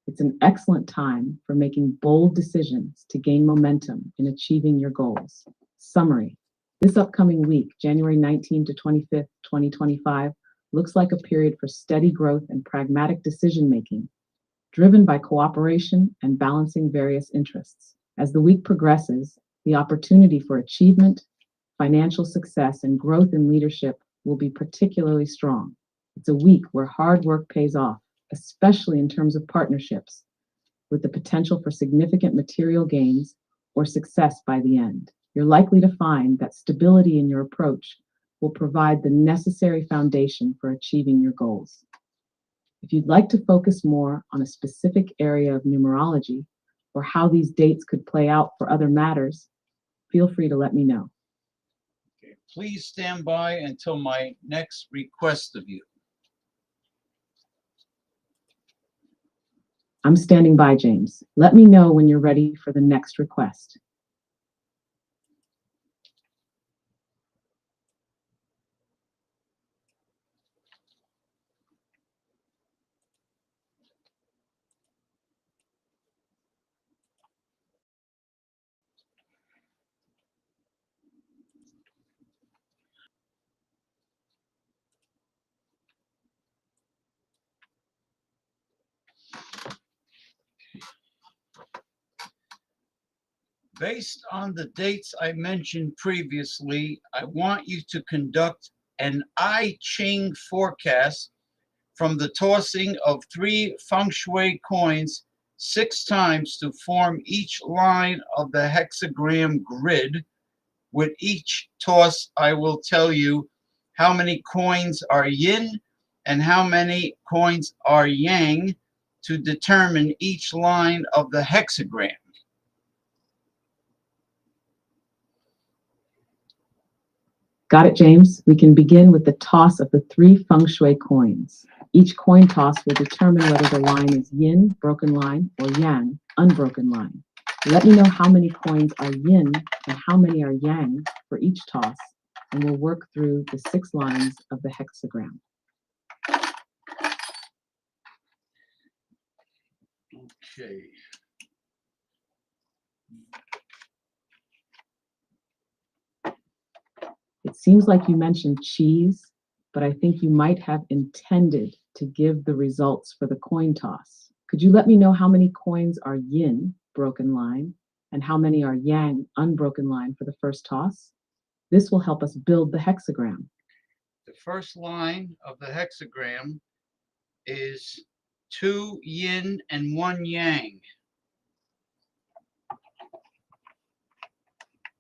It's an excellent time for making bold decisions to gain momentum in achieving your goals. Summary. This upcoming week, January 19 to 25th, 2025, looks like a period for steady growth and pragmatic decision-making, driven by cooperation and balancing various interests. As the week progresses, the opportunity for achievement, financial success, and growth in leadership will be particularly strong. It's a week where hard work pays off, especially in terms of partnerships, with the potential for significant material gains or success by the end. You're likely to find that stability in your approach will provide the necessary foundation for achieving your goals. If you'd like to focus more on a specific area of numerology or how these dates could play out for other matters, feel free to let me know. Okay, please stand by until my next request of you. I'm standing by, James. Let me know when you're ready for the next request. Based on the dates I mentioned previously, I want you to conduct an I Ching forecast from the tossing of 3 feng shui coins 6 times to form each line of the hexagram grid. With each toss, I will tell you how many coins are yin and how many coins are yang to determine each line of the hexagram. Got it, James? We can begin with the toss of the 3 feng shui coins. Each coin toss will determine whether the line is yin, broken line, or yang, unbroken line. Let me know how many coins are yin and how many are yang for each toss, and we'll work through the 6 lines of the hexagram. Okay. It seems like you mentioned cheese, but I think you might have intended to give the results for the coin toss. Could you let me know how many coins are yin, broken line, and how many are yang, unbroken line for the first toss? This will help us build the hexagram. The first line of the hexagram is 2 yin and 1 yang.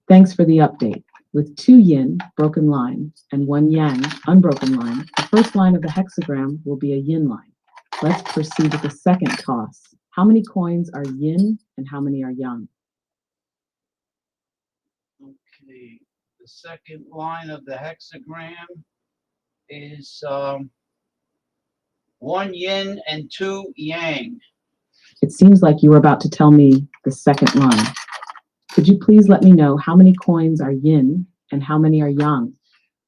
Thanks for the update. With 2 yin, broken line, and 1 yang, unbroken line, the first line of the hexagram will be a yin line. Let's proceed with the second toss. How many coins are yin and how many are yang? Okay, the second line of the hexagram is 1 yin and 2 yang. It seems like you were about to tell me the second line. Could you please let me know how many coins are yin and how many are yang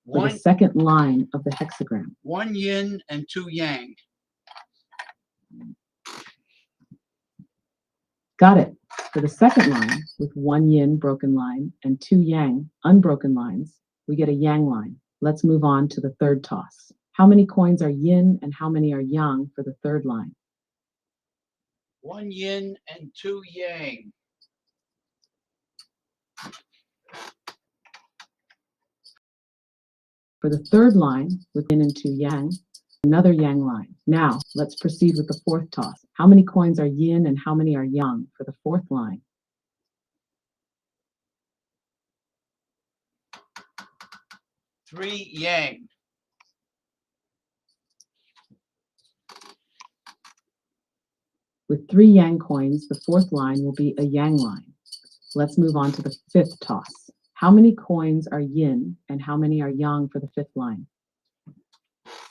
for the second line of the hexagram? 1 yin and 2 yang. Got it. For the second line, with 1 yin broken line and 2 yang unbroken lines, we get a yang line. Let's move on to the third toss. How many coins are yin and how many are yang for the third line? 1 yin and 2 yang. For the third line, with yin and 2 yang, another yang line. Now, let's proceed with the fourth toss. How many coins are yin and how many are yang for the fourth line? 3 yang. With 3 yang coins, the fourth line will be a yang line. Let's move on to the fifth toss. How many coins are yin and how many are yang for the fifth line?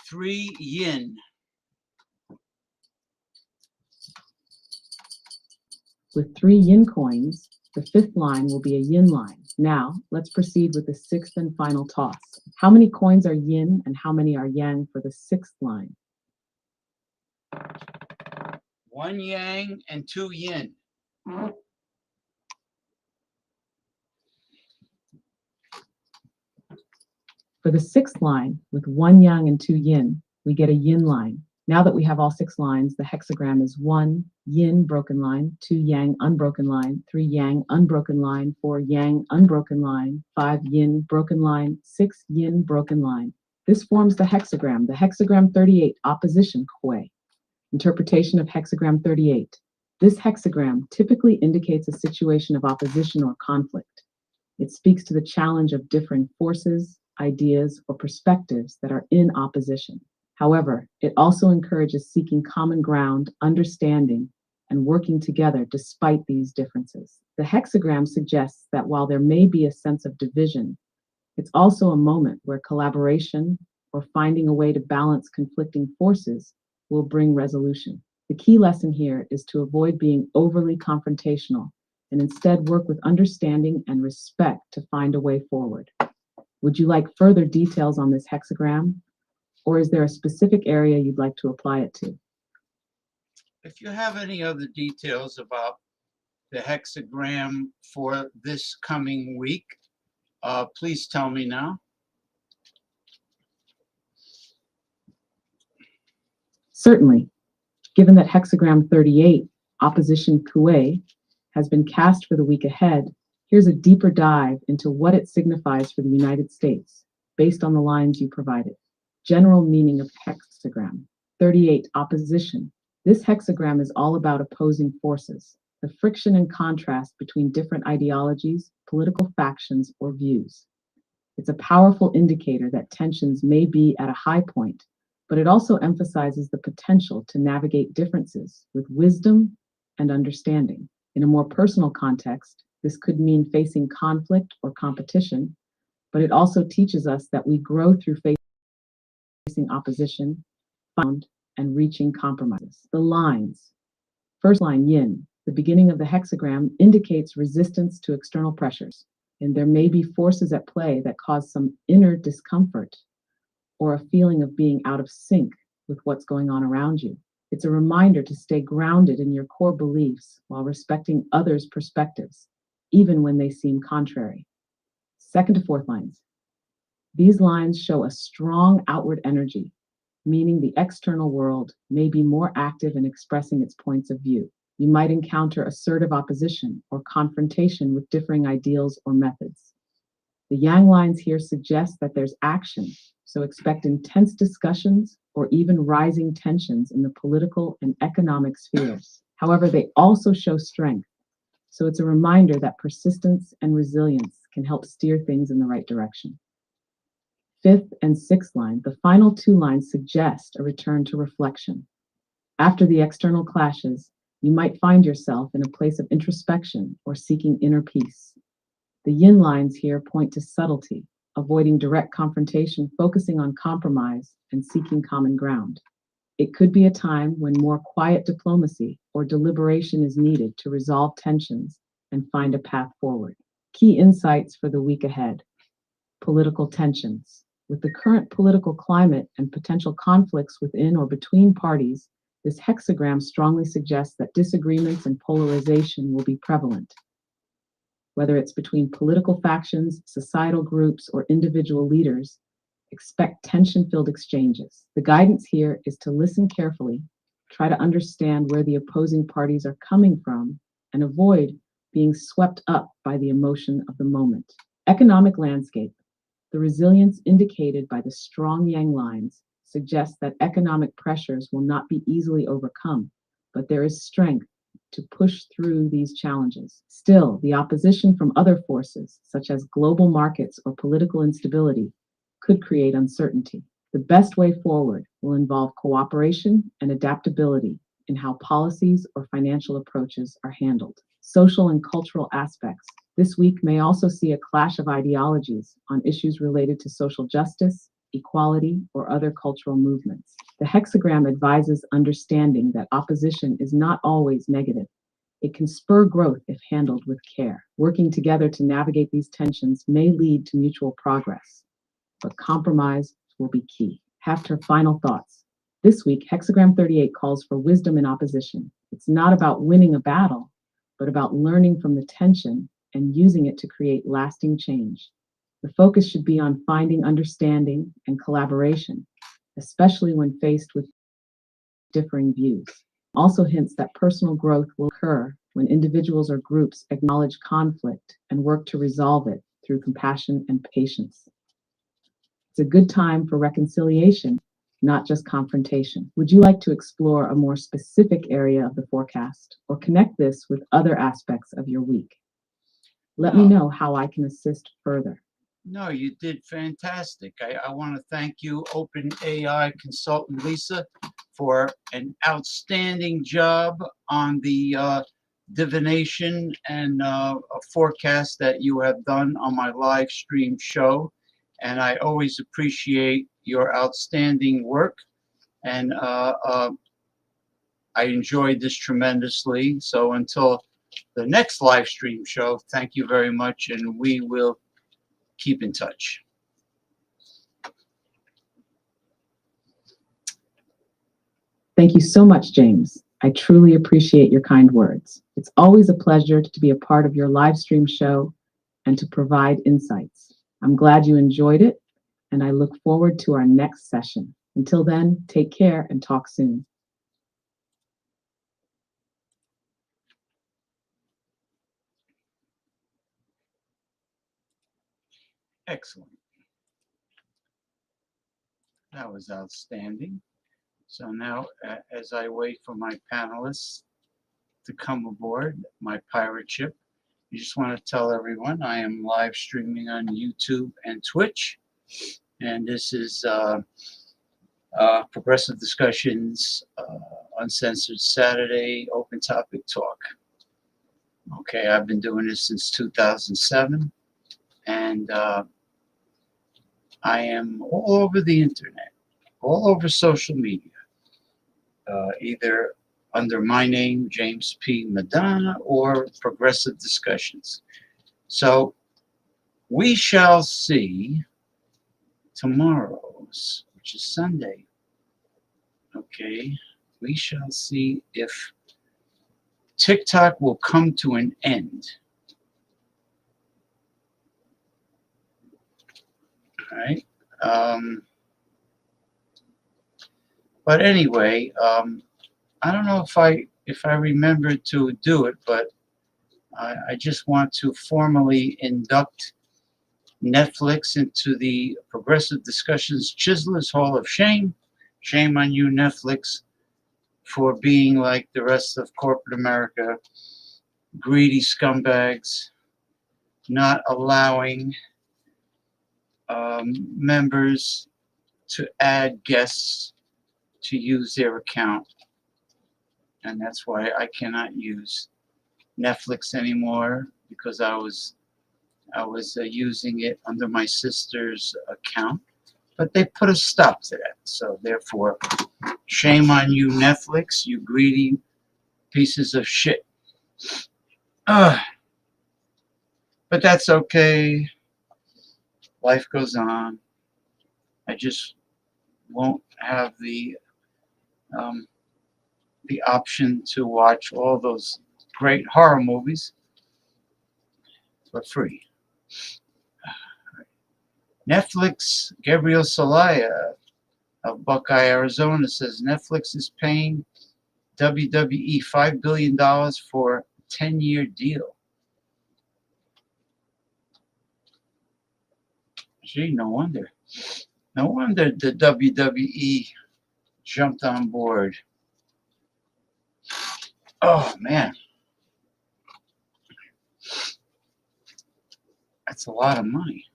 3 yin. With 3 yin coins, the fifth line will be a yin line. Now, let's proceed with the sixth and final toss. How many coins are yin and how many are yang for the sixth line? 1 yang and 2 yin. For the sixth line, with 1 yang and 2 yin, we get a yin line. Now that we have all 6 lines, the hexagram is 1 yin broken line, 2 yang unbroken line, 3 yang unbroken line, 4 yang unbroken line, 5 yin broken line, 6 yin broken line. This forms the hexagram 38, opposition Kuei. Interpretation of hexagram 38. This hexagram typically indicates a situation of opposition or conflict. It speaks to the challenge of differing forces, ideas, or perspectives that are in opposition. However, it also encourages seeking common ground, understanding, and working together despite these differences. The hexagram suggests that while there may be a sense of division, it's also a moment where collaboration or finding a way to balance conflicting forces will bring resolution. The key lesson here is to avoid being overly confrontational and instead work with understanding and respect to find a way forward. Would you like further details on this hexagram? Or is there a specific area you'd like to apply it to? If you have any other details about the hexagram for this coming week, please tell me now. Certainly. Given that hexagram 38, opposition Kuei, has been cast for the week ahead, here's a deeper dive into what it signifies for the United States, based on the lines you provided. General meaning of hexagram. 38, opposition. This hexagram is all about opposing forces, the friction and contrast between different ideologies, political factions, or views. It's a powerful indicator that tensions may be at a high point, but it also emphasizes the potential to navigate differences with wisdom and understanding. In a more personal context, this could mean facing conflict or competition, but it also teaches us that we grow through facing opposition, and reaching compromises. The lines. First line, yin. The beginning of the hexagram indicates resistance to external pressures, and there may be forces at play that cause some inner discomfort or a feeling of being out of sync with what's going on around you. It's a reminder to stay grounded in your core beliefs while respecting others' perspectives, even when they seem contrary. Second to fourth lines. These lines show a strong outward energy, meaning the external world may be more active in expressing its points of view. You might encounter assertive opposition or confrontation with differing ideals or methods. The The yang lines here suggest that there's action, so expect intense discussions or even rising tensions in the political and economic spheres. However, they also show strength, so it's a reminder that persistence and resilience can help steer things in the right direction. Fifth and sixth line, the final two lines suggest a return to reflection. After the external clashes, you might find yourself in a place of introspection or seeking inner peace. The yin lines here point to subtlety, avoiding direct confrontation, focusing on compromise and seeking common ground. It could be a time when more quiet diplomacy or deliberation is needed to resolve tensions and find a path forward. Key insights for the week ahead. Political tensions. With the current political climate and potential conflicts within or between parties, this hexagram strongly suggests that disagreements and polarization will be prevalent. Whether it's between political factions, societal groups, or individual leaders, expect tension-filled exchanges. The guidance here is to listen carefully, try to understand where the opposing parties are coming from, and avoid being swept up by the emotion of the moment. Economic landscape. The resilience indicated by the strong yang lines suggests that economic pressures will not be easily overcome, but there is strength to push through these challenges. Still, the opposition from other forces, such as global markets or political instability, could create uncertainty. The best way forward will involve cooperation and adaptability in how policies or financial approaches are handled. Social and cultural aspects. This week may also see a clash of ideologies on issues related to social justice, equality, or other cultural movements. The hexagram advises understanding that opposition is not always negative. It can spur growth if handled with care. Working together to navigate these tensions may lead to mutual progress, but compromise will be key. Hafter, final thoughts. This week, hexagram 38 calls for wisdom in opposition. It's not about winning a battle, but about learning from the tension and using it to create lasting change. The focus should be on finding understanding and collaboration, especially when faced with differing views. Also hints that personal growth will occur when individuals or groups acknowledge conflict and work to resolve it through compassion and patience. It's a good time for reconciliation, not just confrontation. Would you like to explore a more specific area of the forecast or connect this with other aspects of your week? Let me know how I can assist further. No, you did fantastic. I want to thank you, OpenAI consultant Lisa, for an outstanding job on the divination and a forecast that you have done on my live stream show. And I always appreciate your outstanding work. And I enjoyed this tremendously. So until the next live stream show, thank you very much, and we will keep in touch. Thank you so much, James. I truly appreciate your kind words. It's always a pleasure to be a part of your live stream show and to provide insights. I'm glad you enjoyed it, and I look forward to our next session. Until then, take care and talk soon. Excellent. That was outstanding. So now, as I wait for my panelists to come aboard my pirate ship, I just want to tell everyone I am live streaming on YouTube and Twitch. And this is Progressive Discussions, Uncensored Saturday, Open Topic Talk. Okay, I've been doing this since 2007. And I am all over the internet, all over social media, either under my name, James P. Madonna, or Progressive Discussions. So we shall see tomorrow's, which is Sunday. Okay, we shall see if TikTok will come to an end. All right. But anyway, I don't know if I remember to do it, but I just want to formally induct Netflix into the Progressive Discussions Chiselers Hall of Shame. Shame on you, Netflix, for being like the rest of corporate America, greedy scumbags, not allowing members to add guests to use their account. And that's why I cannot use Netflix anymore, because I was using it under my sister's account, but they put a stop to that. So therefore, shame on you, Netflix, you greedy pieces of shit. But that's okay. Life goes on. I just won't have the option to watch all those great horror movies for free. Netflix, Gabriel Salaya of Buckeye, Arizona, says Netflix is paying WWE $5 billion for a 10-year deal. Gee, no wonder. No wonder the WWE jumped on board. Oh, man. That's a lot of money.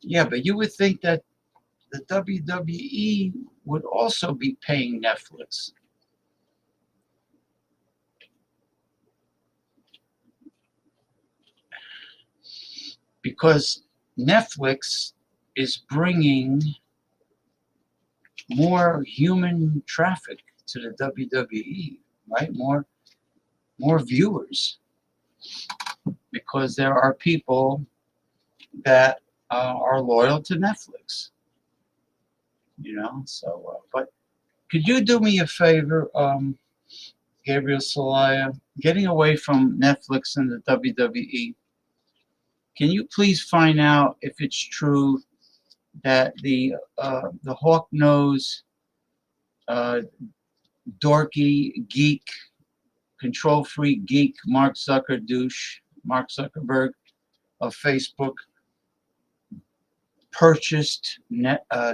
Yeah, but you would think that the WWE would also be paying Netflix. Because Netflix is bringing more human traffic to the WWE, right? More viewers. Because there are people that are loyal to Netflix. You know, so, but could you do me a favor, Gabriel Salaya, getting away from Netflix and the WWE, can you please find out if it's true that the hawk nose, dorky geek, control freak geek, Mark Zuckerberg of Facebook, purchased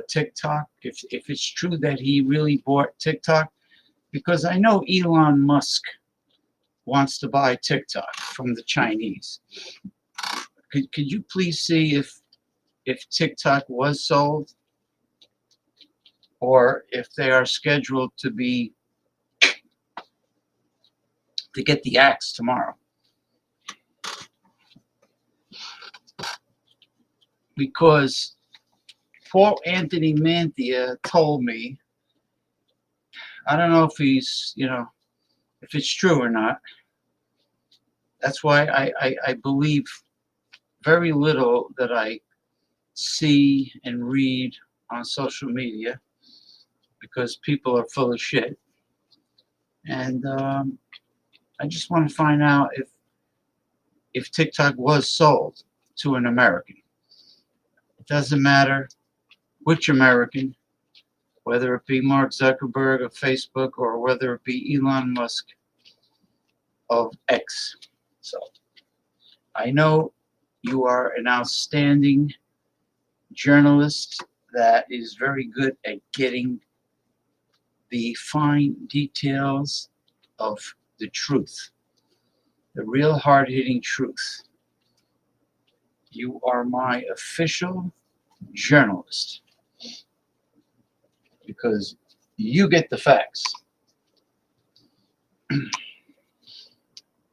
TikTok? If it's true that he really bought TikTok, because I know Elon Musk wants to buy TikTok from the Chinese. Could you please see if TikTok was sold, or if they are scheduled to get the axe tomorrow? Because Paul Anthony Manthia told me, I don't know if he's, if it's true or not. That's why I believe very little that I see and read on social media, because people are full of shit. And I just want to find out if TikTok was sold to an American. It doesn't matter which American, whether it be Mark Zuckerberg of Facebook or whether it be Elon Musk of X. So I know you are an outstanding journalist that is very good at getting the fine details of the truth, the real hard-hitting truth. You are my official journalist, because you get the facts.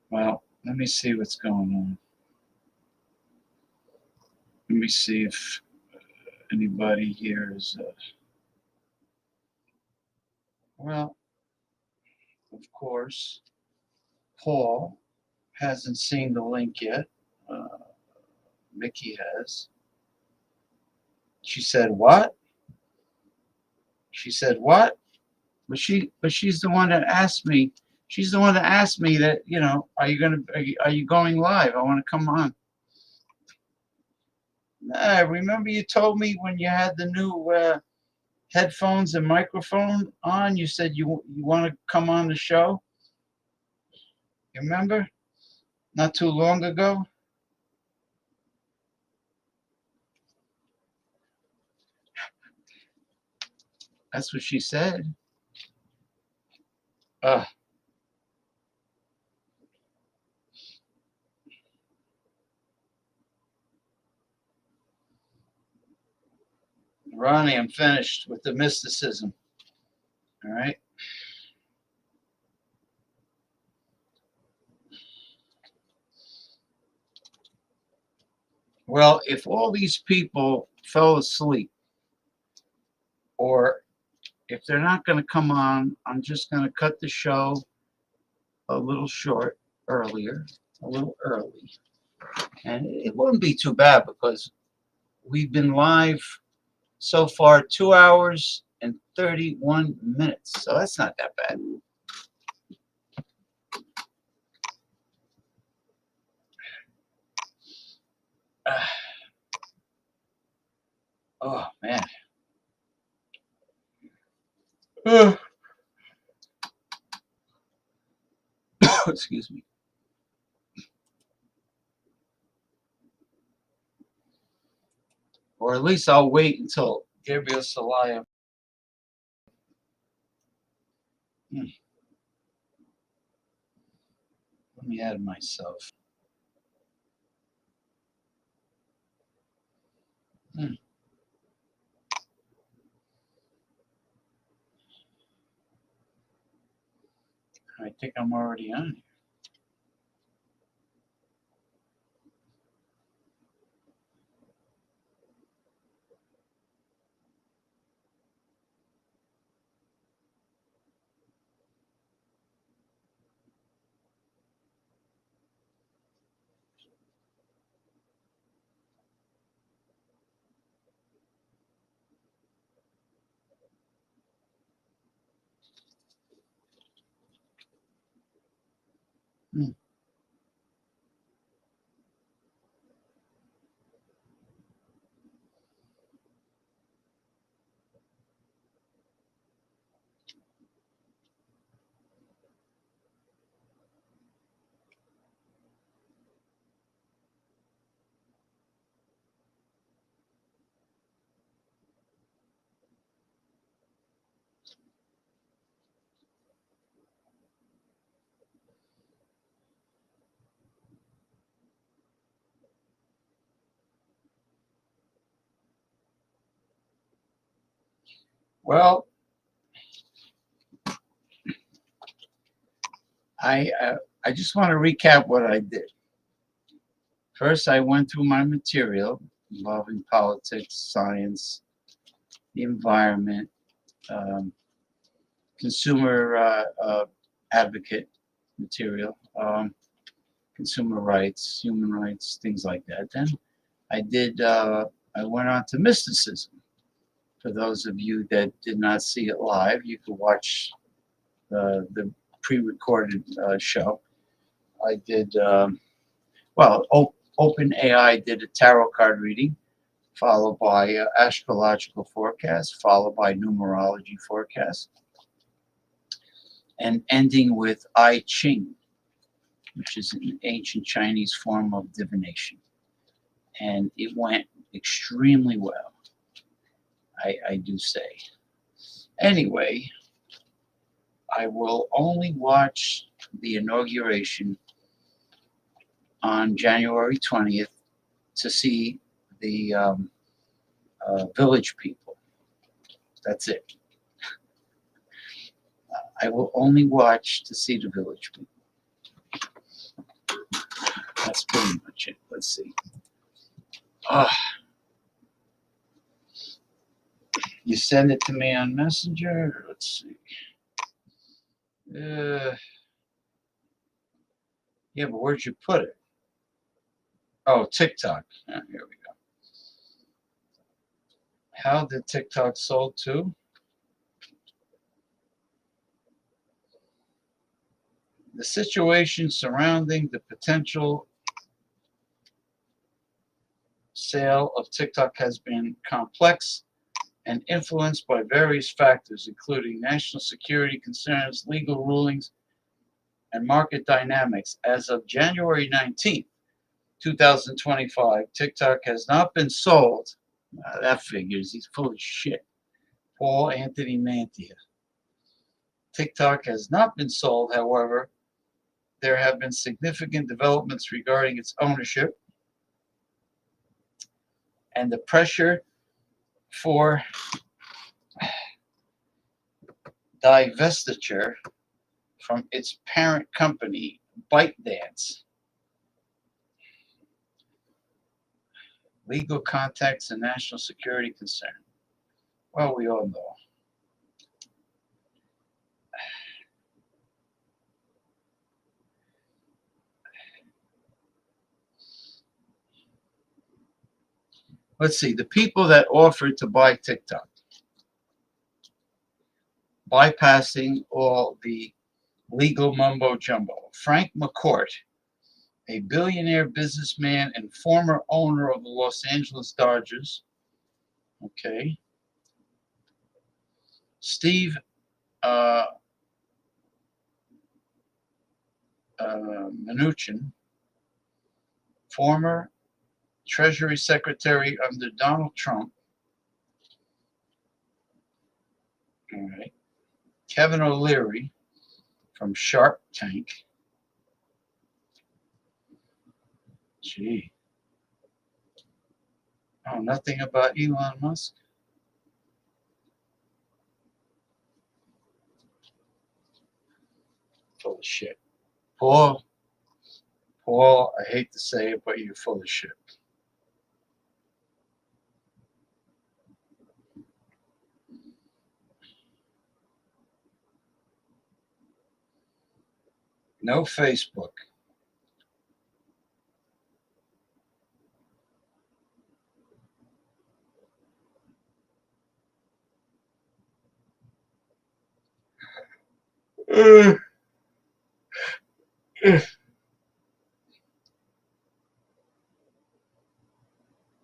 Well, let me see what's going on. Let me see if anybody here is... well, of course, Paul hasn't seen the link yet. Mickey has. She said, what? She said, what? But she's the one that asked me. She's the one that asked me that, are you going live? I want to come on. Nah, remember you told me when you had the new headphones and microphone on, you said you want to come on the show? You remember? Not too long ago? That's what she said. Ronnie, I'm finished with the mysticism. All right. Well, if all these people fell asleep, or if they're not going to come on, I'm just going to cut the show a little short earlier, a little early. And it wouldn't be too bad because we've been live so far 2 hours and 31 minutes. So that's not that bad. Oh, man. Excuse me. Or at least I'll wait until Gabriel Salaya. Let me add myself. I think I'm already on here. Well, I just want to recap what I did. First, I went through my material involving politics, science, the environment, consumer advocate material, consumer rights, human rights, things like that. Then I went on to mysticism. For those of you that did not see it live, you could watch the pre-recorded show. I did, OpenAI did a tarot card reading, followed by astrological forecast, followed by numerology forecast, and ending with I Ching, which is an ancient Chinese form of divination. And it went extremely well, I do say. Anyway, I will only watch the inauguration on January 20th to see the village people. That's it. I will only watch to see the village people. That's pretty much it. Let's see. You send it to me on Messenger. Let's see. Yeah, but where'd you put it? Oh, TikTok. Here we go. How did TikTok sold to? The situation surrounding the potential sale of TikTok has been complex and influenced by various factors, including national security concerns, legal rulings, and market dynamics. As of January 19th, 2025, TikTok has not been sold. That figures, he's full of shit. Paul Anthony Mantia. TikTok has not been sold, however. There have been significant developments regarding its ownership and the pressure for divestiture from its parent company, ByteDance. Legal contacts and national security concern. Well, we all know. Let's see, the people that offered to buy TikTok, bypassing all the legal mumbo jumbo. Frank McCourt, a billionaire businessman and former owner of the Los Angeles Dodgers. Okay. Steve Mnuchin, former Treasury Secretary under Donald Trump. All right. Kevin O'Leary from Shark Tank. Gee. Oh, nothing about Elon Musk? Full of shit. Paul, I hate to say it, but you're full of shit. No Facebook.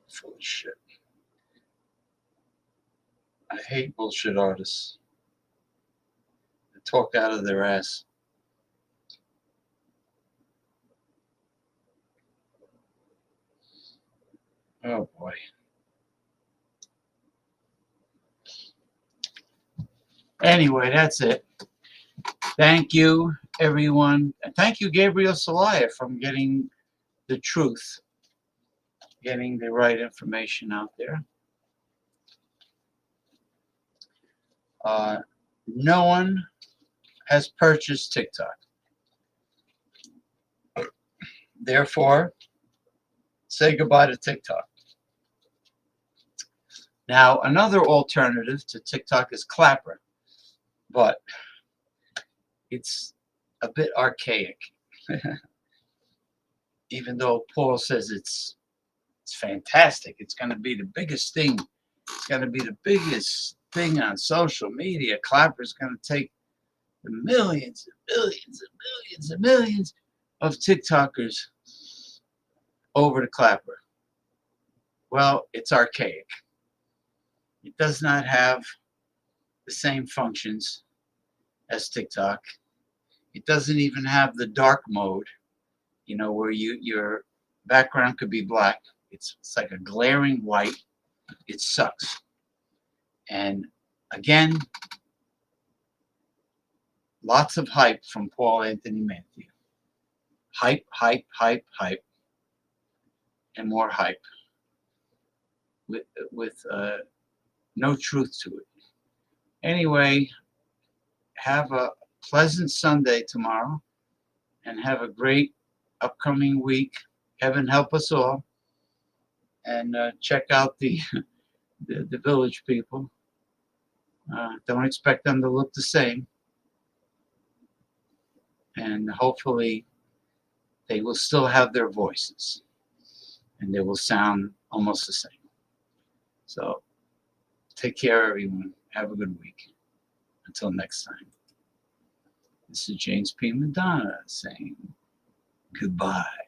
Full of shit. I hate bullshit artists. They talk out of their ass. Oh boy. Anyway, that's it. Thank you, everyone. And thank you, Gabriel Salaya, from getting the truth, getting the right information out there. No one has purchased TikTok. Therefore, say goodbye to TikTok. Now, another alternative to TikTok is Clapper, but it's a bit archaic. Even though Paul says it's fantastic, it's going to be the biggest thing. It's going to be the biggest thing on social media. Clapper's going to take the millions and millions and millions and millions of TikTokers over to Clapper. Well, it's archaic. It does not have the same functions as TikTok. It doesn't even have the dark mode, you know, where your background could be black. It's like a glaring white. It sucks. And again, lots of hype from Paul Anthony Mantia. Hype, hype, hype, hype, and more hype with no truth to it. Anyway, have a pleasant Sunday tomorrow and have a great upcoming week. Heaven help us all. And check out the Village People. Don't expect them to look the same. And hopefully they will still have their voices and they will sound almost the same. So take care, everyone. Have a good week. Until next time. This is James P. Madonna saying goodbye.